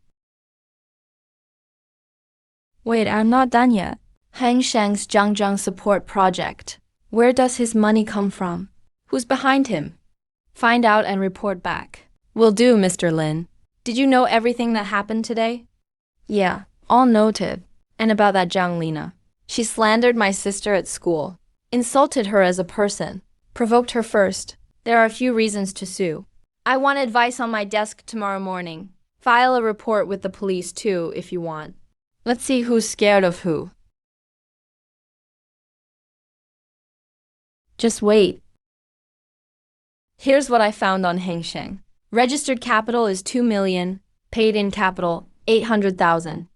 Wait, I'm not done yet. Heng Sheng's Zhangjiang Support Project. Where does his money come from? Who's behind him? Find out and report back. Will do, Mr. Lin. Did you know everything that happened today? Yeah, all noted. And about that Zhang Lina. She slandered my sister at school, insulted her as a person, provoked her first. There are a few reasons to sue. I want advice on my desk tomorrow morning. File a report with the police too, if you want. Let's see who's scared of who. Just wait. Here's what I found on Hengsheng. Registered capital is 2 million, paid-in capital 800,000.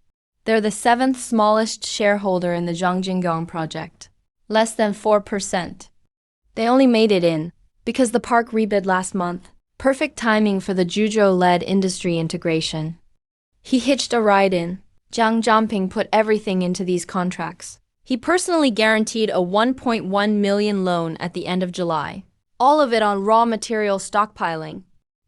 They're the seventh smallest shareholder in the Zhongjingyang project. Less than 4%. They only made it in because the park rebid last month. Perfect timing for the Zhuzhou-led industry integration. He hitched a ride in. Jiang Zhangping put everything into these contracts. He personally guaranteed a 1.1 million loan at the end of July. All of it on raw material stockpiling.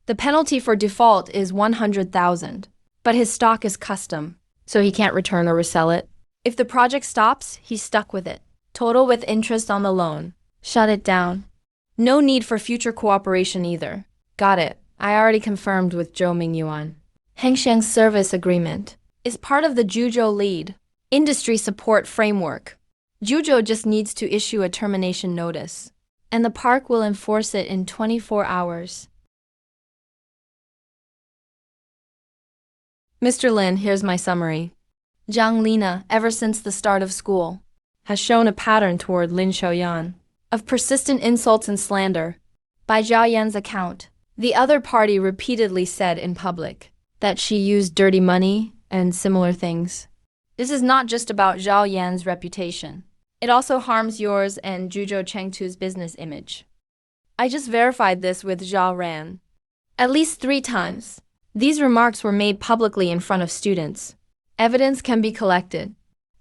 The penalty for default is 100,000, but his stock is custom, so he can't return or resell it. If the project stops, he's stuck with it. Total with interest on the loan. Shut it down. No need for future cooperation either. Got it. I already confirmed with Zhou Mingyuan. Hengsheng's service agreement is part of the Zhuzhou Lead Industry Support Framework. Zhuzhou just needs to issue a termination notice, and the park will enforce it in 24 hours. Mr. Lin, here's my summary. Zhang Lina, ever since the start of school, has shown a pattern toward Lin Xiaoyan of persistent insults and slander. By Zhao Yan's account, the other party repeatedly said in public that she used dirty money and similar things. This is not just about Zhao Yan's reputation. It also harms yours and Zhuzhou Chengtu's business image. I just verified this with Zhao Ran. At least 3 times. These remarks were made publicly in front of students. Evidence can be collected,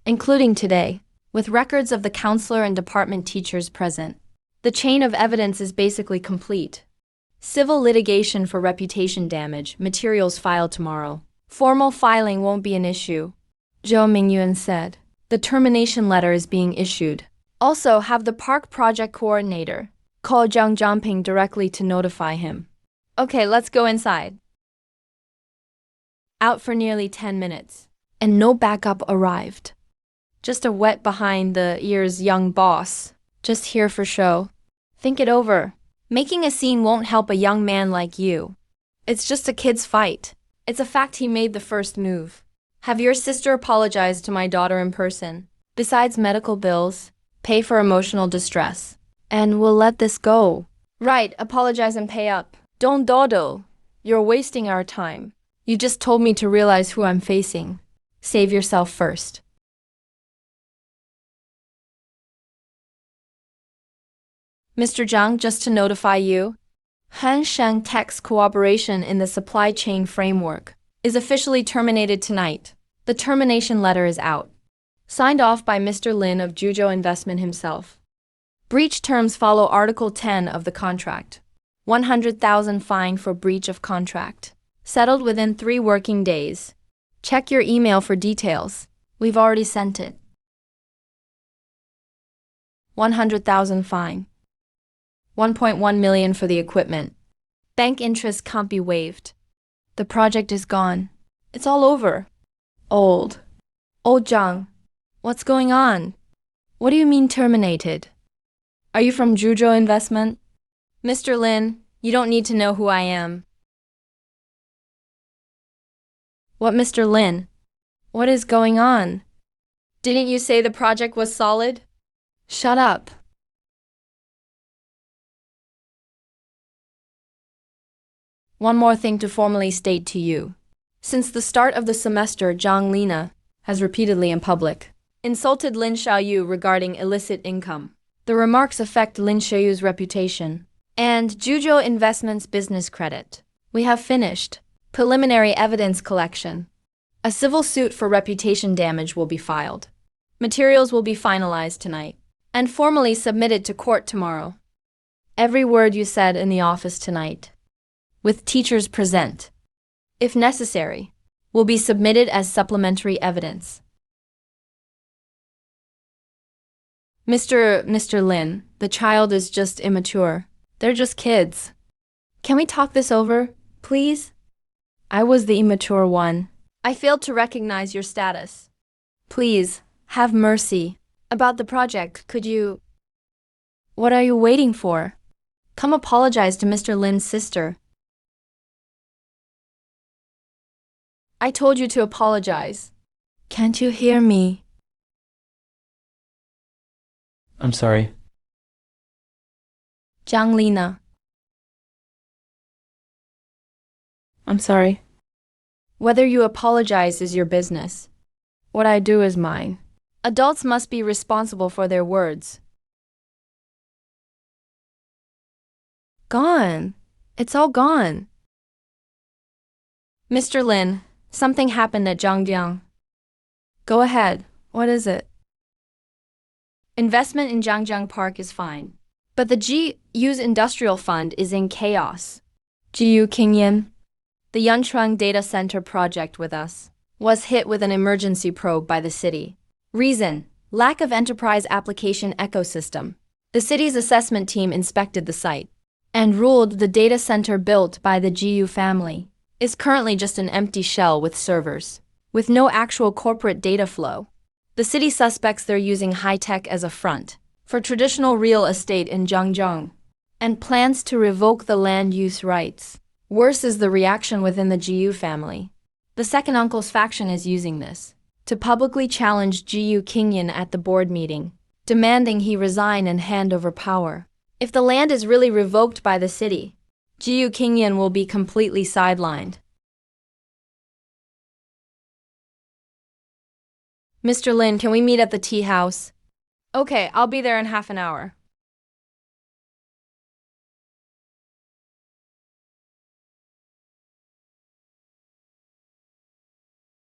including today, with records of the counselor and department teachers present. The chain of evidence is basically complete. Civil litigation for reputation damage, materials filed tomorrow. Formal filing won't be an issue, Zhou Mingyuan said. The termination letter is being issued. Also, have the park project coordinator call Jiang Zhangping directly to notify him. Okay, let's go inside. Out for nearly 10 minutes, and no backup arrived. Just a wet behind the ears young boss, just here for show. Think it over. Making a scene won't help a young man like you. It's just a kid's fight. It's a fact he made the first move. Have your sister apologize to my daughter in person. Besides medical bills, pay for emotional distress. And we'll let this go. Right, apologize and pay up. Don't dawdle. You're wasting our time. You just told me to realize who I'm facing. Save yourself first. Mr. Zhang, just to notify you, Hengsheng Tech's cooperation in the supply chain framework is officially terminated tonight. The termination letter is out. Signed off by Mr. Lin of Zhuzhou Investment himself. Breach terms follow Article 10 of the contract. 100,000 fine for breach of contract. Settled within 3 working days. Check your email for details. We've already sent it. 100,000 fine. 1.1 million for the equipment. Bank interest can't be waived. The project is gone. It's all over. Old Zhang, what's going on? What do you mean terminated? Are you from Zhuzhou Investment? Mr. Lin, you don't need to know who I am. What, Mr. Lin? What is going on? Didn't you say the project was solid? Shut up. One more thing to formally state to you. Since the start of the semester, Zhang Lina has repeatedly in public insulted Lin Xiaoyu regarding illicit income. The remarks affect Lin Xiaoyu's reputation and Zhuzhou Investment's business credit. We have finished preliminary evidence collection. A civil suit for reputation damage will be filed. Materials will be finalized tonight and formally submitted to court tomorrow. Every word you said in the office tonight, with teachers present, if necessary, will be submitted as supplementary evidence. Mr. Lin, the child is just immature. They're just kids. Can we talk this over, please? I was the immature one. I failed to recognize your status. Please, have mercy. About the project, could you... What are you waiting for? Come apologize to Mr. Lin's sister. I told you to apologize. Can't you hear me? I'm sorry. Zhang Lina. I'm sorry. Whether you apologize is your business. What I do is mine. Adults must be responsible for their words. Gone. It's all gone. Mr. Lin, something happened at Zhangjiang. Go ahead. What is it? Investment in Zhangjiang Park is fine. But the GU's industrial fund is in chaos. GU Qingyan, the Yunchuang data center project with us, was hit with an emergency probe by the city. Reason: lack of enterprise application ecosystem. The city's assessment team inspected the site and ruled the data center built by the GU family is currently just an empty shell with servers, with no actual corporate data flow. The city suspects they're using high-tech as a front for traditional real estate in Zhangjiang and plans to revoke the land use rights. Worse is the reaction within the GU family. The second uncle's faction is using this to publicly challenge GU Qingyan at the board meeting, demanding he resign and hand over power. If the land is really revoked by the city, GU Qingyan will be completely sidelined. Mr. Lin, can we meet at the tea house? Okay, I'll be there in half an hour.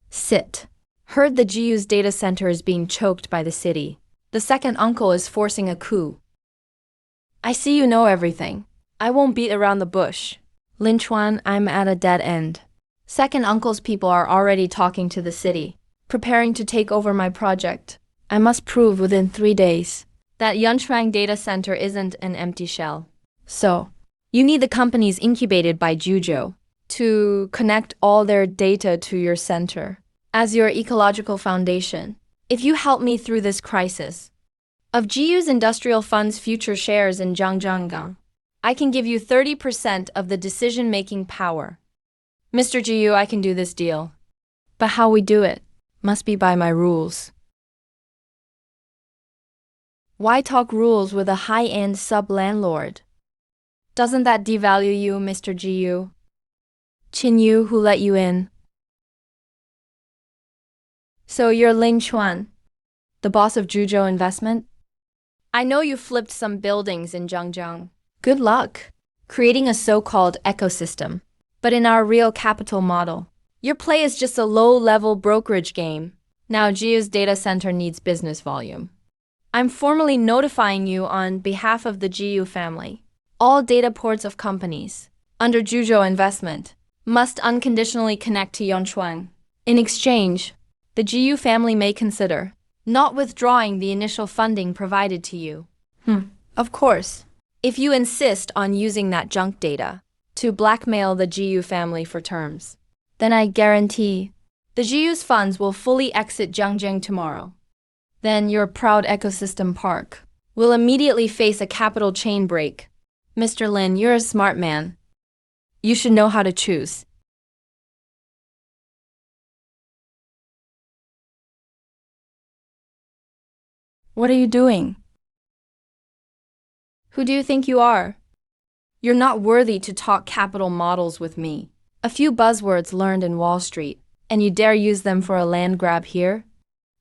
Sit. Heard the GU's data center is being choked by the city. The second uncle is forcing a coup. I see you know everything. I won't beat around the bush. Lin Chuan, I'm at a dead end. Second uncle's people are already talking to the city, preparing to take over my project. I must prove within 3 days that Yunchuang data center isn't an empty shell. So, you need the companies incubated by Zhuzhou to connect all their data to your center as your ecological foundation. If you help me through this crisis of GU's industrial fund's future shares in Zhangjiang, I can give you 30% of the decision-making power. Mr. GU, I can do this deal. But how we do it must be by my rules. Why talk rules with a high-end sub-landlord? Doesn't that devalue you, Mr. GU? Qin Yu, who let you in? So you're Ling Chuan, the boss of Zhuzhou Investment? I know you flipped some buildings in Zhangjiang. Good luck creating a so-called ecosystem. But in our real capital model, your play is just a low-level brokerage game. Now GU's data center needs business volume. I'm formally notifying you on behalf of the GU family. All data ports of companies under Zhuzhou Investment must unconditionally connect to Yunchuang. In exchange, the GU family may consider not withdrawing the initial funding provided to you. Of course, if you insist on using that junk data to blackmail the GU family for terms, then I guarantee the GU's funds will fully exit Zhangjiang tomorrow. Then your proud ecosystem park will immediately face a capital chain break. Mr. Lin, you're a smart man. You should know how to choose. What are you doing? Who do you think you are? You're not worthy to talk capital models with me. A few buzzwords learned in Wall Street, and you dare use them for a land grab here?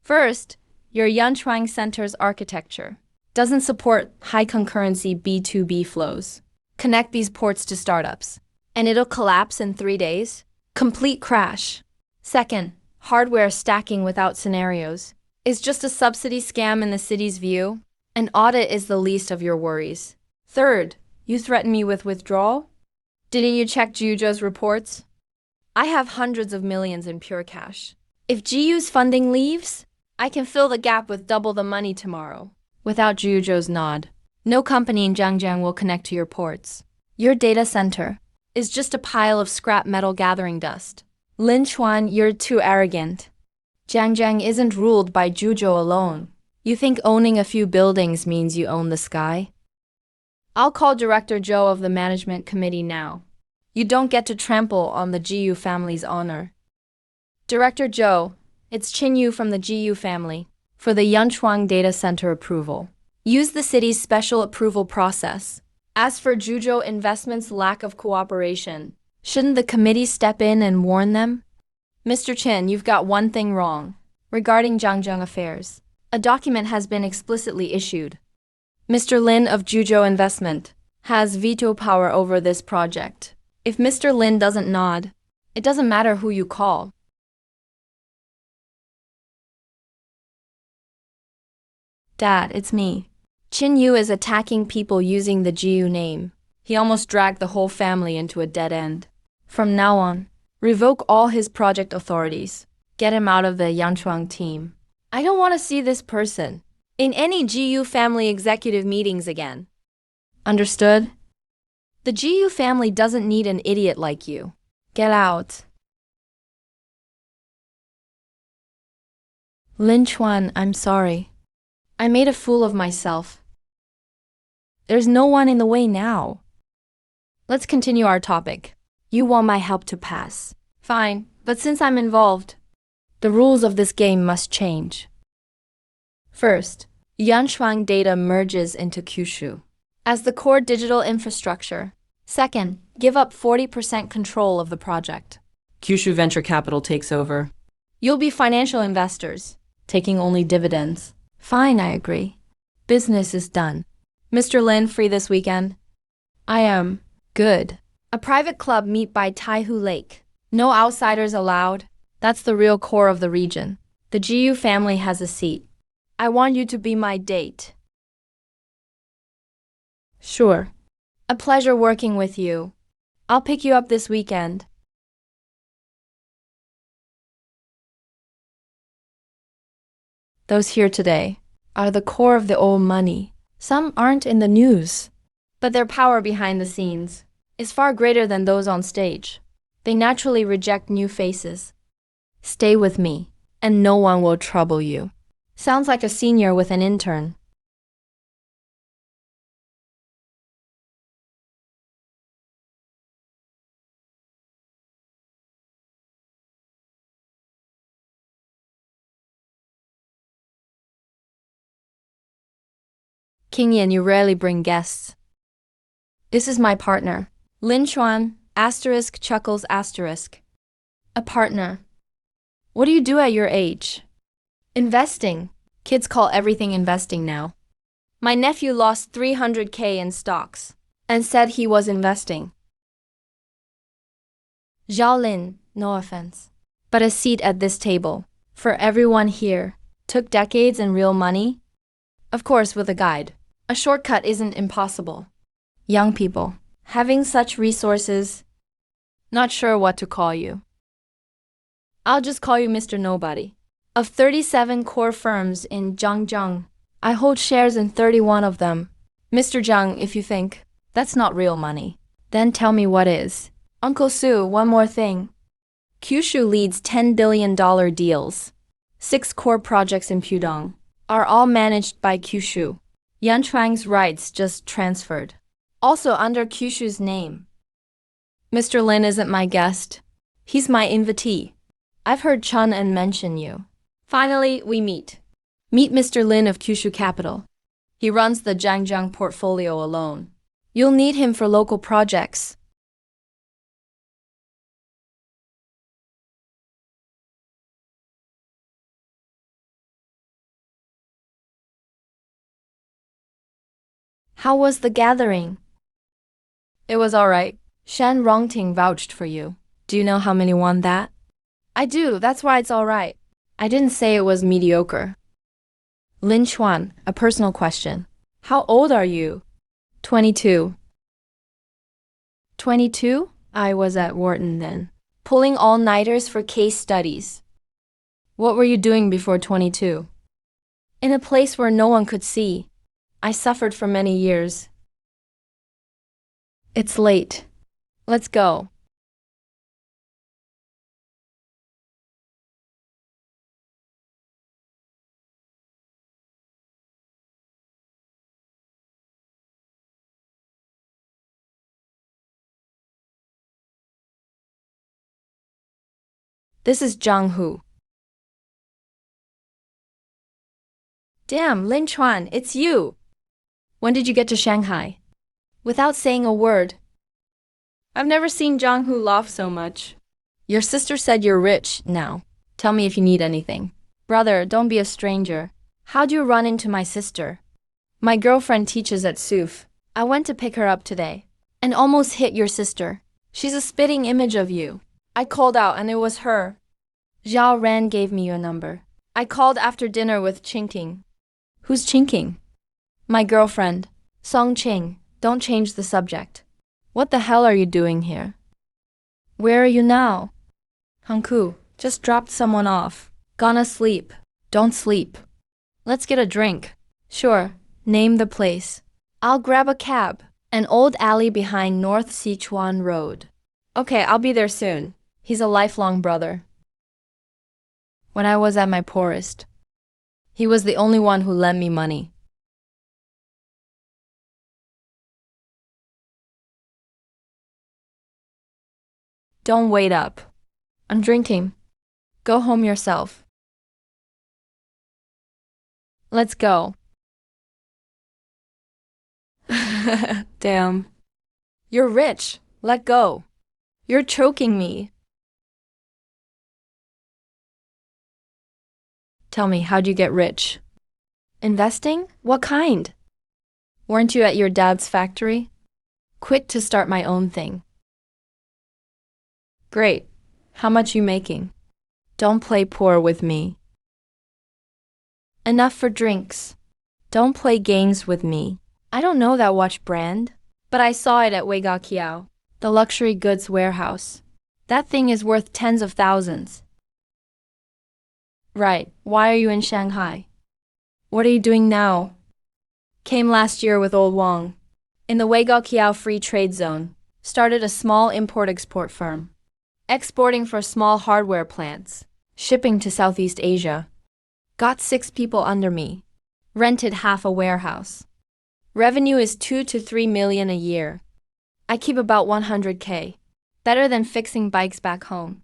First, your Yunchuang Center's architecture doesn't support high concurrency B2B flows. Connect these ports to startups, and it'll collapse in 3 days. Complete crash. Second, hardware stacking without scenarios is just a subsidy scam in the city's view. An audit is the least of your worries. Third, you threaten me with withdrawal? Didn't you check Zhuzhou's reports? I have hundreds of millions in pure cash. If GU's funding leaves, I can fill the gap with double the money tomorrow. Without Zhuzhou's nod, no company in Zhangjiang will connect to your ports. Your data center is just a pile of scrap metal gathering dust. Lin Chuan, you're too arrogant. Zhangjiang isn't ruled by Zhuzhou alone. You think owning a few buildings means you own the sky? I'll call Director Joe of the management committee now. You don't get to trample on the GU family's honor. Director Joe, it's Chin Yu from the GU family. For the Yanchuang data center approval, use the city's special approval process. As for Zhuzhou Investment's lack of cooperation, shouldn't the committee step in and warn them? Mr. Chin, you've got one thing wrong. Regarding Zhangjiang affairs, a document has been explicitly issued. Mr. Lin of Zhuzhou Investment has veto power over this project. If Mr. Lin doesn't nod, it doesn't matter who you call. Dad, it's me. Chin Yu is attacking people using the GU name. He almost dragged the whole family into a dead end. From now on, revoke all his project authorities. Get him out of the Yanchuang team. I don't want to see this person in any GU family executive meetings again. Understood? The GU family doesn't need an idiot like you. Get out. Lin Chuan, I'm sorry. I made a fool of myself. There's no one in the way now. Let's continue our topic. You want my help to pass. Fine, but since I'm involved, the rules of this game must change. First, Yanchuang data merges into Kyushu as the core digital infrastructure. Second, give up 40% control of the project. Kyushu Venture Capital takes over. You'll be financial investors, taking only dividends. Fine, I agree. Business is done. Mr. Lin, free this weekend? I am. Good. A private club meet by Taihu Lake. No outsiders allowed. That's the real core of the region. The GU family has a seat. I want you to be my date. Sure. A pleasure working with you. I'll pick you up this weekend. Those here today are the core of the old money. Some aren't in the news, but their power behind the scenes is far greater than those on stage. They naturally reject new faces. Stay with me, and no one will trouble you. Sounds like a senior with an intern. King Yin, you rarely bring guests. This is my partner, Lin Chuan, asterisk chuckles asterisk. A partner. What do you do at your age? Investing. Kids call everything investing now. My nephew lost 300K in stocks and said he was investing. Zhao Lin, no offense, but a seat at this table, for everyone here, took decades in real money? Of course, with a guide. A shortcut isn't impossible. Young people, having such resources, not sure what to call you. I'll just call you Mr. Nobody. Of 37 core firms in Zhangjiang, I hold shares in 31 of them. Mr. Zhang, if you think that's not real money, then tell me what is. Uncle Sue, one more thing. Kyushu leads $10 billion deals. 6 core projects in Pudong are all managed by Kyushu. Yanchuang's rights just transferred, also under Kyushu's name. Mr. Lin isn't my guest. He's my invitee. I've heard Chun and mention you. Finally, we meet. Meet Mr. Lin of Kyushu Capital. He runs the Zhangjiang portfolio alone. You'll need him for local projects. How was the gathering? It was all right. Shan Rongting vouched for you. Do you know how many won that? I do, that's why it's all right. I didn't say it was mediocre. Lin Chuan, a personal question. How old are you? 22. 22? I was at Wharton then, pulling all-nighters for case studies. What were you doing before 22? In a place where no one could see. I suffered for many years. It's late. Let's go. This is Zhang Hu. Damn, Lin Chuan, it's you. When did you get to Shanghai? Without saying a word. I've never seen Zhang Hu laugh so much. Your sister said you're rich now. Tell me if you need anything. Brother, don't be a stranger. How'd you run into my sister? My girlfriend teaches at SUF. I went to pick her up today and almost hit your sister. She's a spitting image of you. I called out and it was her. Zhao Ran gave me your number. I called after dinner with Qingting. Who's Qingting? My girlfriend, Song Qing. Don't change the subject. What the hell are you doing here? Where are you now? Hanku, just dropped someone off. Gonna sleep. Don't sleep. Let's get a drink. Sure, name the place. I'll grab a cab. An old alley behind North Sichuan Road. Okay, I'll be there soon. He's a lifelong brother. When I was at my poorest, he was the only one who lent me money. Don't wait up. I'm drinking. Go home yourself. Let's go. Damn. You're rich. Let go. You're choking me. Tell me, how'd you get rich? Investing? What kind? Weren't you at your dad's factory? Quit to start my own thing. Great. How much you making? Don't play poor with me. Enough for drinks. Don't play games with me. I don't know that watch brand, but I saw it at OICQ, the luxury goods warehouse. That thing is worth tens of thousands. Right. Why are you in Shanghai? What are you doing now? Came last year with old Wang. In the OICQ free trade zone. Started a small import-export firm. Exporting for small hardware plants. Shipping to Southeast Asia. Got 6 people under me. Rented half a warehouse. Revenue is 2 to 3 million a year. I keep about 100K. Better than fixing bikes back home.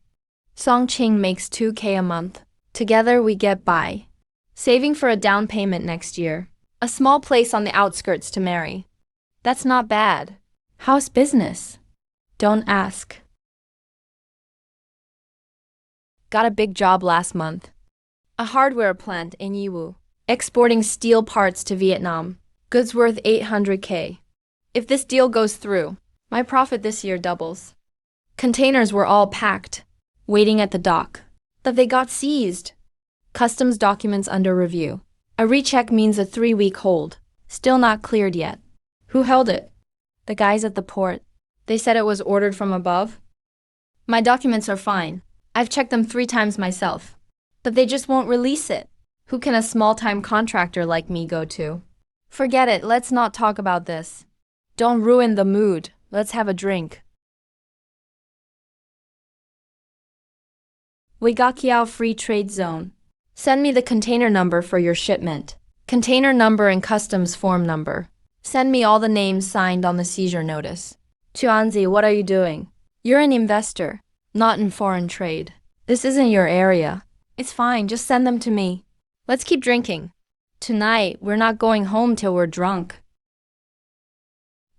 Song Qing makes 2K a month. Together we get by. Saving for a down payment next year. A small place on the outskirts to marry. That's not bad. How's business? Don't ask. Got a big job last month. A hardware plant in Yiwu. Exporting steel parts to Vietnam. Goods worth 800K. If this deal goes through, my profit this year doubles. Containers were all packed, waiting at the dock. But they got seized. Customs documents under review. A recheck means a 3-week hold. Still not cleared yet. Who held it? The guys at the port. They said it was ordered from above. My documents are fine. I've checked them 3 times myself. But they just won't release it. Who can a small-time contractor like me go to? Forget it, let's not talk about this. Don't ruin the mood. Let's have a drink. OICQ Free Trade Zone. Send me the container number for your shipment. Container number and customs form number. Send me all the names signed on the seizure notice. Chuanzi, what are you doing? You're an investor, not in foreign trade. This isn't your area. It's fine, just send them to me. Let's keep drinking. Tonight, we're not going home till we're drunk.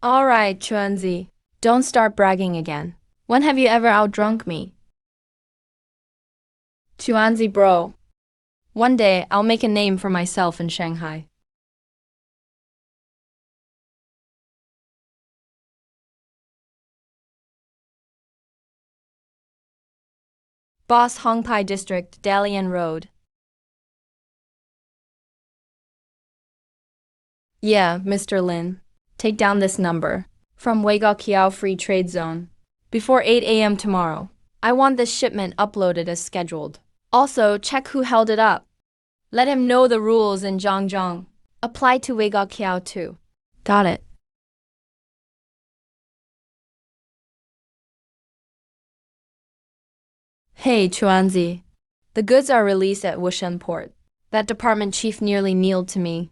All right, Chuanzi. Don't start bragging again. When have you ever outdrunk me? Chuanzi bro. One day, I'll make a name for myself in Shanghai. Boss Hongpai District, Dalian Road. Yeah, Mr. Lin. Take down this number. From OICQ Free Trade Zone. Before 8 a.m. tomorrow. I want this shipment uploaded as scheduled. Also, check who held it up. Let him know the rules in Zhangzhang. Apply to OICQ too. Got it. Hey, Chuanzi. The goods are released at Wushen Port. That department chief nearly kneeled to me.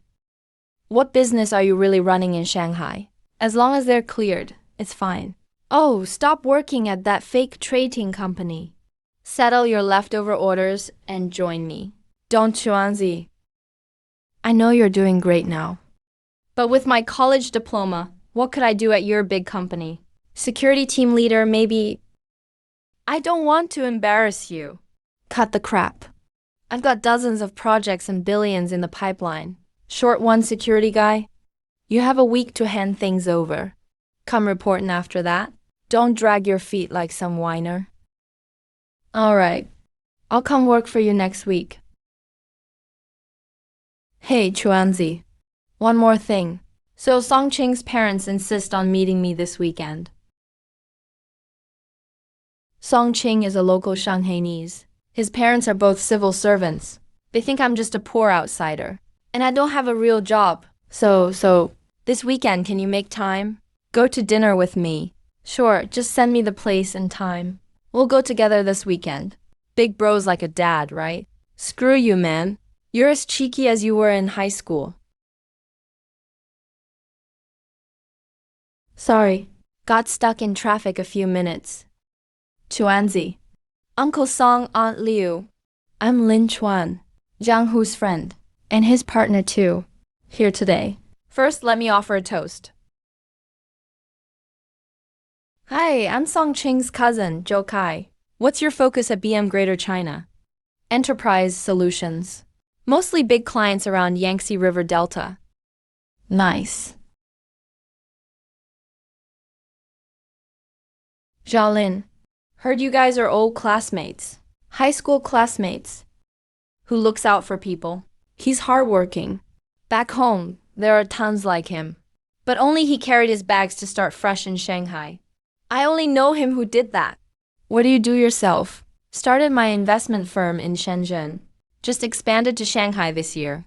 What business are you really running in Shanghai? As long as they're cleared, it's fine. Oh, stop working at that fake trading company. Settle your leftover orders and join me. Don't Chuanzi. I know you're doing great now. But with my college diploma, what could I do at your big company? Security team leader, maybe. I don't want to embarrass you. Cut the crap. I've got dozens of projects and billions in the pipeline. Short one, security guy. You have a week to hand things over. Come reporting after that. Don't drag your feet like some whiner. All right. I'll come work for you next week. Hey, Chuanzi. One more thing. So Songqing's parents insist on meeting me this weekend. Songqing is a local Shanghainese. His parents are both civil servants. They think I'm just a poor outsider. And I don't have a real job. So, this weekend can you make time? Go to dinner with me. Sure, just send me the place and time. We'll go together this weekend. Big bro's like a dad, right? Screw you, man. You're as cheeky as you were in high school. Sorry, got stuck in traffic a few minutes. Chuanzi. Uncle Song, Aunt Liu. I'm Lin Chuan, Zhang Hu's friend, and his partner too, here today. First, let me offer a toast. Hi, I'm Songqing's cousin, Zhou Kai. What's your focus at BM Greater China? Enterprise solutions. Mostly big clients around Yangtze River Delta. Nice. Xiaolin. Heard you guys are old classmates. High school classmates. Who looks out for people. He's hardworking. Back home, there are tons like him. But only he carried his bags to start fresh in Shanghai. I only know him who did that. What do you do yourself? Started my investment firm in Shenzhen. Just expanded to Shanghai this year.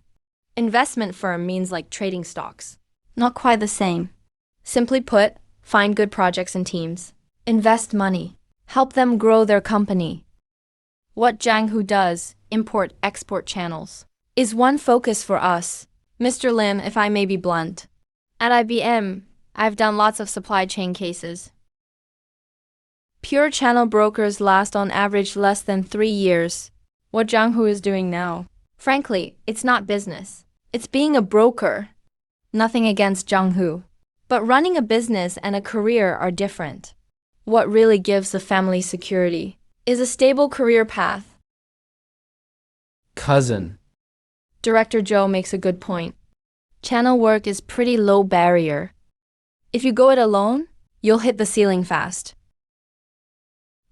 Investment firm means like trading stocks. Not quite the same. Simply put, find good projects and teams. Invest money. Help them grow their company. What Zhang Hu does, import-export channels, is one focus for us. Mr. Lim, if I may be blunt. At IBM, I've done lots of supply chain cases. Pure channel brokers last on average less than 3 years. What Zhang Hu is doing now. Frankly, it's not business. It's being a broker. Nothing against Zhang Hu. But running a business and a career are different. What really gives the family security is a stable career path. Cousin. Director Zhou makes a good point. Channel work is pretty low barrier. If you go it alone, you'll hit the ceiling fast.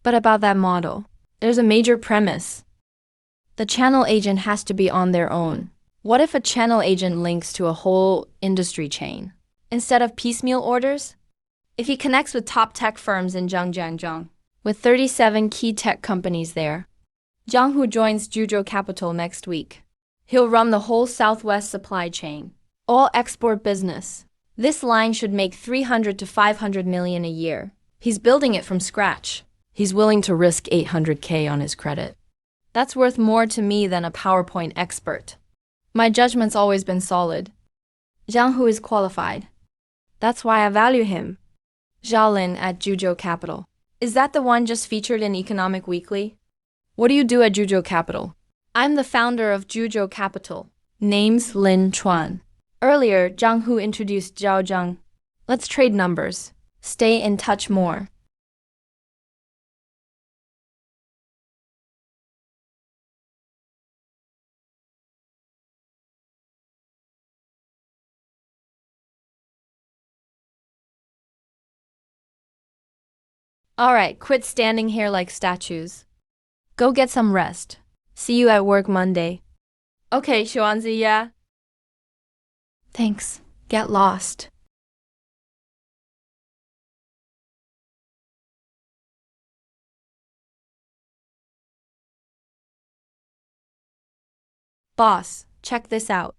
But about that model, there's a major premise. The channel agent has to be on their own. What if a channel agent links to a whole industry chain? Instead of piecemeal orders? If he connects with top tech firms in Zhangjiang, with 37 key tech companies there. Zhang Hu joins Zhuzhou Capital next week. He'll run the whole Southwest supply chain. All export business. This line should make 300 to 500 million a year. He's building it from scratch. He's willing to risk 800K on his credit. That's worth more to me than a PowerPoint expert. My judgment's always been solid. Zhang Hu is qualified. That's why I value him. Xiaolin at Zhuzhou Capital. Is that the one just featured in Economic Weekly? What do you do at Zhuzhou Capital? I'm the founder of Zhuzhou Capital. Name's Lin Chuan. Earlier, Zhang Hu introduced Zhao Zhang. Let's trade numbers. Stay in touch more. All right, quit standing here like statues. Go get some rest. See you at work Monday. Okay, Xuanzi, yeah? Thanks. Get lost. Boss, check this out.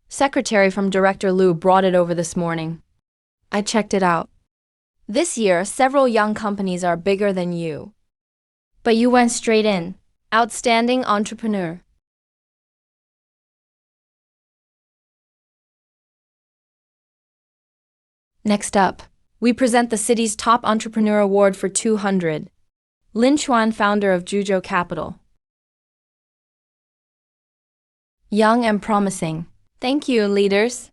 Secretary from Director Liu brought it over this morning. I checked it out. This year, several young companies are bigger than you. But you went straight in. Outstanding entrepreneur. Next up, we present the city's top entrepreneur award for 200. Lin Chuan, founder of Zhuzhou Capital. Young and promising. Thank you, leaders.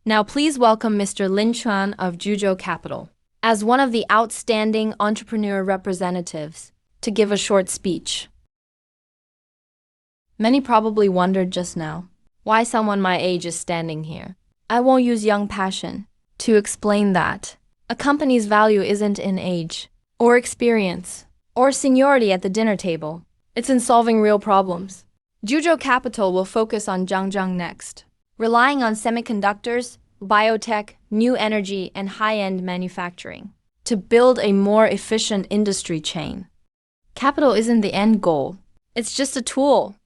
Now please welcome Mr. Lin Chuan of Zhuzhou Capital as one of the outstanding entrepreneur representatives to give a short speech. Many probably wondered just now why someone my age is standing here. I won't use young passion to explain that. A company's value isn't in age, or experience, or seniority at the dinner table. It's in solving real problems. Zhuzhou Capital will focus on Zhangjiang next, relying on semiconductors, biotech, new energy, and high-end manufacturing to build a more efficient industry chain. Capital isn't the end goal. It's just a tool.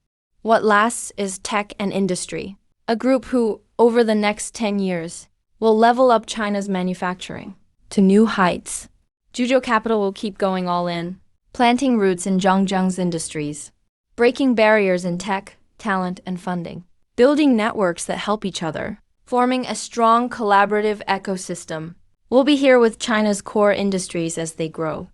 What lasts is tech and industry, a group who, over the next 10 years, will level up China's manufacturing to new heights. Zhuzhou Capital will keep going all in, planting roots in Zhangjiang's industries, breaking barriers in tech, talent, and funding, building networks that help each other, forming a strong collaborative ecosystem. We'll be here with China's core industries as they grow.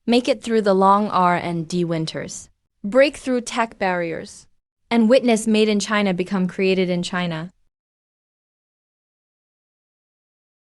Make it through the long R&D winters, break through tech barriers, and witness Made in China become created in China.